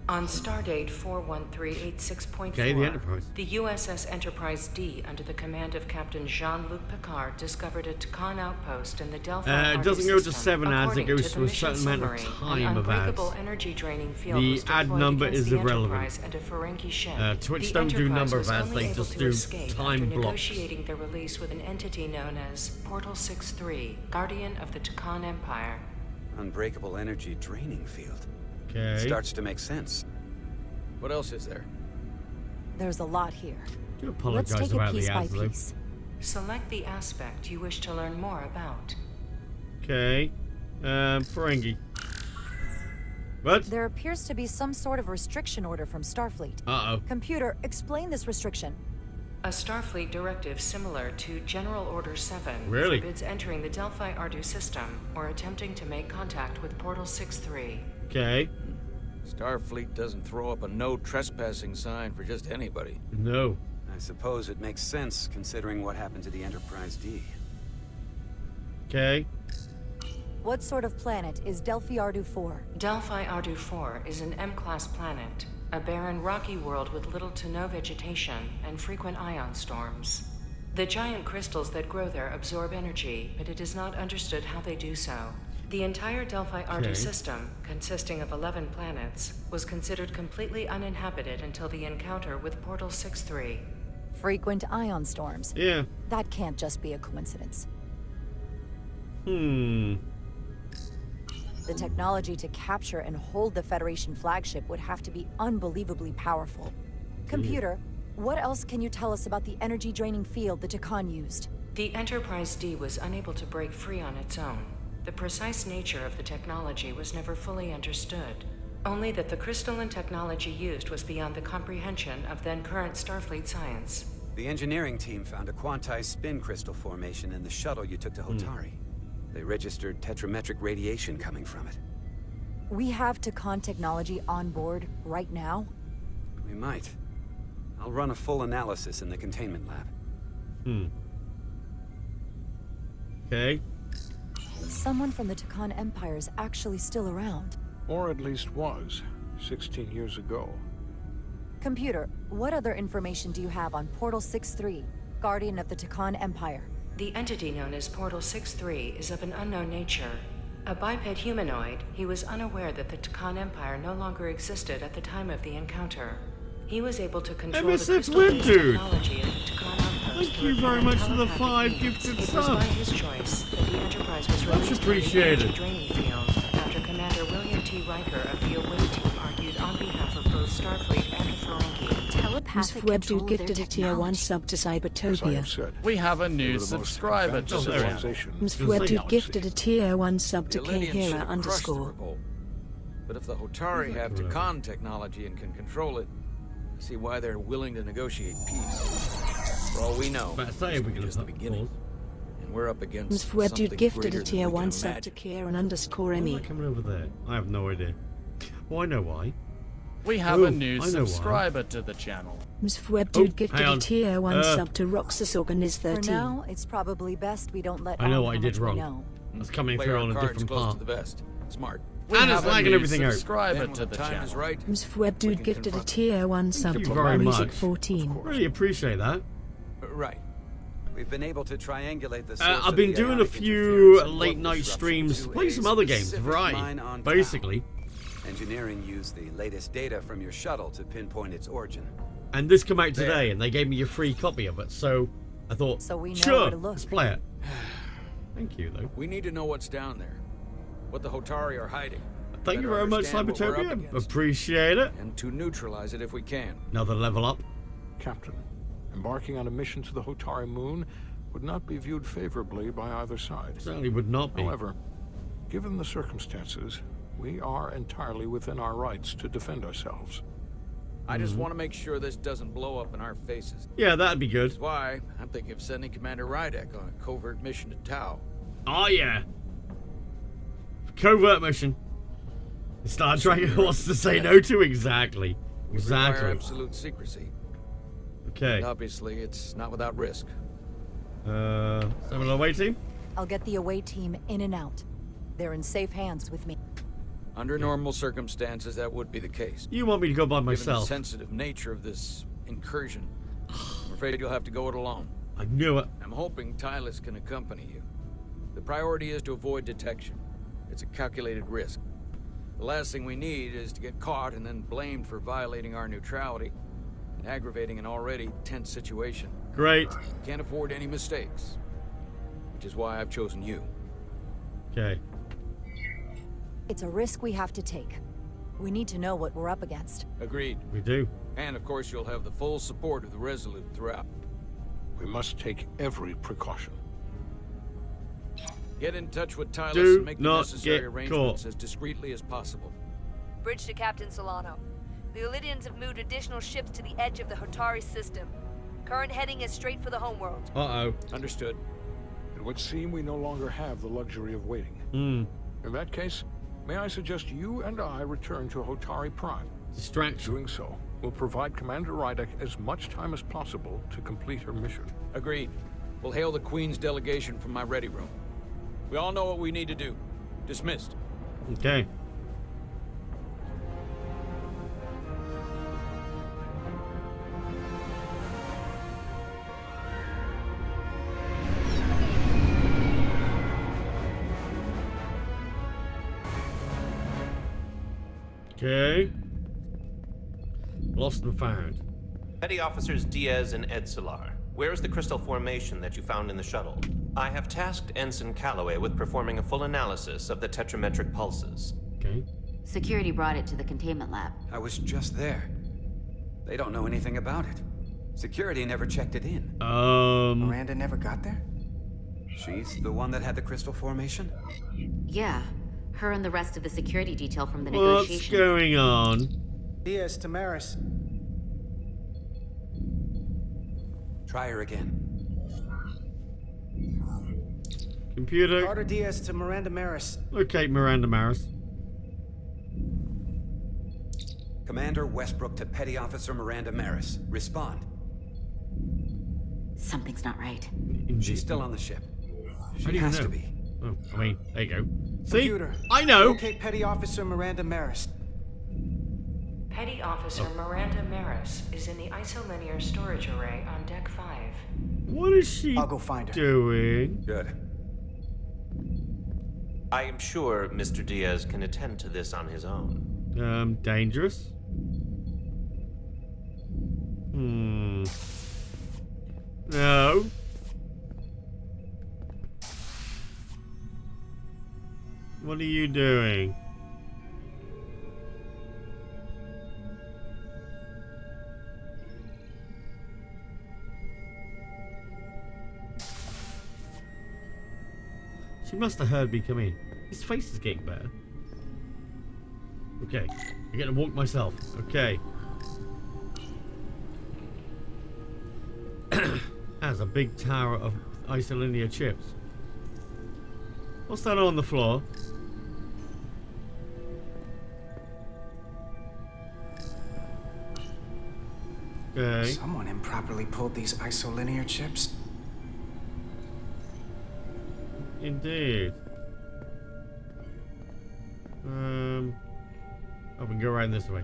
On stardate 41386.4, Okay, the Enterprise. the USS Enterprise D, under the command of Captain Jean-Luc Picard, discovered a Takan outpost in the Delphi It doesn't go to system. 7 ads, it According goes to to the a mission certain amount of summary, time an of ads. unbreakable energy-draining field The was ad deployed number against is the irrelevant. Enterprise and a Ferengi ship. Twitch The don't do Enterprise number of was ads, only they able just to do escape time after blocks. negotiating their release with an entity known as Portal 63, Guardian of the Takan Empire. Unbreakable energy draining field. Okay. Starts to make sense. What else is there? There's a lot here. Do Let's apologize take it about piece the by ads, though. piece. Select the aspect you wish to learn more about. Okay. Ferengi. What? There appears to be some sort of restriction order from Starfleet. Uh-oh. Computer, explain this restriction. A Starfleet directive similar to General Order 7 Really? forbids entering the Delphi Ardu system or attempting to make contact with Portal 63. Okay. Starfleet doesn't throw up a no trespassing sign for just anybody. No. I suppose it makes sense considering what happened to the Enterprise D. Okay. What sort of planet is Delphi Ardu 4? Delphi Ardu 4 is an M-class planet, a barren rocky world with little to no vegetation and frequent ion storms. The giant crystals that grow there absorb energy, but it is not understood how they do so. The entire Delphi Ardu system, consisting of 11 planets, was considered completely uninhabited until the encounter with Portal 6-3. Frequent ion storms? Yeah. That can't just be a coincidence. Hmm. The technology to capture and hold the Federation flagship would have to be unbelievably powerful. Computer, what else can you tell us about the energy-draining field the Takan used? The Enterprise D was unable to break free on its own. The precise nature of the technology was never fully understood. Only that the crystalline technology used was beyond the comprehension of then-current Starfleet science. The engineering team found a quantized spin crystal formation in the shuttle you took to Hotari. They registered tetrametric radiation coming from it. We have Takan technology on board right now? We might. I'll run a full analysis in the containment lab. Okay. Someone from the Takan Empire is actually still around. Or at least was, 16 years ago. Computer, what other information do you have on Portal 6-3, Guardian of the Takan Empire? The entity known as Portal 6-3 is of an unknown nature. A biped humanoid, he was unaware that the Takan Empire no longer existed at the time of the encounter. He was able to control the crystal-based technology of the Takan outpost. Thank you very much for the 5 gifted subs. It was by his choice that the Enterprise was Much released appreciated. from the draining field after Commander William T. Riker of the Away Team argued on behalf of both Starfleet and the Ferengi. Webdude gifted a tier 1 sub to Cybertopia. We have a new subscriber to the channel. Webdude gifted a tier 1 sub to Khera _. But if the Hotari have Takan technology and can control it, I see why they're willing to negotiate peace. For all we know, it's just the beginning. And we're up against Webdude gifted a greater tier than we 1 can sub to imagine. Karen_ME. Why am I coming over there? I have no idea. Oh, I know why. We have a new subscriber to the channel. Webdude gifted a tier 1 sub to Roxas Organis 13. For now, it's probably best we don't let I know on what I how did much we wrong. know. That's coming Play through our on a cards different close part. to the vest. Smart. And it's lagging everything out. Subscriber to the time channel. is right. Webdude gifted a tier 1 sub Thank to you very Music much. 14. Really appreciate that. Right. We've been able to triangulate the source I've of been the doing a ionic few interference and late warp night disruption streams, to play a some other games, specific variety, mine on basically. Tau. Engineering used the latest data from your shuttle to pinpoint its origin. And this came out today, and they gave me a free copy of it, so I thought, So we know sure, where to look. let's play it. Thank you, though. We need to know what's down there. What the Hotari are hiding. Thank you Better very much, understand what we're up Cybertopia. against. Appreciate it. And to neutralize it if we can. Another level up. Captain, embarking on a mission to the Hotari moon would not be viewed favorably by either side. Certainly would not be. However, given the circumstances, we are entirely within our rights to defend ourselves. I just want to make sure this doesn't blow up in our faces. Yeah, that'd be good. That's why I'm thinking of sending Commander Rydek on a covert mission to Tau. Oh, yeah. Covert mission. Star Trek wants to say no to exactly. Would require Exactly. absolute secrecy. Okay. And obviously, it's not without risk. Someone away team? I'll get the away team in and out. They're in safe hands with me. Under normal circumstances, that would be the case. You want me to go by Given the myself? sensitive nature of this incursion, I'm afraid you'll have to go it alone. I knew it. I'm hoping Tylus can accompany you. The priority is to avoid detection. It's a calculated risk. The last thing we need is to get caught and then blamed for violating our neutrality and aggravating an already tense situation. Great. Can't afford any mistakes, which is why I've chosen you. Okay. It's a risk we have to take. We need to know what we're up against. Agreed. We do. And of course, you'll have the full support of the Resolute throughout. We must take every precaution. Get in touch with Tylus Do and make the not necessary get arrangements caught. as discreetly as possible. Bridge to Captain Solano. The Illydians have moved additional ships to the edge of the Hotari system. Current heading is straight for the homeworld. Uh-oh. Understood. It would seem we no longer have the luxury of waiting. Hmm. In that case, may I suggest you and I return to Hotari Prime? Distraction. Doing so will provide Commander Rydek as much time as possible to complete her mission. Agreed. We'll hail the Queen's delegation from my ready room. We all know what we need to do. Dismissed. Okay. Okay. Lost and found. Petty Officers Diaz and Edsolar, where is the crystal formation that you found in the shuttle? I have tasked Ensign Calloway with performing a full analysis of the tetrametric pulses. Okay. Security brought it to the containment lab. I was just there. They don't know anything about it. Security never checked it in. Miranda never got there? She's the one that had the crystal formation? Yeah. Her and the rest of the security detail from the What's negotiations. going on? Diaz, Tamaris. Try her again. Computer. Carter Diaz to Miranda Maris. Locate Miranda Maris. Commander Westbrook to Petty Officer Miranda Maris. Respond. Something's not right. She's still on the ship. How do She you has know? to be. Oh, I mean, there you go. See? Computer. I know. Locate Petty Officer Miranda Maris. Petty Officer Miranda Maris is in the isolinear storage array on Deck 5. What is she I'll go find her. doing? Good. I am sure Mr. Diaz can attend to this on his own. Dangerous? No. What are you doing? She must have heard me come in. His face is getting better. Okay. I get to walk myself. Okay. That's a big tower of isolinear chips. What's that on the floor? Okay. Someone improperly pulled these isolinear chips. Indeed. I can go around this way.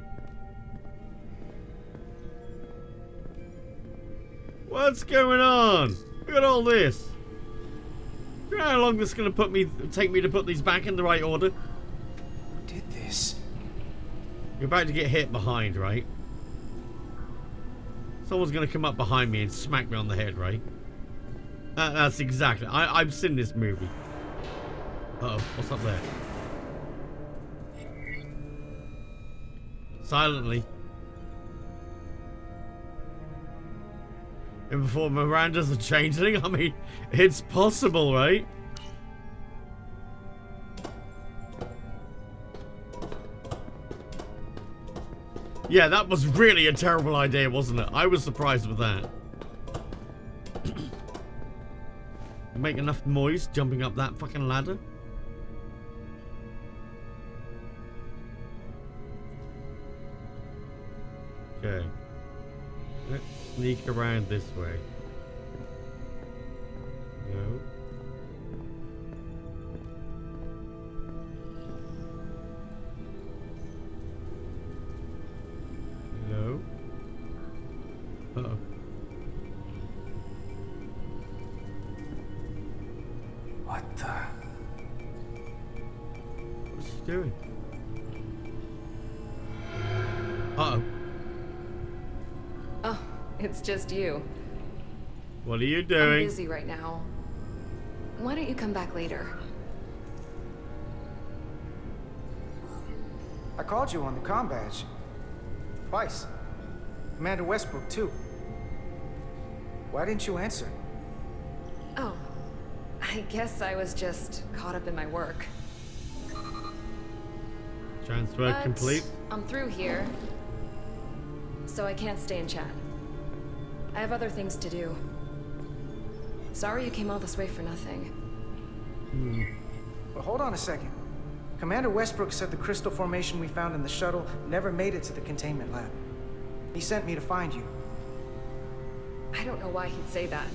What's going on? Look at all this. Do you know how long this is going to take me to put these back in the right order? Who did this? You're about to get hit behind, right? Someone's going to come up behind me and smack me on the head, right? That's exactly. I've seen this movie. Uh-oh, what's up there? Silently. And before Miranda's a changeling? I mean, it's possible, right? Yeah, that was really a terrible idea, wasn't it? I was surprised with that. Make enough noise jumping up that fucking ladder? Okay. Let's sneak around this way. No. No. Uh-oh. What the? What's she doing? Uh-oh. Oh, it's just you. What are you I'm doing? busy right now. Why don't you come back later? I called you on the comm badge. Twice. Commander Westbrook, too. Why didn't you answer? Oh, I guess I was just caught up in my work. Transfer But complete. I'm through here, so I can't stay and chat. I have other things to do. Sorry you came all this way for nothing. But hold on a second. Commander Westbrook said the crystal formation we found in the shuttle never made it to the containment lab. He sent me to find you. I don't know why he'd say that.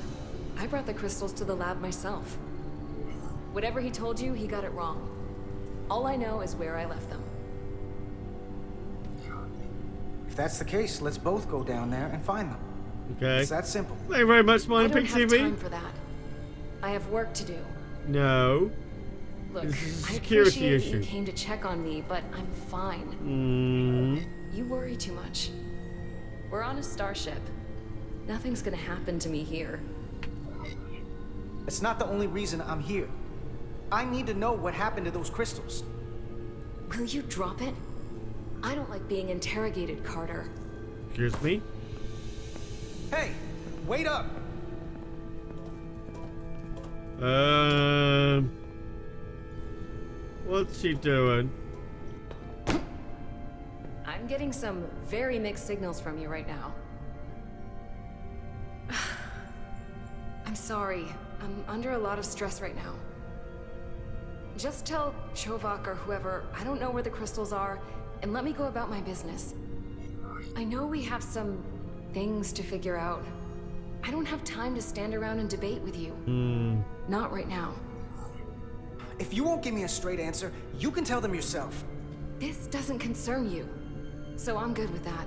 I brought the crystals to the lab myself. Whatever he told you, he got it wrong. All I know is where I left them. If that's the case, let's both go down there and find them. Okay. It's that simple. Thank you very much, Mind I don't Pixie have TV. time for that. I have work to do. No. Look, This is a I security appreciate that issue. you came to check on me, but I'm fine. You worry too much. We're on a starship. Nothing's gonna happen to me here. It's not the only reason I'm here. I need to know what happened to those crystals. Will you drop it? I don't like being interrogated, Carter. Excuse me? Hey, wait up! What's she doing? I'm getting some very mixed signals from you right now. I'm sorry. I'm under a lot of stress right now. Just tell Chovak or whoever I don't know where the crystals are, and let me go about my business. I know we have some things to figure out. I don't have time to stand around and debate with you. Not right now. If you won't give me a straight answer, you can tell them yourself. This doesn't concern you, so I'm good with that.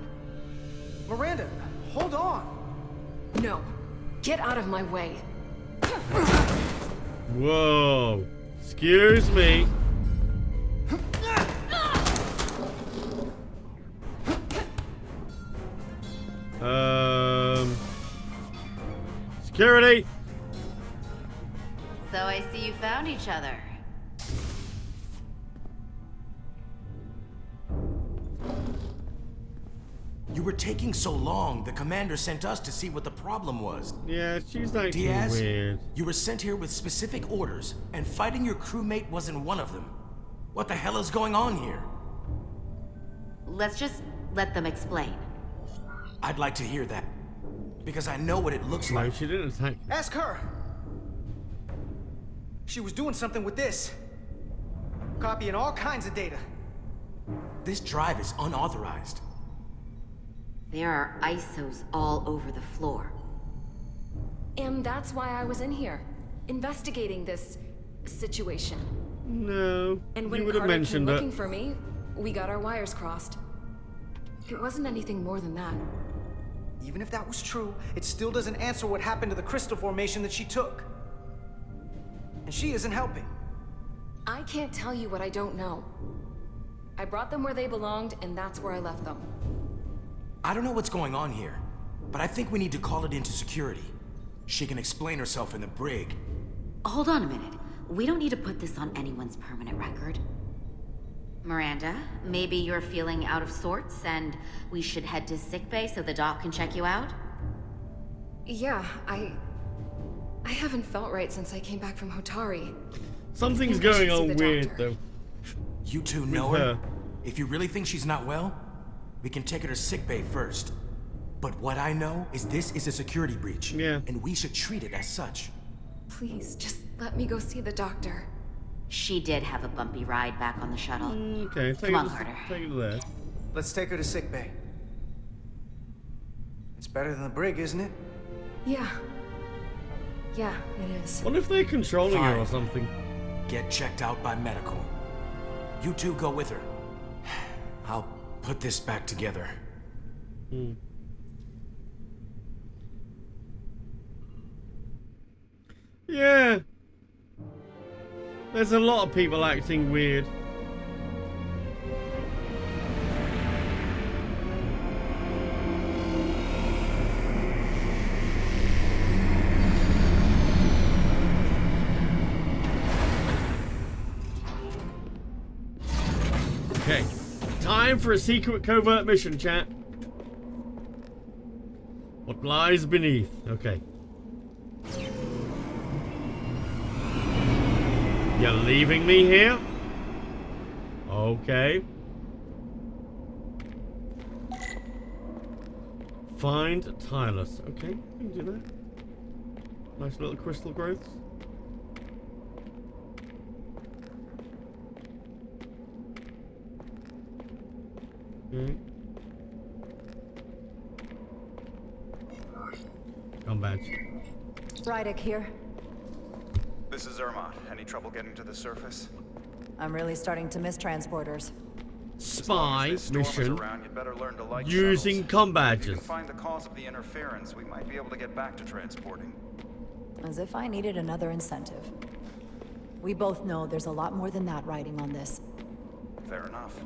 Miranda, hold on! No. Get out of my way. Whoa. Excuse me. Security. So I see you found each other. You were taking so long, the commander sent us to see what the problem was. Yeah, she's acting Diaz, weird. you were sent here with specific orders, and fighting your crewmate wasn't one of them. What the hell is going on here? Let's just let them explain. I'd like to hear that. Because I know what it looks like. No, she didn't attack. Ask her! She was doing something with this. Copying all kinds of data. This drive is unauthorized. There are ISOs all over the floor. And that's why I was in here, investigating this situation. No, And when you would have Carter came mentioned looking it. for me, we got our wires crossed. It wasn't anything more than that. Even if that was true, it still doesn't answer what happened to the crystal formation that she took. And she isn't helping. I can't tell you what I don't know. I brought them where they belonged, and that's where I left them. I don't know what's going on here, but I think we need to call it into security. She can explain herself in the brig. Hold on a minute. We don't need to put this on anyone's permanent record. Miranda, maybe you're feeling out of sorts and we should head to sickbay so the doc can check you out? Yeah, I haven't felt right since I came back from Hotari. Something's I think I should going see on the weird, doctor. though. You two know her? If you really think she's not well, we can take her to sickbay first. But what I know is this is a security breach. Yeah. And we should treat it as such. Please, just let me go see the doctor. She did have a bumpy ride back on the shuttle. Okay, take Come on, it Carter. take it there. Let's take her to sickbay. It's better than the brig, isn't it? Yeah. Yeah, it is. What if they're controlling her or Fine. something? Get checked out by medical. You two go with her. I'll put this back together. Yeah. There's a lot of people acting weird. Okay. Time for a secret covert mission, chat. What lies beneath? Okay. You're leaving me here? Okay. Find Tylus. Okay, we can do that. Nice little crystal growths. Come badge. Rydick here. This is Zermatt. Any trouble getting to the surface? I'm really starting to miss transporters. Spy mission around, you'd better learn to like using com If you badges. can find the cause of the interference, we might be able to get back to transporting. As if I needed another incentive. We both know there's a lot more than that riding on this. Fair enough.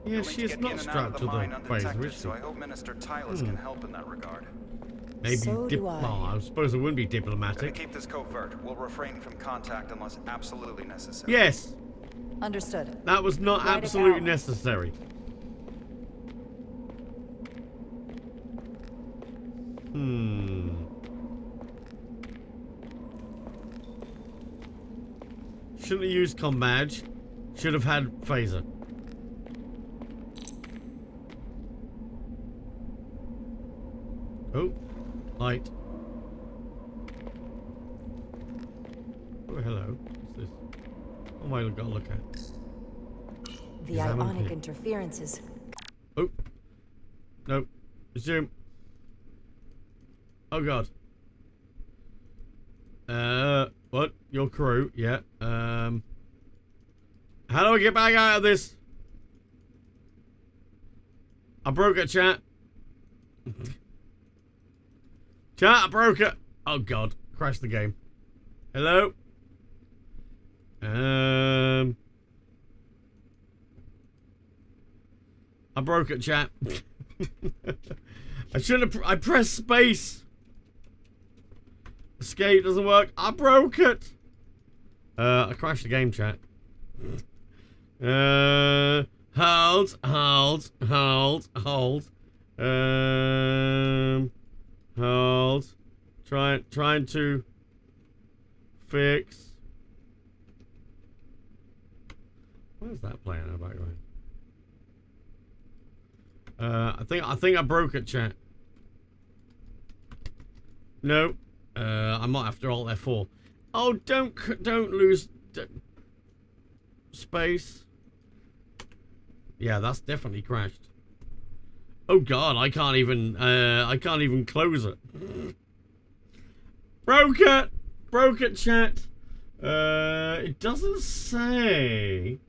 Yeah, she is not strapped to the phaser, is she? So I hope Minister Tylus can help in that regard. Maybe So do I. well, I suppose it wouldn't be Gonna diplomatic. keep this covert. We'll refrain from contact unless absolutely necessary. Yes, Understood. that was not Rydick absolutely out. necessary. Shouldn't have used com badge. Should have had phaser. Oh, light. Oh, hello. What's this? Oh my god, look at. The Examine ionic pit. interferences. Oh. Nope. Resume. Oh god. What? Your crew? Yeah. How do I get back out of this? I broke it, chat. Chat, I broke it. Oh god. Crashed the game. Hello? I broke it, chat. I should have. I pressed space. Escape doesn't work. I broke it. I crashed the game, chat. Hold. Hold. Trying to fix. What is that playing in the background? I think I broke it, chat. No. I might have to alt F4. Oh, don't lose space. Yeah, that's definitely crashed. Oh god, I can't even close it. Broke it, chat. It doesn't say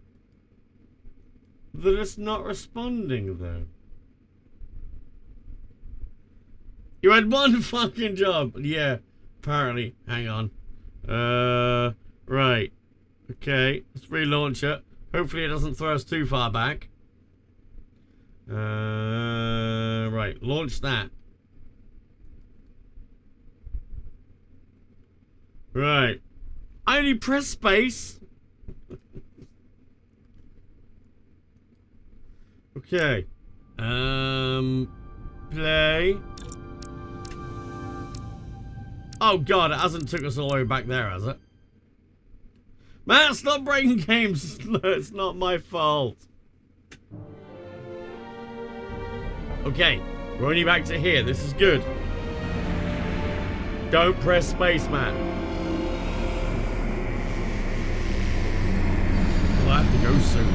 that it's not responding though. You had one fucking job. Yeah, apparently. Hang on. Right. Okay, let's relaunch it. Hopefully it doesn't throw us too far back. Right, launch that. Right. I only press space. Okay. Play. Oh god, it hasn't took us all the way back there, has it? Man, stop breaking games. It's not my fault. Okay, we're only back to here. This is good. Don't press space, man. We'll have to go soon.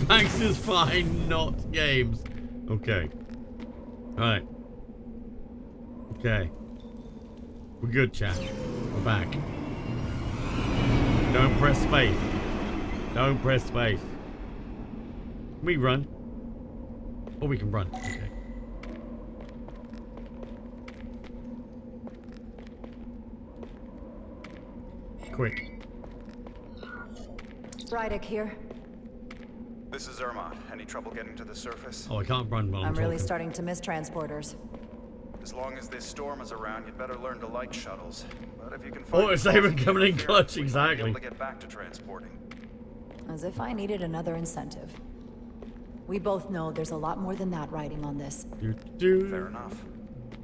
Max is fine, not games. Okay. Alright. Okay. We're good, chat. We're back. Don't press space. Don't press space. Can we run? Oh, we can run. Okay. Quick. Rydick here. This is Zermatt. Any trouble getting to the surface? Oh, I can't run while I'm really talking. starting to miss transporters. As long as this storm is around, you'd better learn to like shuttles. But if you can find Oh, it's even coming in clutch, exactly. Be able to get back to transporting. As if I needed another incentive. We both know there's a lot more than that riding on this. Fair enough.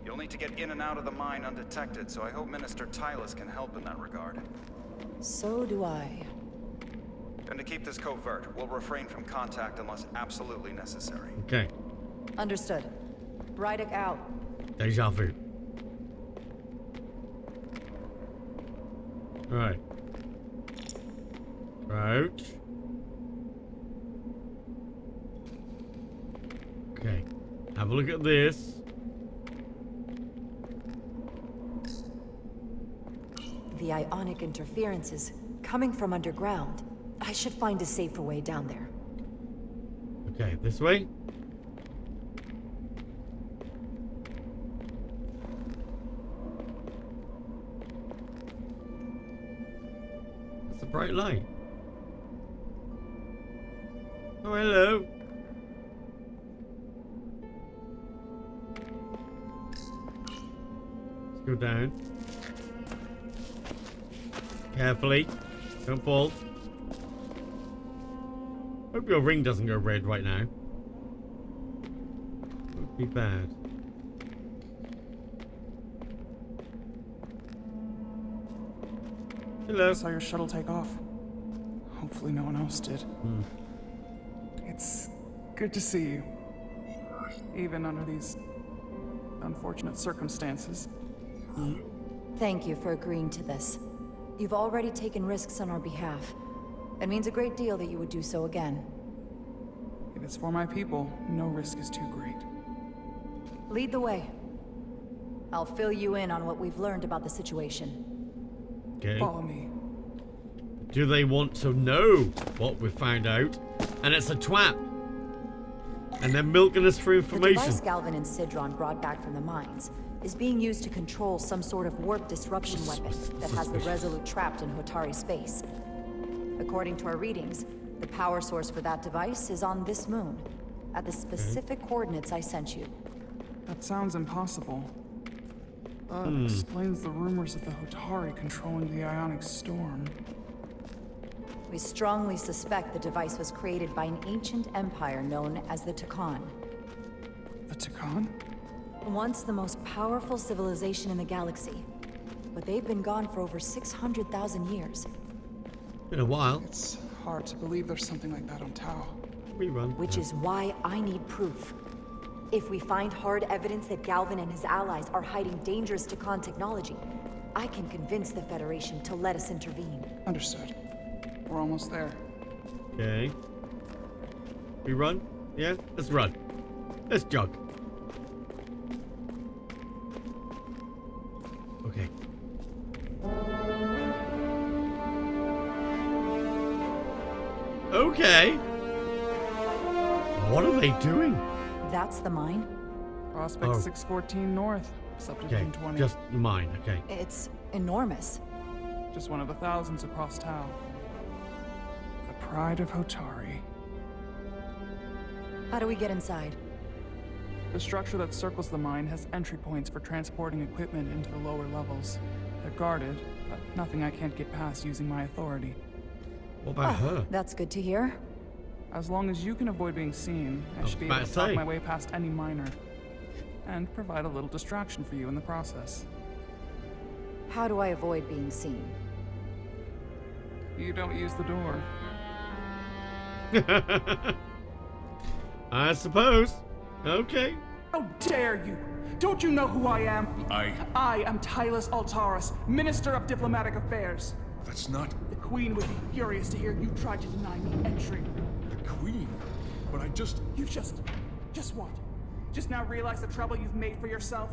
You'll need to get in and out of the mine undetected, so I hope Minister Tylus can help in that regard. So do I. And to keep this covert, we'll refrain from contact unless absolutely necessary. Okay. Understood. Rydick out. Deja vu. Alright. Crouch. Okay. Have a look at this. The ionic interferences coming from underground. I should find a safer way down there. Okay, this way. It's a bright light. Oh, hello. Let's go down. Carefully. Don't fall. Hope your ring doesn't go red right now. Would be bad. Hello. I saw your shuttle take off. Hopefully no one else did. It's good to see you. Even under these unfortunate circumstances. Thank you for agreeing to this. You've already taken risks on our behalf. It means a great deal that you would do so again. If it's for my people, no risk is too great. Lead the way. I'll fill you in on what we've learned about the situation. Okay. Follow me. Do they want to know what we found out? And it's a trap. And they're milking us for The information. device Galvin and Sidron brought back from the mines is being used to control some sort of warp disruption weapon that has the Resolute trapped in Hotari space. According to our readings, the power source for that device is on this moon, at the specific coordinates I sent you. That sounds impossible. That explains the rumors of the Hotari controlling the ionic storm. We strongly suspect the device was created by an ancient empire known as the Takan. The Takan? Once the most powerful civilization in the galaxy, but they've been gone for over 600,000 years. Been a while. It's hard to believe there's something like that on Tau. Which is why I need proof. If we find hard evidence that Galvin and his allies are hiding dangerous Takan technology, I can convince the Federation to let us intervene. Understood. We're almost there. Okay. We run? Yeah? Let's run. Let's jog. Okay. Okay. What are they doing? That's the mine. Prospect 614 North, Subdivision 20. Just mine, okay. It's enormous. Just one of the thousands across Tau. The pride of Hotari. How do we get inside? The structure that circles the mine has entry points for transporting equipment into the lower levels. They're guarded, but nothing I can't get past using my authority. What about her? That's good to hear. As long as you can avoid being seen, I should be able to talk my way past any miner. And provide a little distraction for you in the process. How do I avoid being seen? You don't use the door. I suppose. Okay. How dare you! Don't you know who I am? I am Tylus Altaris, Minister of Diplomatic Affairs. That's not... The Queen would be furious to hear you tried to deny me entry. The Queen? But I just... You just what? Just now realize the trouble you've made for yourself?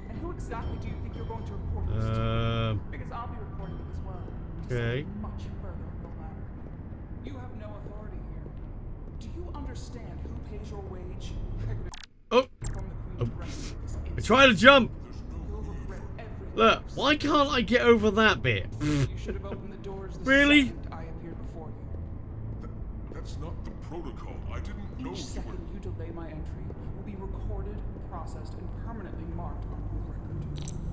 And who exactly do you think you're going to report this to? Because I'll be reporting it as well. Okay. Much further up the ladder. You have no authority here. Do you understand who pays your wage? Oh! I tried to jump! Look, why can't I get over that bit? Really? That's not the protocol. I didn't know. Each second you delay my entry will be recorded, processed, and permanently marked on your record.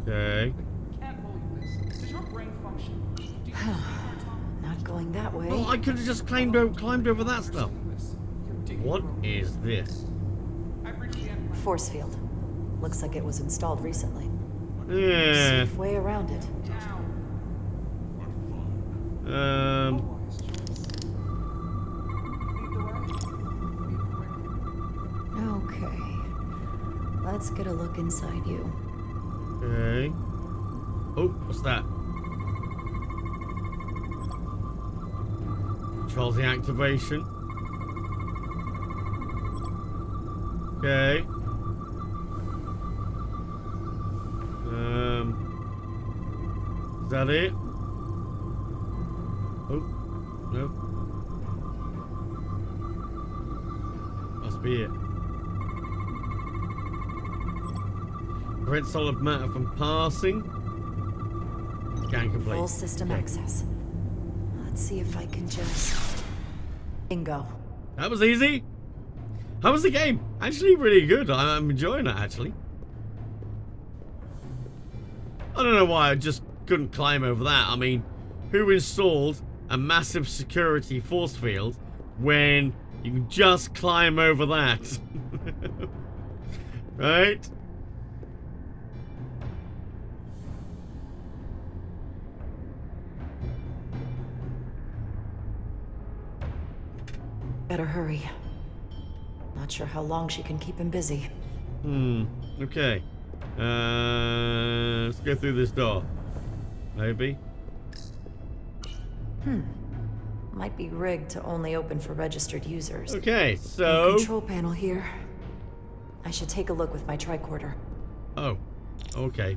Okay. I can't believe this. Does your brain function? Do you Not going that way. Well, I could have just climbed over that stuff. What is this? Force field. Looks like it was installed recently. Yeah. Safe way around it. Okay. Let's get a look inside you. Okay. Oh, what's that? Controls the activation. Okay. Is that it? Oh, no. Must be it. Prevent solid matter from passing. Scan complete. Full system access. Let's see if I can just... Bingo. That was easy. How was the game? Actually really good. I'm enjoying it, actually. I don't know why I just couldn't climb over that. I mean, who installed a massive security force field when you can just climb over that? Right? Better hurry. Not sure how long she can keep him busy. Okay. Let's go through this door. Maybe. Might be rigged to only open for registered users. Okay, No so... control panel here. I should take a look with my tricorder. Oh, okay.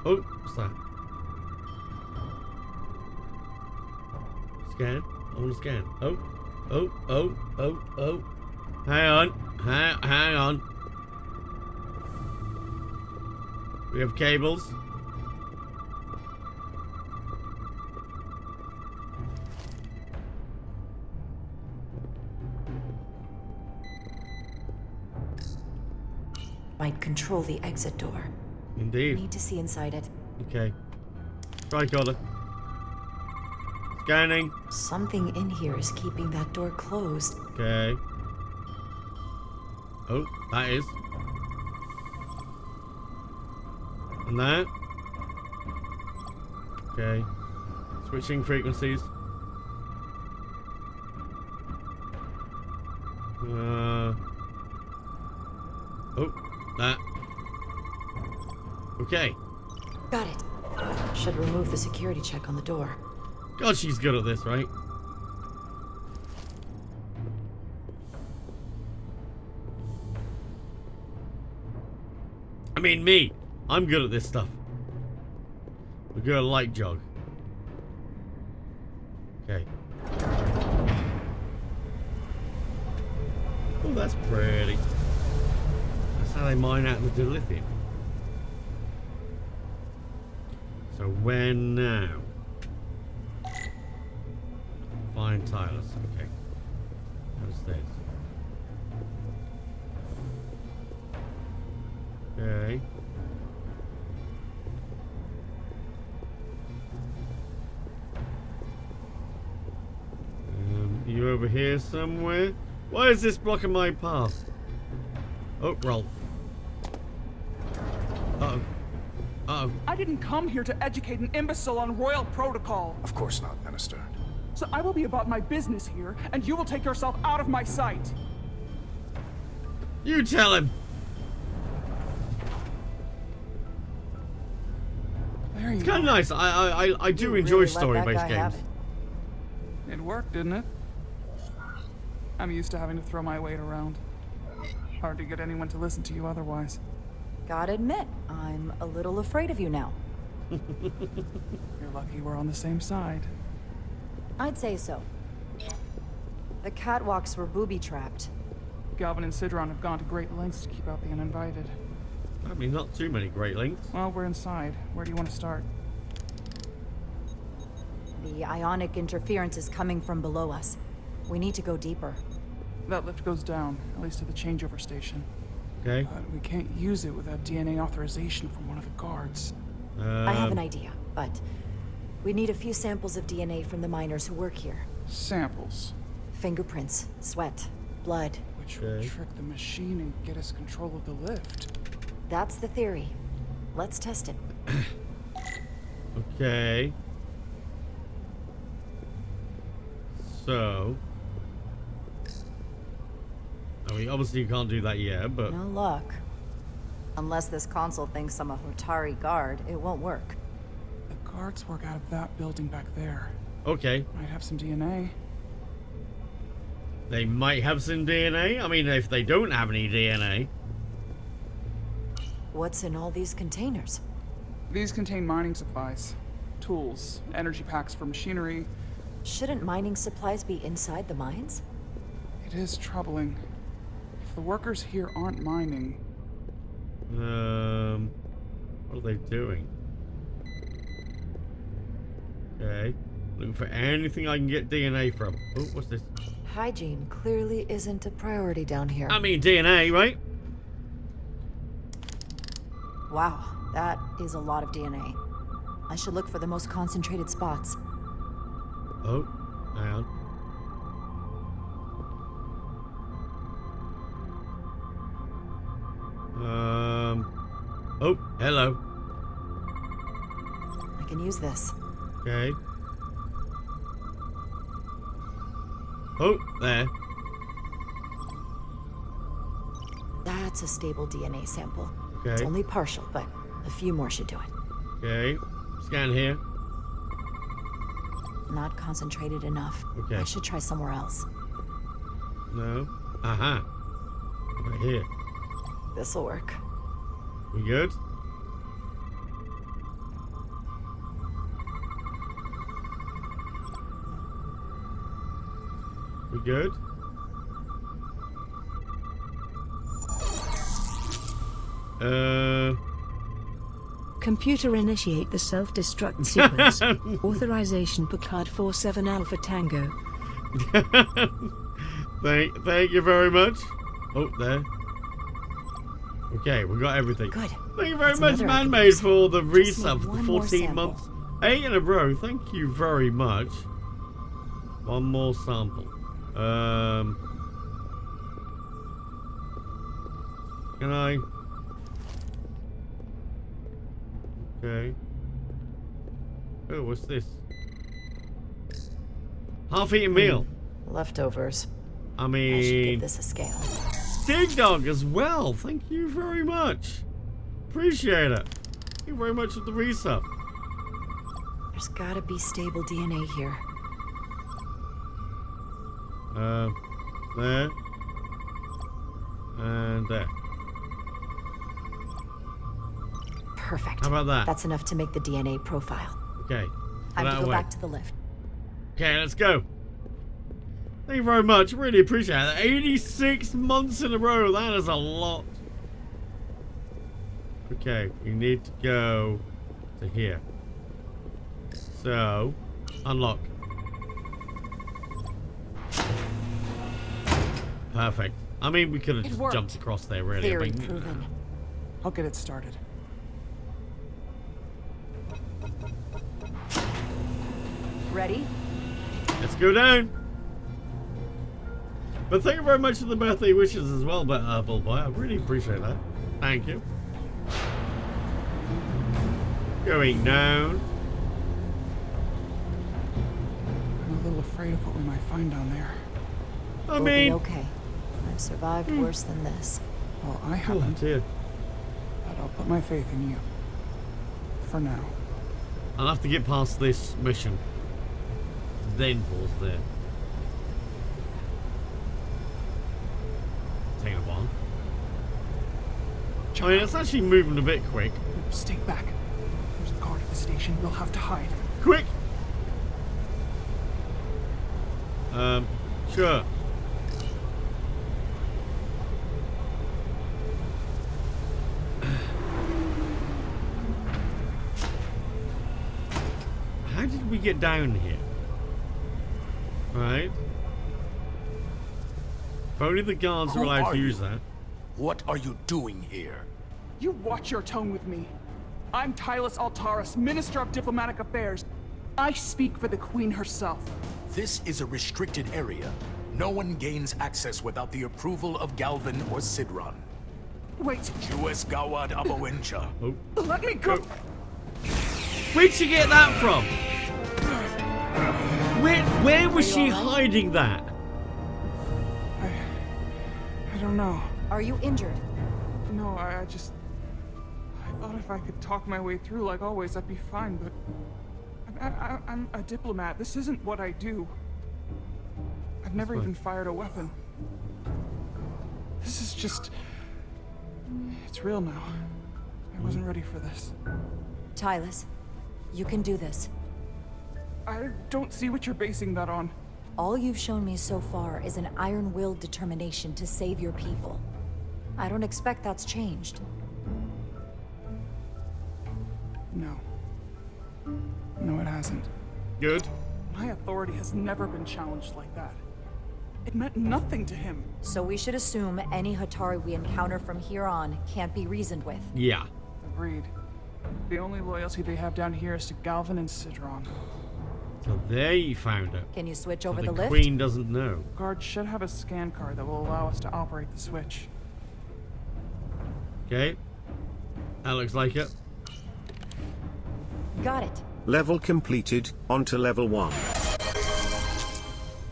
Oh, what's that? Scan? I want to scan. Oh. Hang on. Hang on. We have cables. Might control the exit door. Indeed. Need to see inside it. Okay. Tricorder. Scanning. Something in here is keeping that door closed. Okay. Oh, that is. And that. Okay. Switching frequencies. Oh, that. Okay. Got it. Should remove the security check on the door. God, she's good at this, right? I mean, me. I'm good at this stuff. We're good at light jog. Okay. Oh, that's pretty. That's how they mine out the dilithium. So when now? Find Tylus. Okay. Downstairs. Okay. You over here somewhere? Why is this blocking my path? Oh, roll. Uh-oh. Uh-oh. I didn't come here to educate an imbecile on royal protocol. Of course not, Minister. So I will be about my business here, and you will take yourself out of my sight. You tell him. There you It's kind of nice. I do enjoy story-based games. It worked, didn't it? I'm used to having to throw my weight around. Hard to get anyone to listen to you otherwise. Gotta admit, I'm a little afraid of you now. You're lucky we're on the same side. I'd say so. The catwalks were booby-trapped. Galvin and Sidron have gone to great lengths to keep out the uninvited. I mean, not too many great lengths. Well, we're inside. Where do you want to start? The ionic interference is coming from below us. We need to go deeper. That lift goes down, at least to the changeover station. Okay. But we can't use it without DNA authorization from one of the guards. I have an idea, but we need a few samples of DNA from the miners who work here. Samples? Fingerprints, sweat, blood. Which will trick the machine and get us control of the lift. That's the theory. Let's test it. Okay. So... I mean, obviously you can't do that yet, but... No luck. Unless this console thinks I'm a Hotari guard, it won't work. The guards work out of that building back there. Okay. Might have some DNA. They might have some DNA? I mean, if they don't have any DNA. What's in all these containers? These contain mining supplies, tools, energy packs for machinery. Shouldn't mining supplies be inside the mines? It is troubling. If the workers here aren't mining... What are they doing? Okay. Looking for anything I can get DNA from. Oh, what's this? Hygiene clearly isn't a priority down here. I mean DNA, right? Wow, that is a lot of DNA. I should look for the most concentrated spots. Oh, hang on. Oh, hello. I can use this. Okay. Oh, there. That's a stable DNA sample. Okay. It's only partial, but a few more should do it. Okay. Scan here. Not concentrated enough. Okay. I should try somewhere else. No. Aha. Right here. This'll work. We good? We good? Computer initiate the self-destruct sequence. Authorization Picard 47 Alpha Tango. Thank you very much. Oh, there. Okay, we got everything. Good. Thank you very much, Man-Made, for the resub for 14 months. 8 in a row. Thank you very much. One more sample. Can I? Okay. Oh, what's this? Half-eaten meal. Leftovers. I I should mean, give this a scale. Dig Dog as well. Thank you very much. Appreciate it. Thank you very much for the resub. There's gotta be stable DNA here. There. And there. Perfect. How about that? That's enough to make the DNA profile. Okay. Time to that go away. back to the lift. Okay, let's go. Thank you very much. Really appreciate it. 86 months in a row. That is a lot. Okay, we need to go to here. So, unlock. Perfect. I mean, we could have just jumped across there, really. Theory proven. I'll get it started. Ready? Let's go down. But thank you very much for the birthday wishes as well, Bullboy. I really appreciate that. Thank you. Going down. I'm a little afraid of what we might find down there. I We'll mean, be okay. I've survived worse than this. Well, I haven't. Dear. But I'll put my faith in you. For now. I'll have to get past this mission. Then pause there. Taking a while. I mean, it's actually moving a bit quick. Stay back. There's a guard at the station. We'll have to hide. Quick! Sure. How did we get down here? Right. If only the guards are allowed to use that. What are you doing here? You watch your tone with me. I'm Tylus Altaris, Minister of Diplomatic Affairs. I speak for the Queen herself. This is a restricted area. No one gains access without the approval of Galvin or Sidron. Wait. Jues Gawad Abawincha. Oh. Let me go. Where'd she get that from? Where was she hiding that? I don't know. Are you injured? No, I just... thought if I could talk my way through like always, I'd be fine, but... I'm a diplomat. This isn't what I do. I've never even fired a weapon. This is just... It's real now. I wasn't ready for this. Tyler, you can do this. I don't see what you're basing that on. All you've shown me so far is an iron-willed determination to save your people. I don't expect that's changed. No. No, it hasn't. Good. My authority has never been challenged like that. It meant nothing to him. So we should assume any Hatari we encounter from here on can't be reasoned with. Yeah. Agreed. The only loyalty they have down here is to Galvin and Sidron. So there you found it. Can you switch So over the lift? The Queen doesn't know. Guard should have a scan card that will allow us to operate the switch. Okay. That looks like it. Got it. Level completed. On to level 1.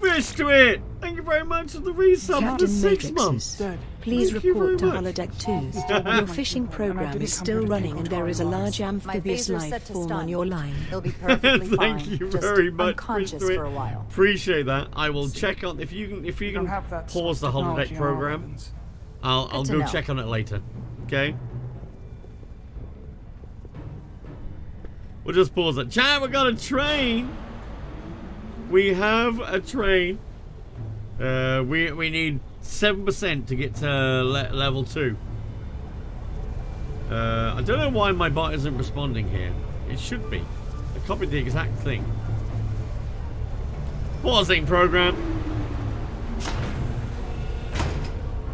Fish to it! Thank you very much for the resub for 6 months. Please Thank you report to very much. holodeck 2. Your fishing program is still running and there is a large amphibious life form on your line. It'll be perfectly fine. Thank you Just very much. unconscious for a while. Appreciate that. I will check on if you can pause the holodeck program. I'll go check on it later. Okay. We'll just pause it. Chat, we got a train. We have a train. We need 7% to get to level 2. I don't know why my bot isn't responding here. It should be. I copied the exact thing. Pausing program.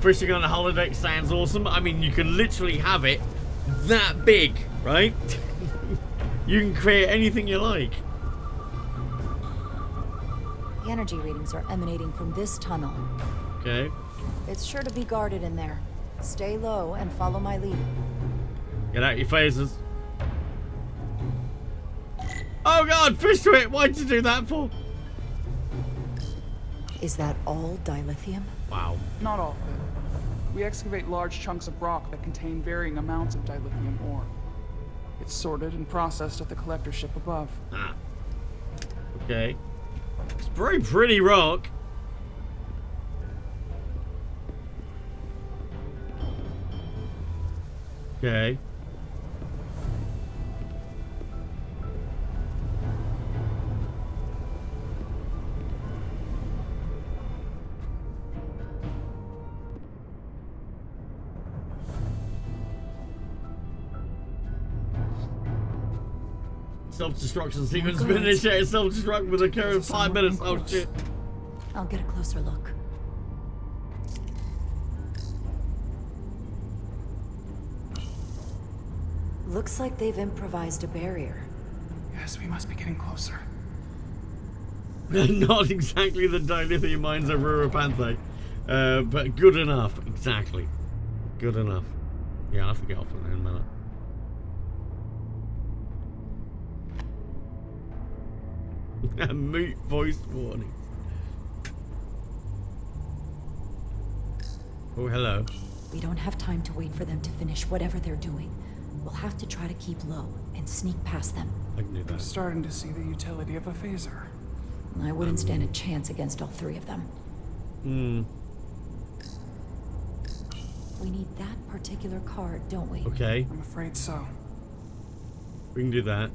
Fishing on a holodeck sounds awesome. I mean, you can literally have it that big, right? You can create anything you like. The energy readings are emanating from this tunnel. Okay. It's sure to be guarded in there. Stay low and follow my lead. Get out your phases. Oh god, fish to it! Why'd you do that for? Is that all dilithium? Wow. Not all of it. We excavate large chunks of rock that contain varying amounts of dilithium ore. It's sorted and processed at the collector ship above. Ah. Okay. It's very pretty rock. Okay. Self-destruction sequence been initiated. Self-destruct with a current of 5 minutes. Oh shit. I'll get a closer look. Looks like they've improvised a barrier. Yes, we must be getting closer. Not exactly the dilithium mines of Rurapanthe, but good enough. Exactly. Good enough. Yeah, I'll have to get off in a minute. Mute voice warning. Oh, hello. We don't have time to wait for them to finish whatever they're doing. We'll have to try to keep low and sneak past them. I can do that. I'm starting to see the utility of a phaser. I wouldn't stand a chance against all 3 of them. Hmm. We need that particular card, don't we? Okay. I'm afraid so. We can do that.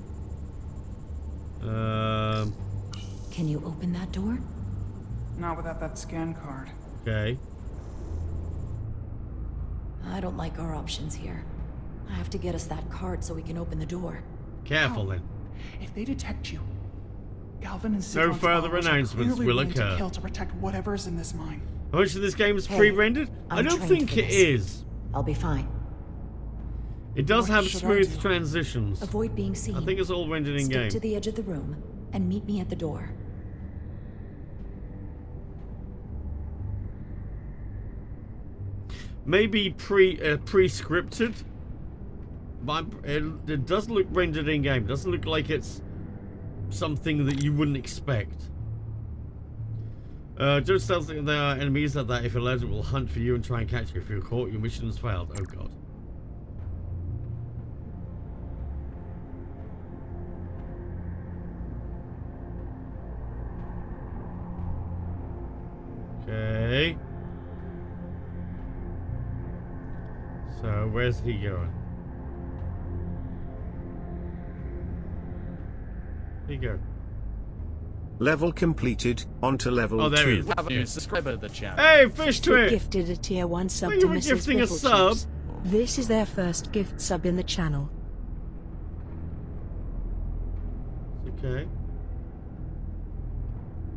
Can you open that door? Not without that scan card. Okay. I don't like our options here. I have to get us that card so we can open the door. Careful then. If they detect you, Galvin and No Sidron's further followers are announcements clearly will willing occur. to kill to protect whatever's in this mine. How much of this game is Hey, pre-rendered? I I'm don't trained think for it this. is. I'll be fine. It does What have should I smooth do? transitions. Avoid being seen. I think it's all rendered in Stick game. to the edge of the room and meet me at the door. Maybe pre-scripted, but it does look rendered in game. It doesn't look like it's something that you wouldn't expect. Just tells that there are enemies that if alleged will hunt for you and try and catch you. If you're caught, your mission has failed. Oh god. Okay. So, where's he going? Here you go. Level completed. On to level 2. Oh, there he is. Have a subscriber to the channel. Hey, Fish Twit! Gifted a tier 1 sub Thank to you for Mrs. gifting a Whifflechips. sub. This is their first gift sub in the channel. Okay.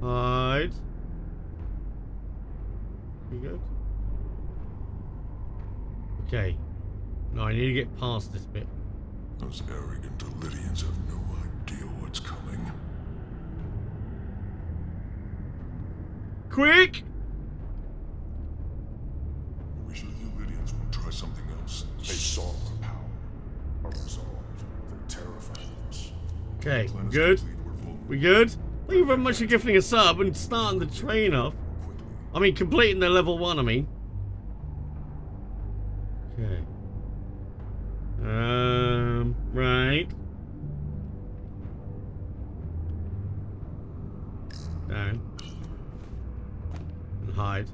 Hide. You good? Okay. No, I need to get past this bit. Those arrogant Lydians have no idea what's coming. Quick! I wish the Lydians would try something else. They saw our power, our resolve. They're terrified of us. Okay, good. We good? Thank you very much for gifting a sub and starting the train off. I mean, completing the level 1, I mean. Okay. Right. Down. And hide.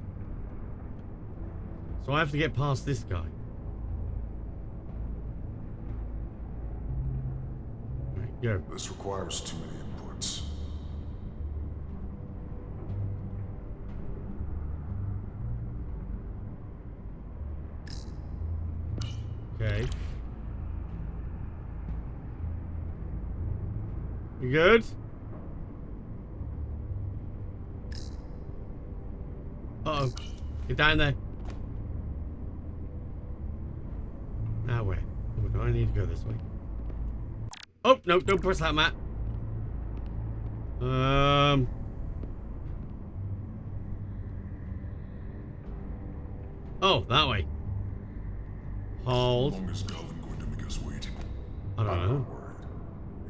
So I have to get past this guy. Right, go. This requires too many inputs. Okay. You good? Uh-oh. Get down there. Now where? Oh, do I need to go this way? Oh, no, don't press that, Matt. Oh, that way. Hold. How long is Galvin going to make us wait? I don't know.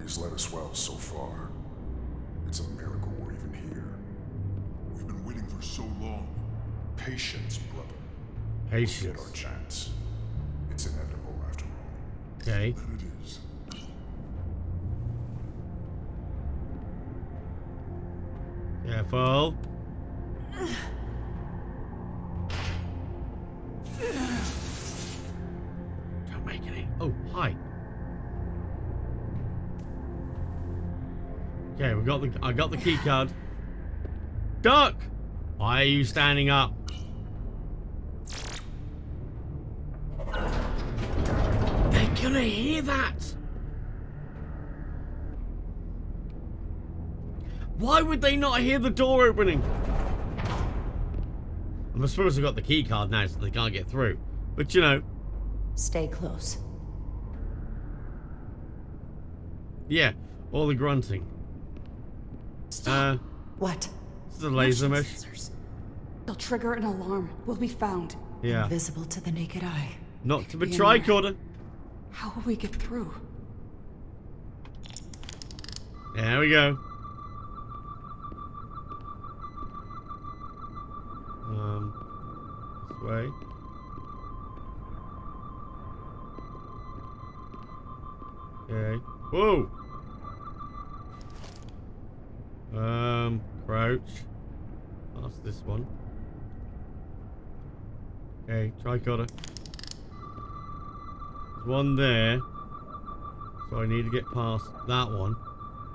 He's led us well so far. It's a miracle we're even here. We've been waiting for so long. Patience, brother. Patience. We'll get our chance. It's inevitable after all. Okay. That it is. Careful. Don't make it in. Oh, hi. Okay, I got the key card. Duck! Why are you standing up? They're gonna hear that! Why would they not hear the door opening? I'm supposed to got the key card now so they can't get through. But you know. Stay close. Yeah, all the grunting. Stop. What? This is a laser mesh. They'll trigger an alarm. We'll be found. Yeah. Invisible to the naked eye. Not to be Be in tricorder. How will we get through? There we go. This way. Okay. Whoa! Crouch. Past this one. Okay, tricorder. There's one there. So I need to get past that one.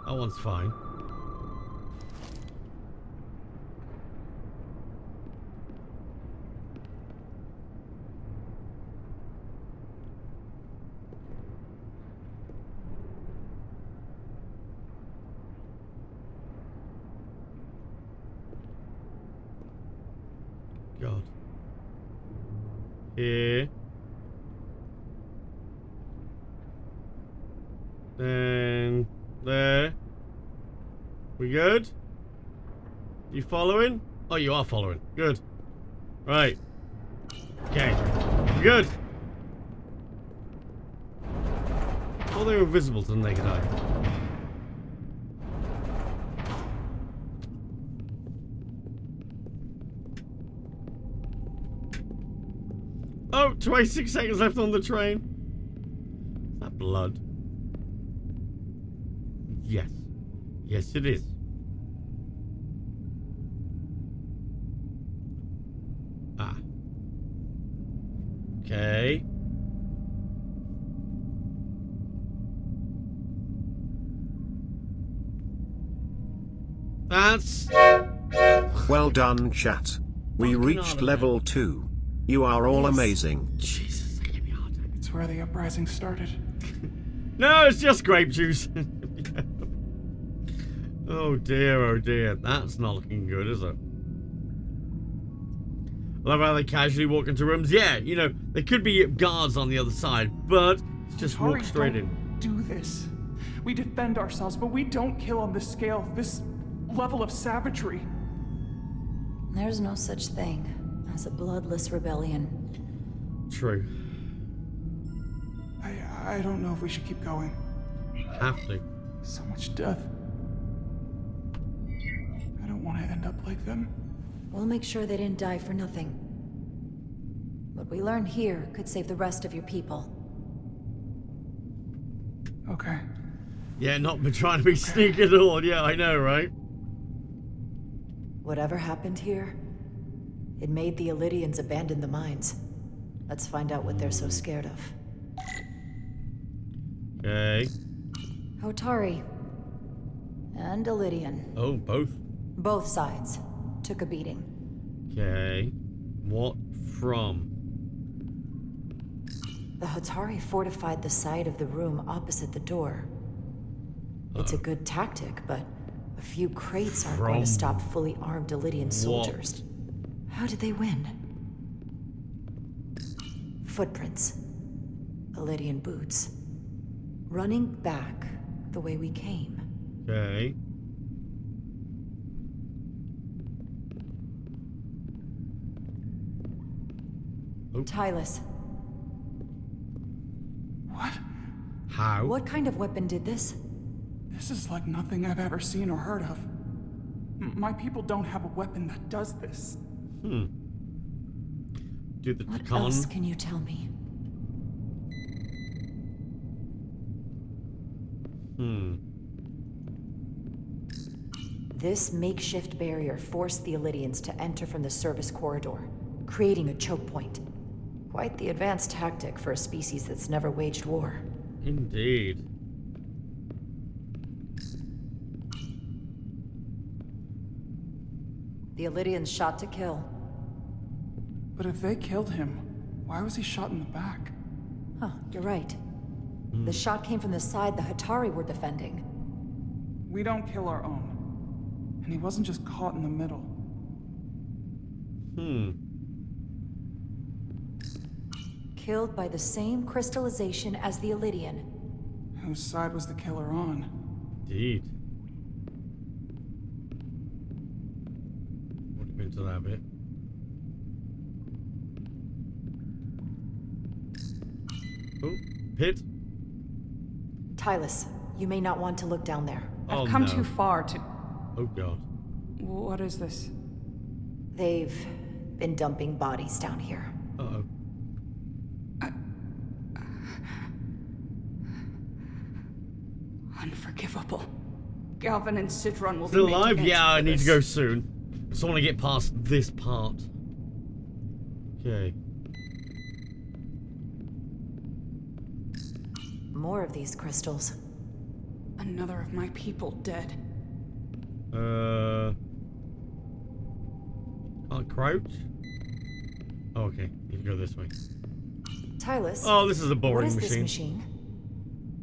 That one's fine. God. Here. Then there. We good? You following? Oh, you are following. Good. Right. Okay. We good. Oh, they were visible to the naked eye. Oh, 26 seconds left on the train. Is that blood? Yes. Yes, it is. Okay. That's... Well done, chat. We reached level 2. You are all amazing. Jesus, that gave me a heart attack. It's where the uprising started. No, it's just grape juice. Oh dear. That's not looking good, is it? I love how they casually walk into rooms. Yeah, you know, there could be guards on the other side, but just walk straight in. Do this. We defend ourselves, but we don't kill on this scale, this level of savagery. There's no such thing as a bloodless rebellion. True. I don't know if we should keep going. Have to. So much death. I don't want to end up like them. We'll make sure they didn't die for nothing. What we learn here could save the rest of your people. Okay. Yeah, not been trying to be sneaky at all. Yeah, I know, right? Whatever happened here, it made the Illydians abandon the mines. Let's find out what they're so scared of. Okay. Hotari. And Illydian. Oh, both? Both sides took a beating. Okay. What from? The Hotari fortified the side of the room opposite the door. It's a good tactic, but a few crates aren't going to stop fully armed Illydian soldiers. How did they win? Footprints. Illydian boots. Running back the way we came. Okay. Tylus. What? How? What kind of weapon did this? This is like nothing I've ever seen or heard of. My people don't have a weapon that does this. Do the What con? else can you tell me? This makeshift barrier forced the Illydians to enter from the service corridor, creating a choke point. Quite the advanced tactic for a species that's never waged war. Indeed. The Illydians shot to kill. But if they killed him, why was he shot in the back? Huh, you're right. The shot came from the side the Hotari were defending. We don't kill our own. And he wasn't just caught in the middle. Killed by the same crystallization as the Illydian. Whose side was the killer on? Indeed. What into that bit? Oh, pit. Tylus, you may not want to look down there. I've come too far to... Oh god. What is this? They've been dumping bodies down here. Uh-oh. Unforgivable. Galvin and Sidron will Still be made to alive? answer Yeah, I for need this. to go soon. Just want to get past this part. Okay. More of these crystals. Another of my people dead. Can't crouch? Oh, okay. Need to go this way. Tylus. Oh, this is a boring what is machine. This machine?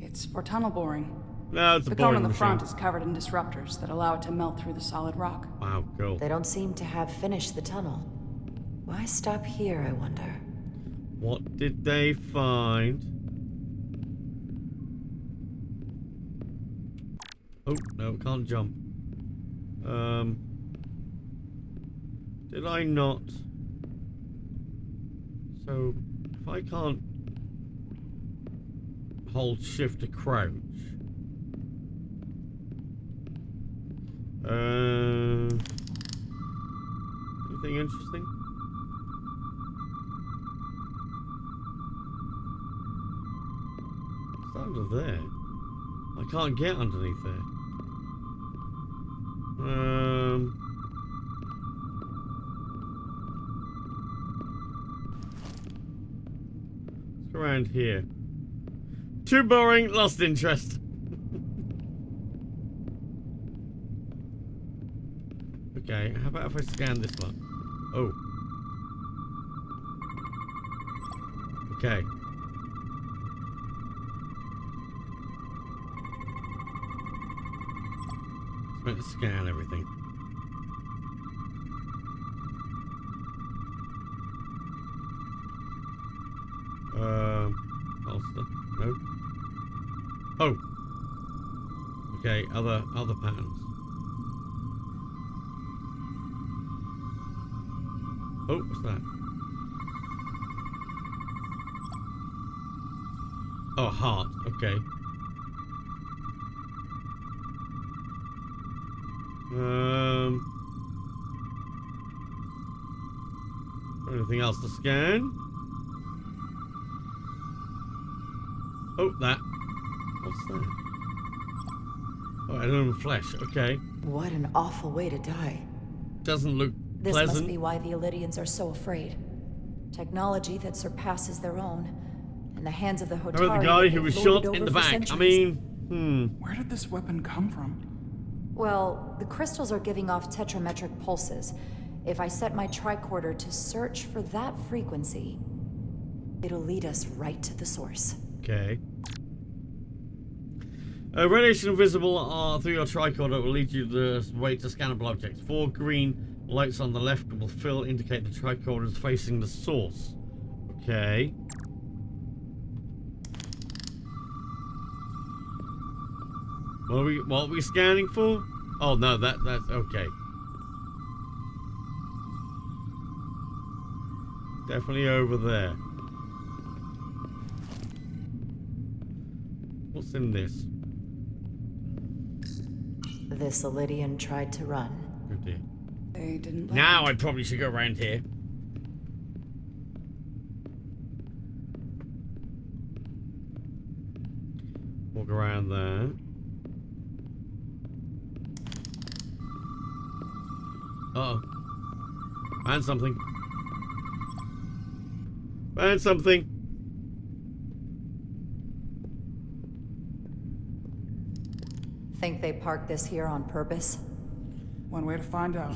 It's for tunnel boring. No, it's a the boring cone on the machine. front is covered in disruptors that allow it to melt through the solid rock. Wow, cool. They don't seem to have finished the tunnel. Why stop here, I wonder? What did they find? Oh, no, can't jump. Did I not? So, if I can't hold shift to crouch. Anything interesting? It's under there. I can't get underneath there. around here. Too boring, lost interest. Okay, how about if I scan this one? Oh. Okay. It's meant to scan everything. Holster. No. Oh. Okay, other patterns. Oh, what's that? Oh, heart. Okay. Anything else to scan? Oh, that. What's that? Oh, animal flesh. Okay. What an awful way to die. Doesn't look This pleasant. must be why the Elydians are so afraid. Technology that surpasses their own. In the hands of the Hotari. Oh, the guy who was shot in the back. I mean, Where did this weapon come from? Well, the crystals are giving off tetrametric pulses. If I set my tricorder to search for that frequency, it'll lead us right to the source. Okay. Radiation visible through your tricorder will lead you the way to scannable objects. 4 green lights on the left will fill indicate the tricorder is facing the source. Okay. What are we scanning for? Oh no, that's okay. Definitely over there. What's in this? This Elydian tried to run. Oh dear. They didn't. Now I probably should go around here. Walk around there. Uh-oh. Found something. Found something. Think they parked this here on purpose? One way to find out.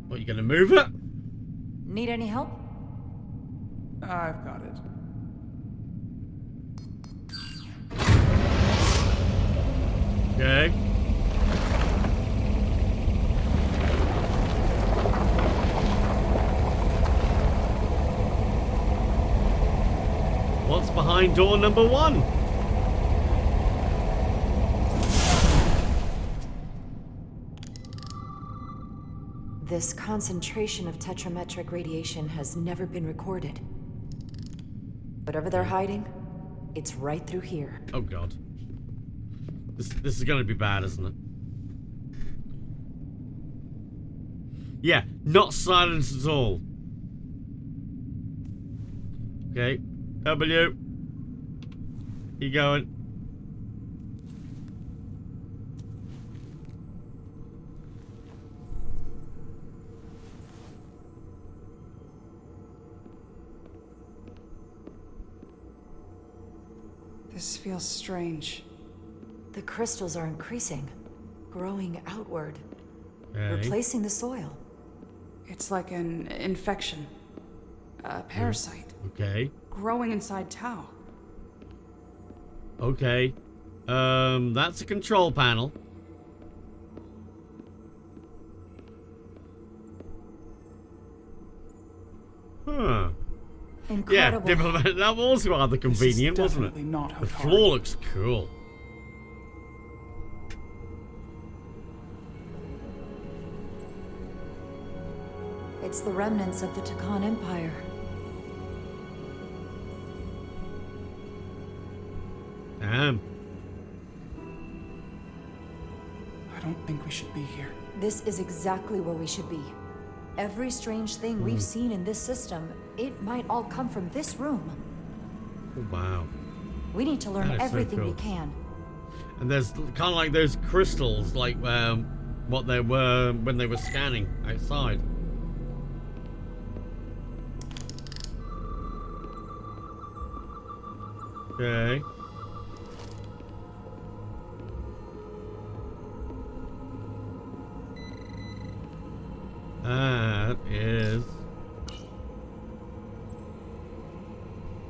What, you gonna move it? Need any help? I've got it. Okay. What's behind door number 1? This concentration of tetrametric radiation has never been recorded. Whatever they're hiding, it's right through here. Oh god. This is gonna be bad, isn't it? Yeah, not silence at all. Okay. W. Keep going. This feels strange. The crystals are increasing, growing outward, Okay. replacing the soil. It's like an infection. A parasite. Okay. Growing inside Tau. Okay. That's a control panel. Huh. Incredible. Yeah, that was rather convenient, wasn't it? Not the floor looks cool. It's the remnants of the Takan Empire. Damn. I don't think we should be here. This is exactly where we should be. Every strange thing we've seen in this system, it might all come from this room. Oh, wow. We need to learn That is so everything we cool. can. And there's kind of like those crystals, like what they were when they were scanning outside. Okay. That is...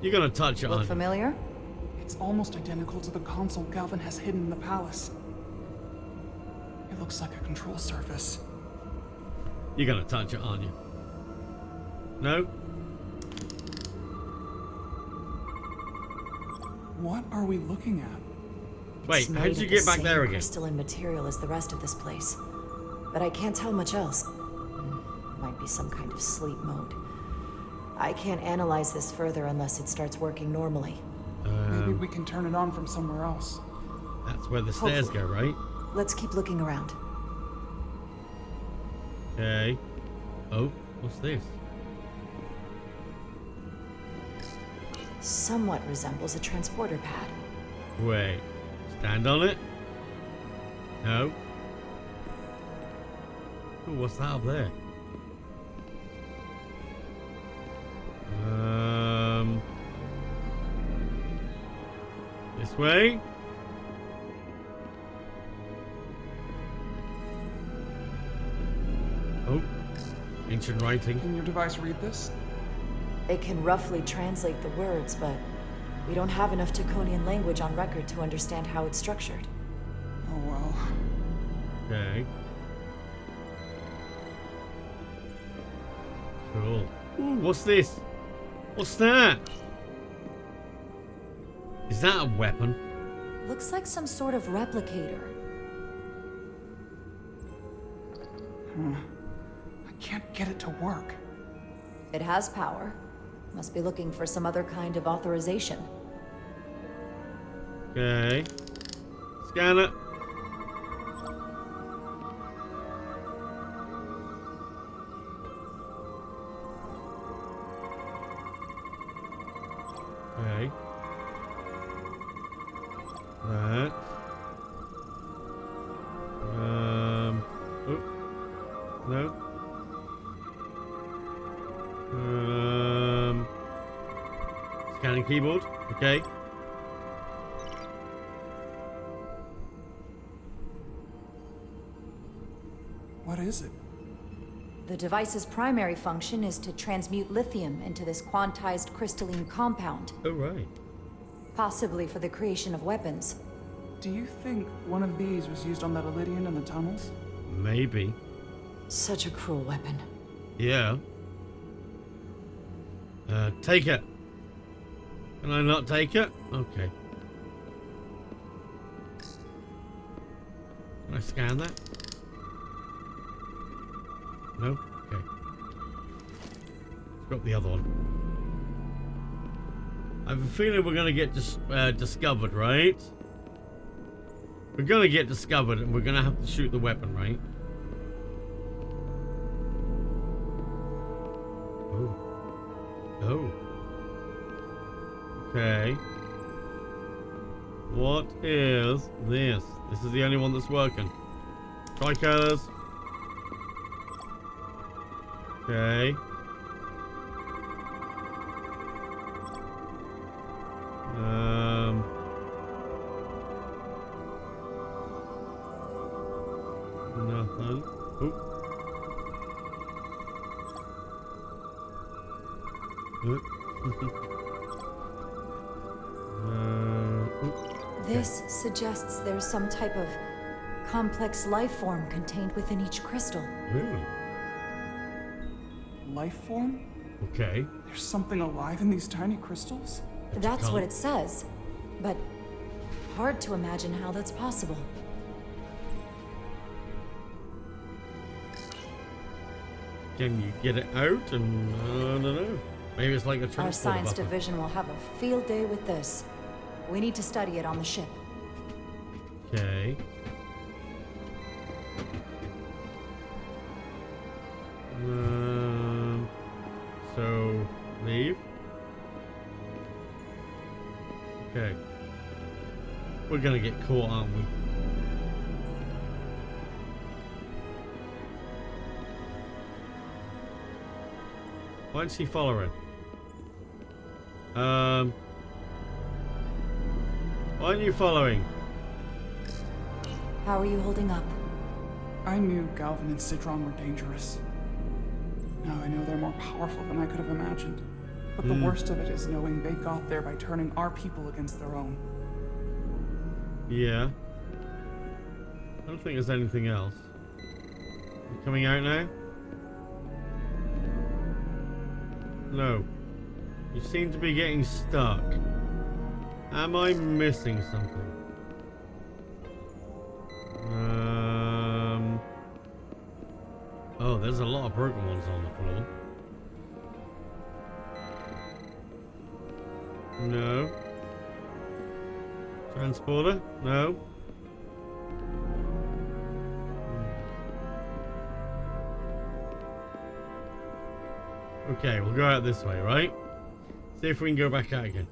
You're gonna touch it, Look aren't you? familiar? It's almost identical to the console Galvin has hidden in the palace. It looks like a control surface. You're gonna touch it, aren't you? No? What are we looking at? Wait, how did you get back there again? Crystalline material as the rest of this place, but I can't tell much else. Might be some kind of sleep mode. I can't analyze this further unless it starts working normally. Maybe we can turn it on from somewhere else. That's where the stairs Hopefully. go, right? Let's keep looking around. Okay. Oh, what's this? Somewhat resembles a transporter pad. Wait. Stand on it? No. Ooh, what's that up there? This way? Oh, ancient writing. Can your device read this? It can roughly translate the words, but we don't have enough Taconian language on record to understand how it's structured. Oh well. Okay. Cool. Ooh, what's this? What's that? Is that a weapon? Looks like some sort of replicator. I can't get it to work. It has power. Must be looking for some other kind of authorization. Okay. Scan it. Okay. That. Oh. No. Scanning keyboard. Okay. What is it? The device's primary function is to transmute lithium into this quantized crystalline compound. Oh, right. Possibly for the creation of weapons. Do you think one of these was used on that Elydian in the tunnels? Maybe. Such a cruel weapon. Yeah. Take it. Can I not take it? Okay. Can I scan that? No? Okay. Let's got the other one. I have a feeling we're gonna get discovered, right? We're gonna get discovered and we're gonna have to shoot the weapon, right? Oh. Oh. Okay. What is this? This is the only one that's working. Tricolors. Okay. Nothing. Oh. This suggests there's some type of complex life form contained within each crystal. Really? Life form? Okay. There's something alive in these tiny crystals? That's what it says. But hard to imagine how that's possible. Can you get it out? And I don't know. Maybe it's like a transport Our science button. division will have a field day with this. We need to study it on the ship. Okay. So leave. Okay. We're gonna get caught, aren't we? Why is he following? Why aren't you following? How are you holding up? I knew Galvin and Sidron were dangerous. Now I know they're more powerful than I could have imagined. But the worst of it is knowing they got there by turning our people against their own. Yeah. I don't think there's anything else. You coming out now? No. You seem to be getting stuck. Am I missing something? Oh, there's a lot of broken ones on the floor. No. Transporter? No. Okay, we'll go out this way, right? See if we can go back out again.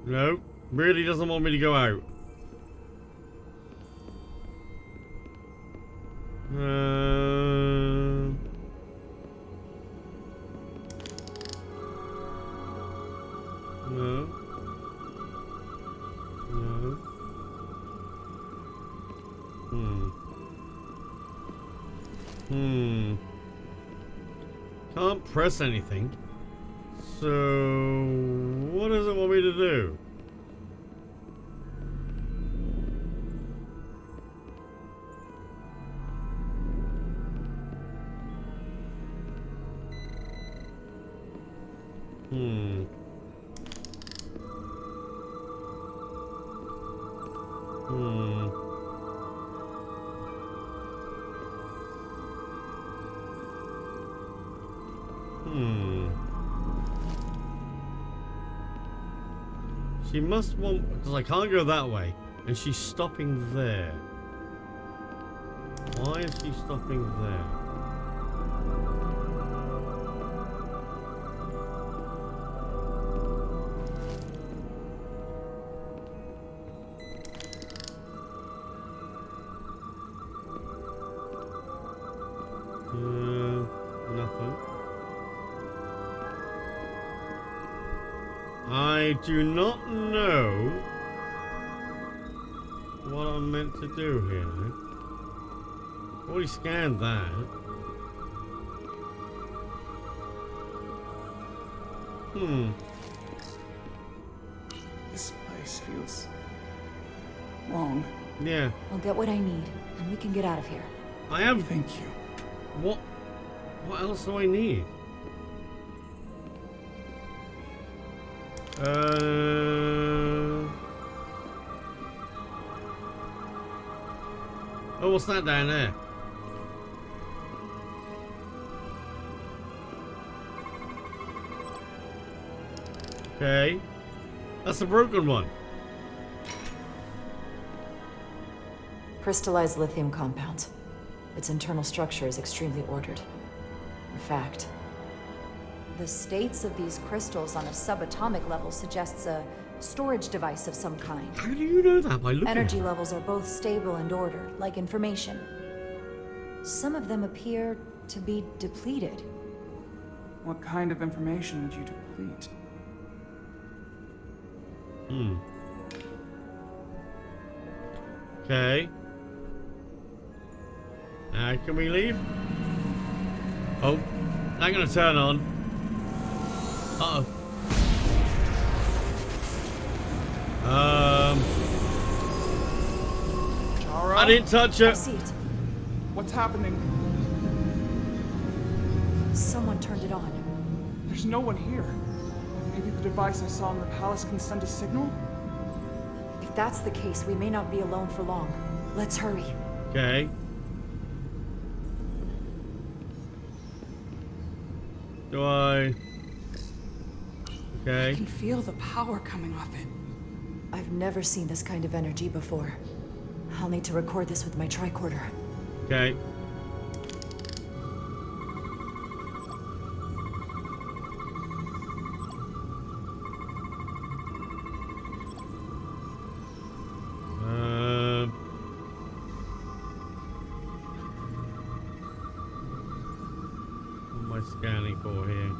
No. Really doesn't want me to go out. No. No. Can't press anything. So, what does it want me to do? She must want, because I can't go that way, and she's stopping there. Why is she stopping there? Nothing. I do not know what I'm meant to do here. Already scanned that. This place feels wrong. Yeah. I'll get what I need, and we can get out of here. I am. Thank you. What else do I need? Oh, what's that down there? Okay. That's a broken one. Crystallized lithium compound. Its internal structure is extremely ordered. In fact, the states of these crystals on a subatomic level suggests a storage device of some kind. How do you know that by looking Energy at it? levels are both stable and ordered, like information. Some of them appear to be depleted. What kind of information would you deplete? Okay. Now, can we leave? Oh, not gonna turn on. Uh-oh. Chara? I didn't touch it. I see it. What's happening? Someone turned it on. There's no one here. Maybe the device I saw in the palace can send a signal? If that's the case, we may not be alone for long. Let's hurry. Okay. Do I? Okay. I can feel the power coming off it. I've never seen this kind of energy before. I'll need to record this with my tricorder. Okay. What am I scanning for here?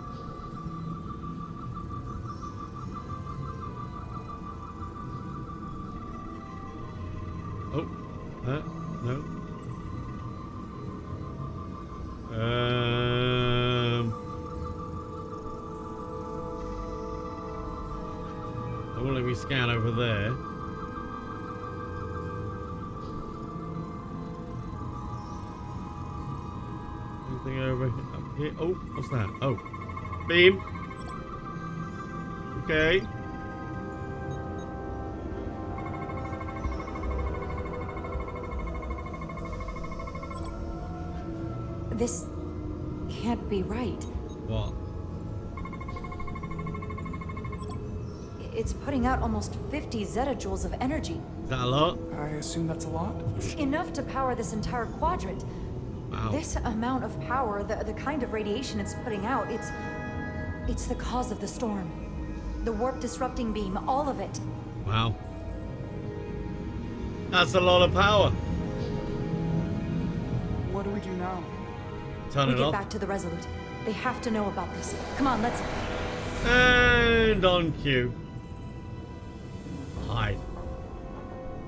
Oh. No. It won't let me scan over there. Anything over up here? Oh, what's that? Oh, beam. Okay. This can't be right. What? It's putting out almost 50 zettajoules of energy. Is that a lot? I assume that's a lot? Enough to power this entire quadrant. Wow. This amount of power, the kind of radiation it's putting out, it's the cause of the storm. The warp disrupting beam, all of it. Wow. That's a lot of power. What do we do now? Turn We it get off. back to the Resolute. They have to know about this. Come on, let's... And on cue. Hide.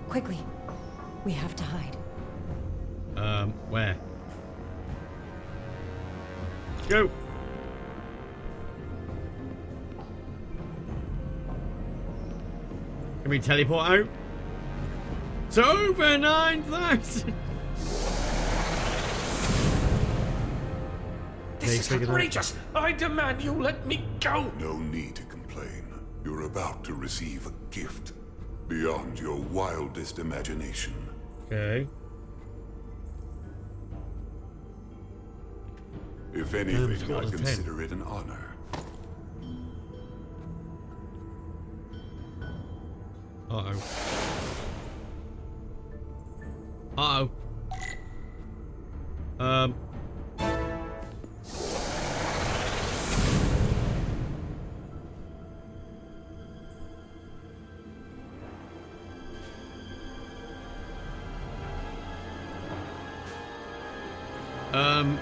Quickly. We have to hide. Where? Go. Can we teleport out? It's over 9,000. This is outrageous! I demand you let me go! No need to complain. You're about to receive a gift beyond your wildest imagination. Okay. If anything, I consider it an honor. Uh-oh. Uh-oh.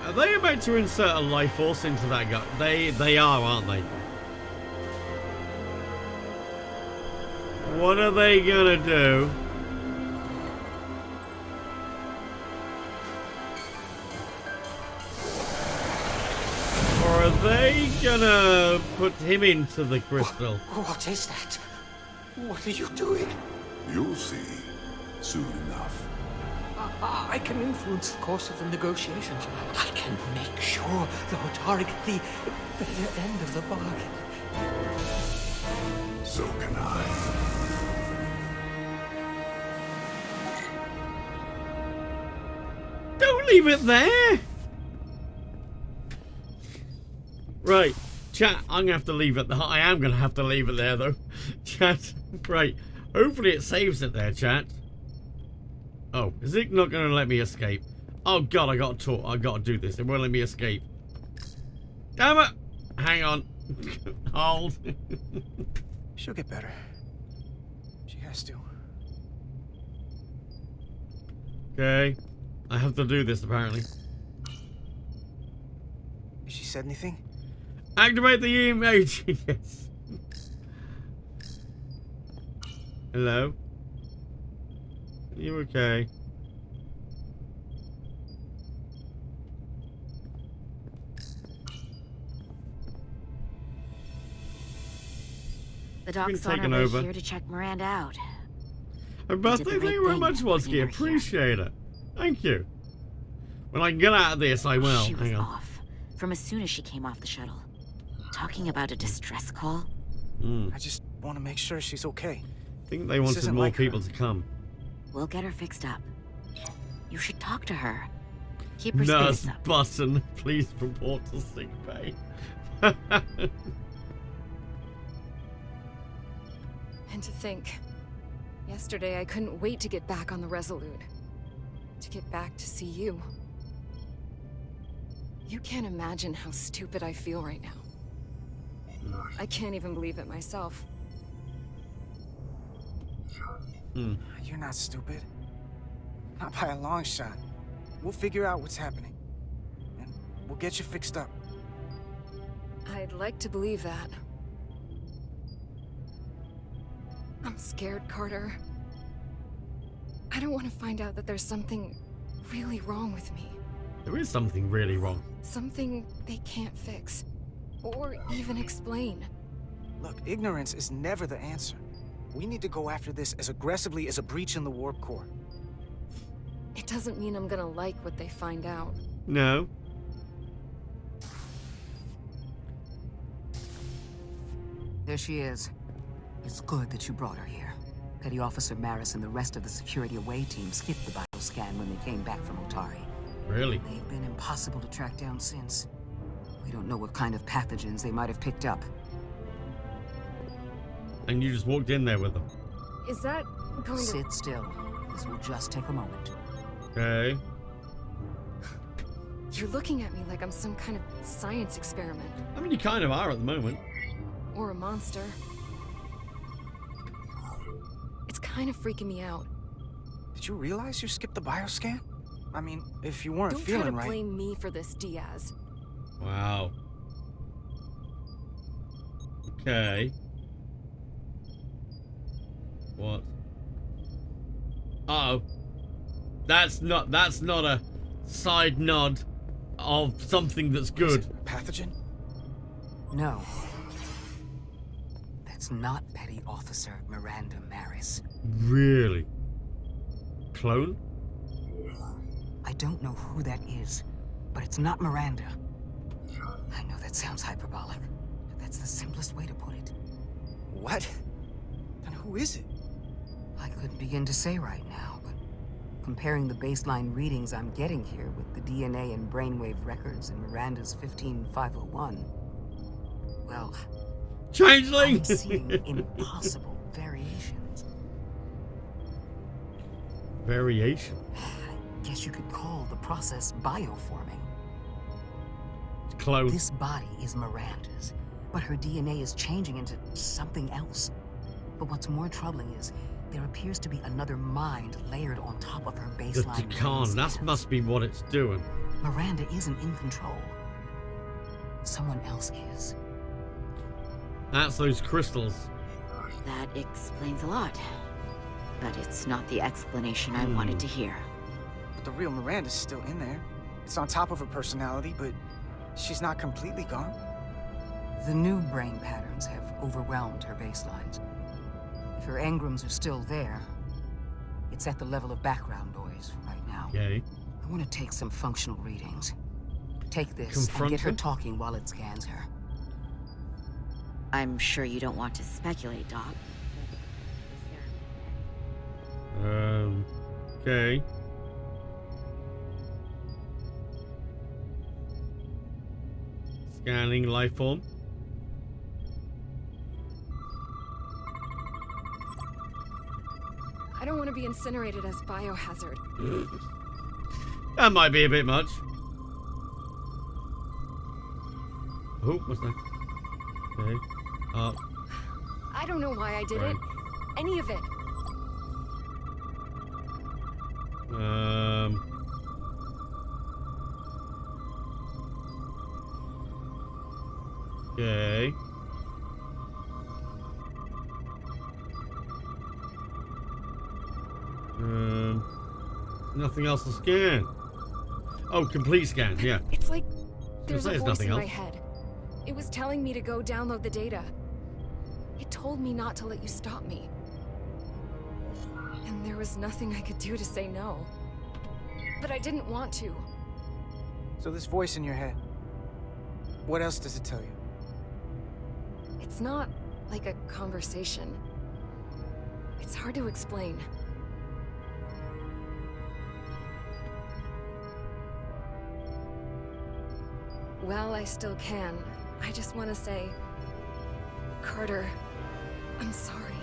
Are they about to insert a life force into that guy? They are, aren't they? What are they gonna do? Or are they gonna put him into the crystal? What is that? What are you doing? You'll see soon enough. I can influence the course of the negotiations. I can make sure the Hotari get the end of the bargain. So can I. Don't leave it there! Right, chat, I'm gonna have to leave it there. I am gonna have to leave it there though. Chat, right. Hopefully it saves it there, chat. Oh, is it not gonna let me escape? Oh god, I gotta do this. It won't let me escape. Damn it! Hang on. Hold. She'll get better. She has to. Okay. I have to do this apparently. Has she said anything? Activate the image. Yes. Hello? Are you okay? The doc's on her way here to check Miranda out. Happy birthday, thank you very much, Wodsky. Appreciate it. Thank you. When I can get out of this, I will. She was Hang on. off from as soon as she came off the shuttle. Talking about a distress call. I just want to make sure she's okay. I think they wanted more people to come. We'll get her fixed up. You should talk to her. Keep her Nurse spirits up. Button, please report to sick bay. And to think, yesterday I couldn't wait to get back on the Resolute. To get back to see you. You can't imagine how stupid I feel right now. I can't even believe it myself. You're not stupid. Not by a long shot. We'll figure out what's happening. And we'll get you fixed up. I'd like to believe that. I'm scared, Carter. I don't want to find out that there's something really wrong with me. There is something really wrong. Something they can't fix. Or even explain. Look, ignorance is never the answer. We need to go after this as aggressively as a breach in the warp core. It doesn't mean I'm gonna like what they find out. No. There she is. It's good that you brought her here. Petty Officer Maris and the rest of the security away team skipped the bioscan when they came back from Otari. Really? They've been impossible to track down since. We don't know what kind of pathogens they might have picked up. And you just walked in there with them. Is that going to... Sit still. This will just take a moment. Okay. You're looking at me like I'm some kind of science experiment. I mean, you kind of are at the moment. Or a monster. It's kind of freaking me out. Did you realize you skipped the bioscan? I mean, if you weren't Don't feeling try to right... blame me for this, Diaz. Wow. Okay. What? Uh-oh. That's not a side nod of something that's good. Pathogen? No. That's not Petty Officer Miranda Maris. Really? Clone? I don't know who that is, but it's not Miranda. I know that sounds hyperbolic, but that's the simplest way to put it. What? Then who is it? I couldn't begin to say right now, but comparing the baseline readings I'm getting here with the DNA and brainwave records in Miranda's 15501, well... Changeling! I'm seeing impossible variations. Variation? I guess you could call the process bioforming. Clone. This body is Miranda's, but her DNA is changing into something else. But what's more troubling is there appears to be another mind layered on top of her baseline. The Khan, that must be what it's doing. Miranda isn't in control. Someone else is. That's those crystals. That explains a lot. But it's not the explanation I wanted to hear. But the real Miranda's still in there. It's on top of her personality, but she's not completely gone. The new brain patterns have overwhelmed her baselines. If her engrams are still there, it's at the level of background noise right now. Okay. I want to take some functional readings. Take this Confront and get her her? talking while it scans her. I'm sure you don't want to speculate, Doc. Okay. Scanning life form. I don't want to be incinerated as biohazard. That might be a bit much. Oh, what's that? Okay. I don't know why I did it. Any of it. Okay. Nothing else to scan. Oh, complete scan, yeah. It's like there's a there's voice nothing in my else. head. It was telling me to go download the data. It told me not to let you stop me. And there was nothing I could do to say no. But I didn't want to. So this voice in your head, what else does it tell you? It's not like a conversation. It's hard to explain. Well, I still can. I just want to say, Carter, I'm sorry.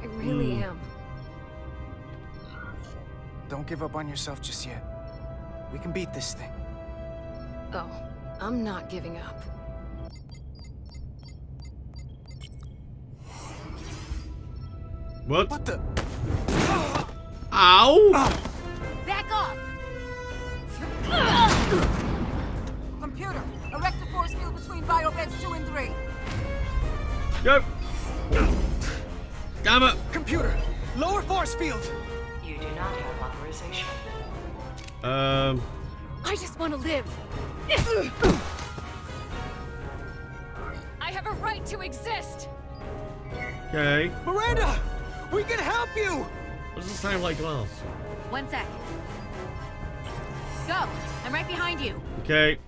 I really am. Don't give up on yourself just yet. We can beat this thing. Oh, I'm not giving up. What? What the? Ow! Back off! Computer, erect a force field between biobeds 2 and 3. Go! Damn it! Computer, lower force field! You do not have authorization. I just want to live. I have a right to exist. Okay. Miranda! We can help you! What does it sound like glass? 1 sec. Go! I'm right behind you. Okay.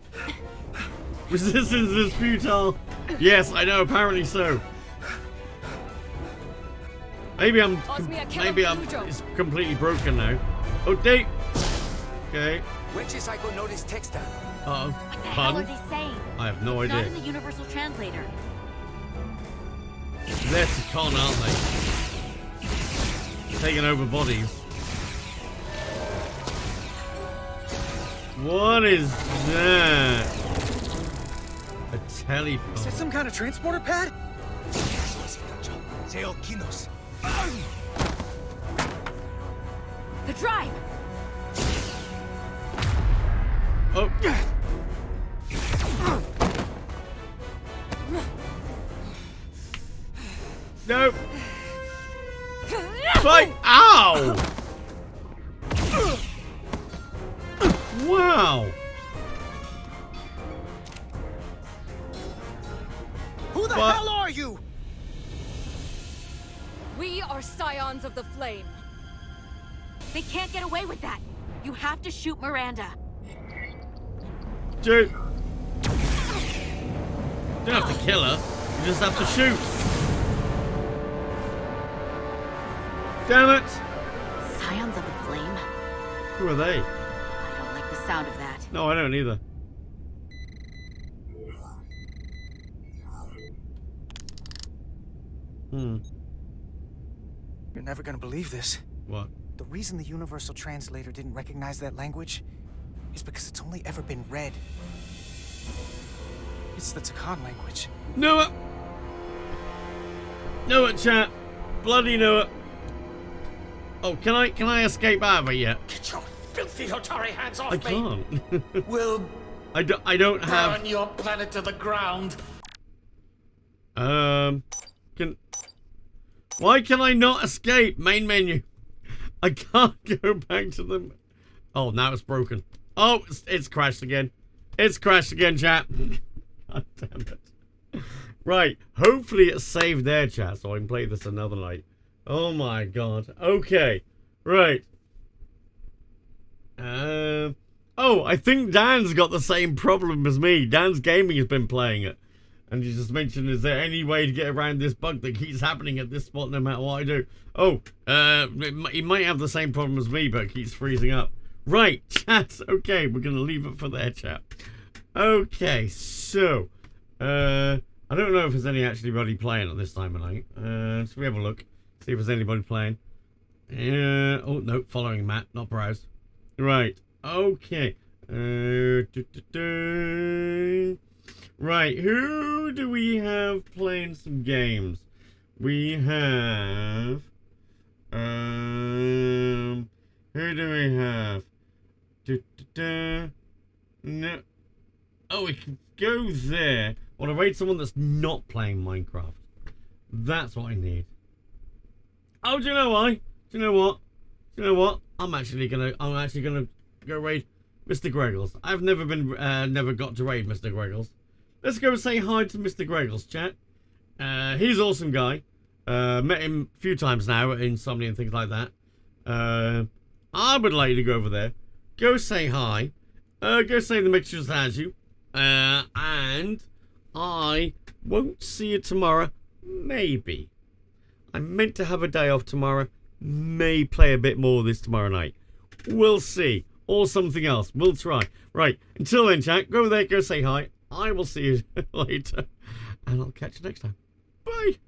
Resistance is futile. Yes, I know, apparently so. Maybe it's completely broken now. Oh, date. Okay. Uh-oh. What the hell are they saying? I have no It's idea. not in the universal translator. They're Takan, aren't they? Taking over bodies. What is that? A teleport. Is that some kind of transporter pad? The drive! Oh. No. Fight! Ow! Wow. Who the hell are you? We are scions of the flame. They can't get away with that. You have to shoot Miranda. Shoot. You don't have to kill her. You just have to shoot. Damn it. Scions of the flame? Who are they? I don't like the sound of that. No, I don't either. You're never gonna believe this. What? The reason the Universal Translator didn't recognize that language is because it's only ever been read. It's the Takan language. Knew it! Knew it, chat. Bloody knew it. Oh, can I escape out of it yet? Get your filthy Hotari hands off I me! can't. We'll I don't have. burn your planet to the ground. Why can I not escape? Main menu. I can't go back to them. Oh, now it's broken. Oh, it's crashed again. It's crashed again, chat. God damn it. Right, hopefully it's saved there, chat, so I can play this another night. Oh my god. Okay, right. Oh, I think Dan's got the same problem as me. Dan's Gaming has been playing it. And you just mentioned, is there any way to get around this bug that keeps happening at this spot no matter what I do? Oh, he might have the same problem as me, but it keeps freezing up. Right, chat. Okay, we're going to leave it for there, chat. Okay, so, I don't know if there's anybody playing at this time of night. So we have a look, see if there's anybody playing. Oh, no, following Matt, not browse. Right, okay. Right, who do we have playing some games? We have, who do we have? No. Oh, we can go there. I want to raid someone that's not playing Minecraft. That's what I need. Oh, do you know why? Do you know what? Do you know what? I'm actually gonna go raid Mr. Greggles. I've never got to raid Mr. Greggles. Let's go say hi to Mr. Greggles, chat. He's an awesome guy. Met him a few times now at Insomnia and things like that. I would like to go over there. Go say hi. Go say the mixtures has you. And I won't see you tomorrow. Maybe. I'm meant to have a day off tomorrow. May play a bit more this tomorrow night. We'll see. Or something else. We'll try. Right. Until then, chat, go there, go say hi. I will see you later. And I'll catch you next time. Bye.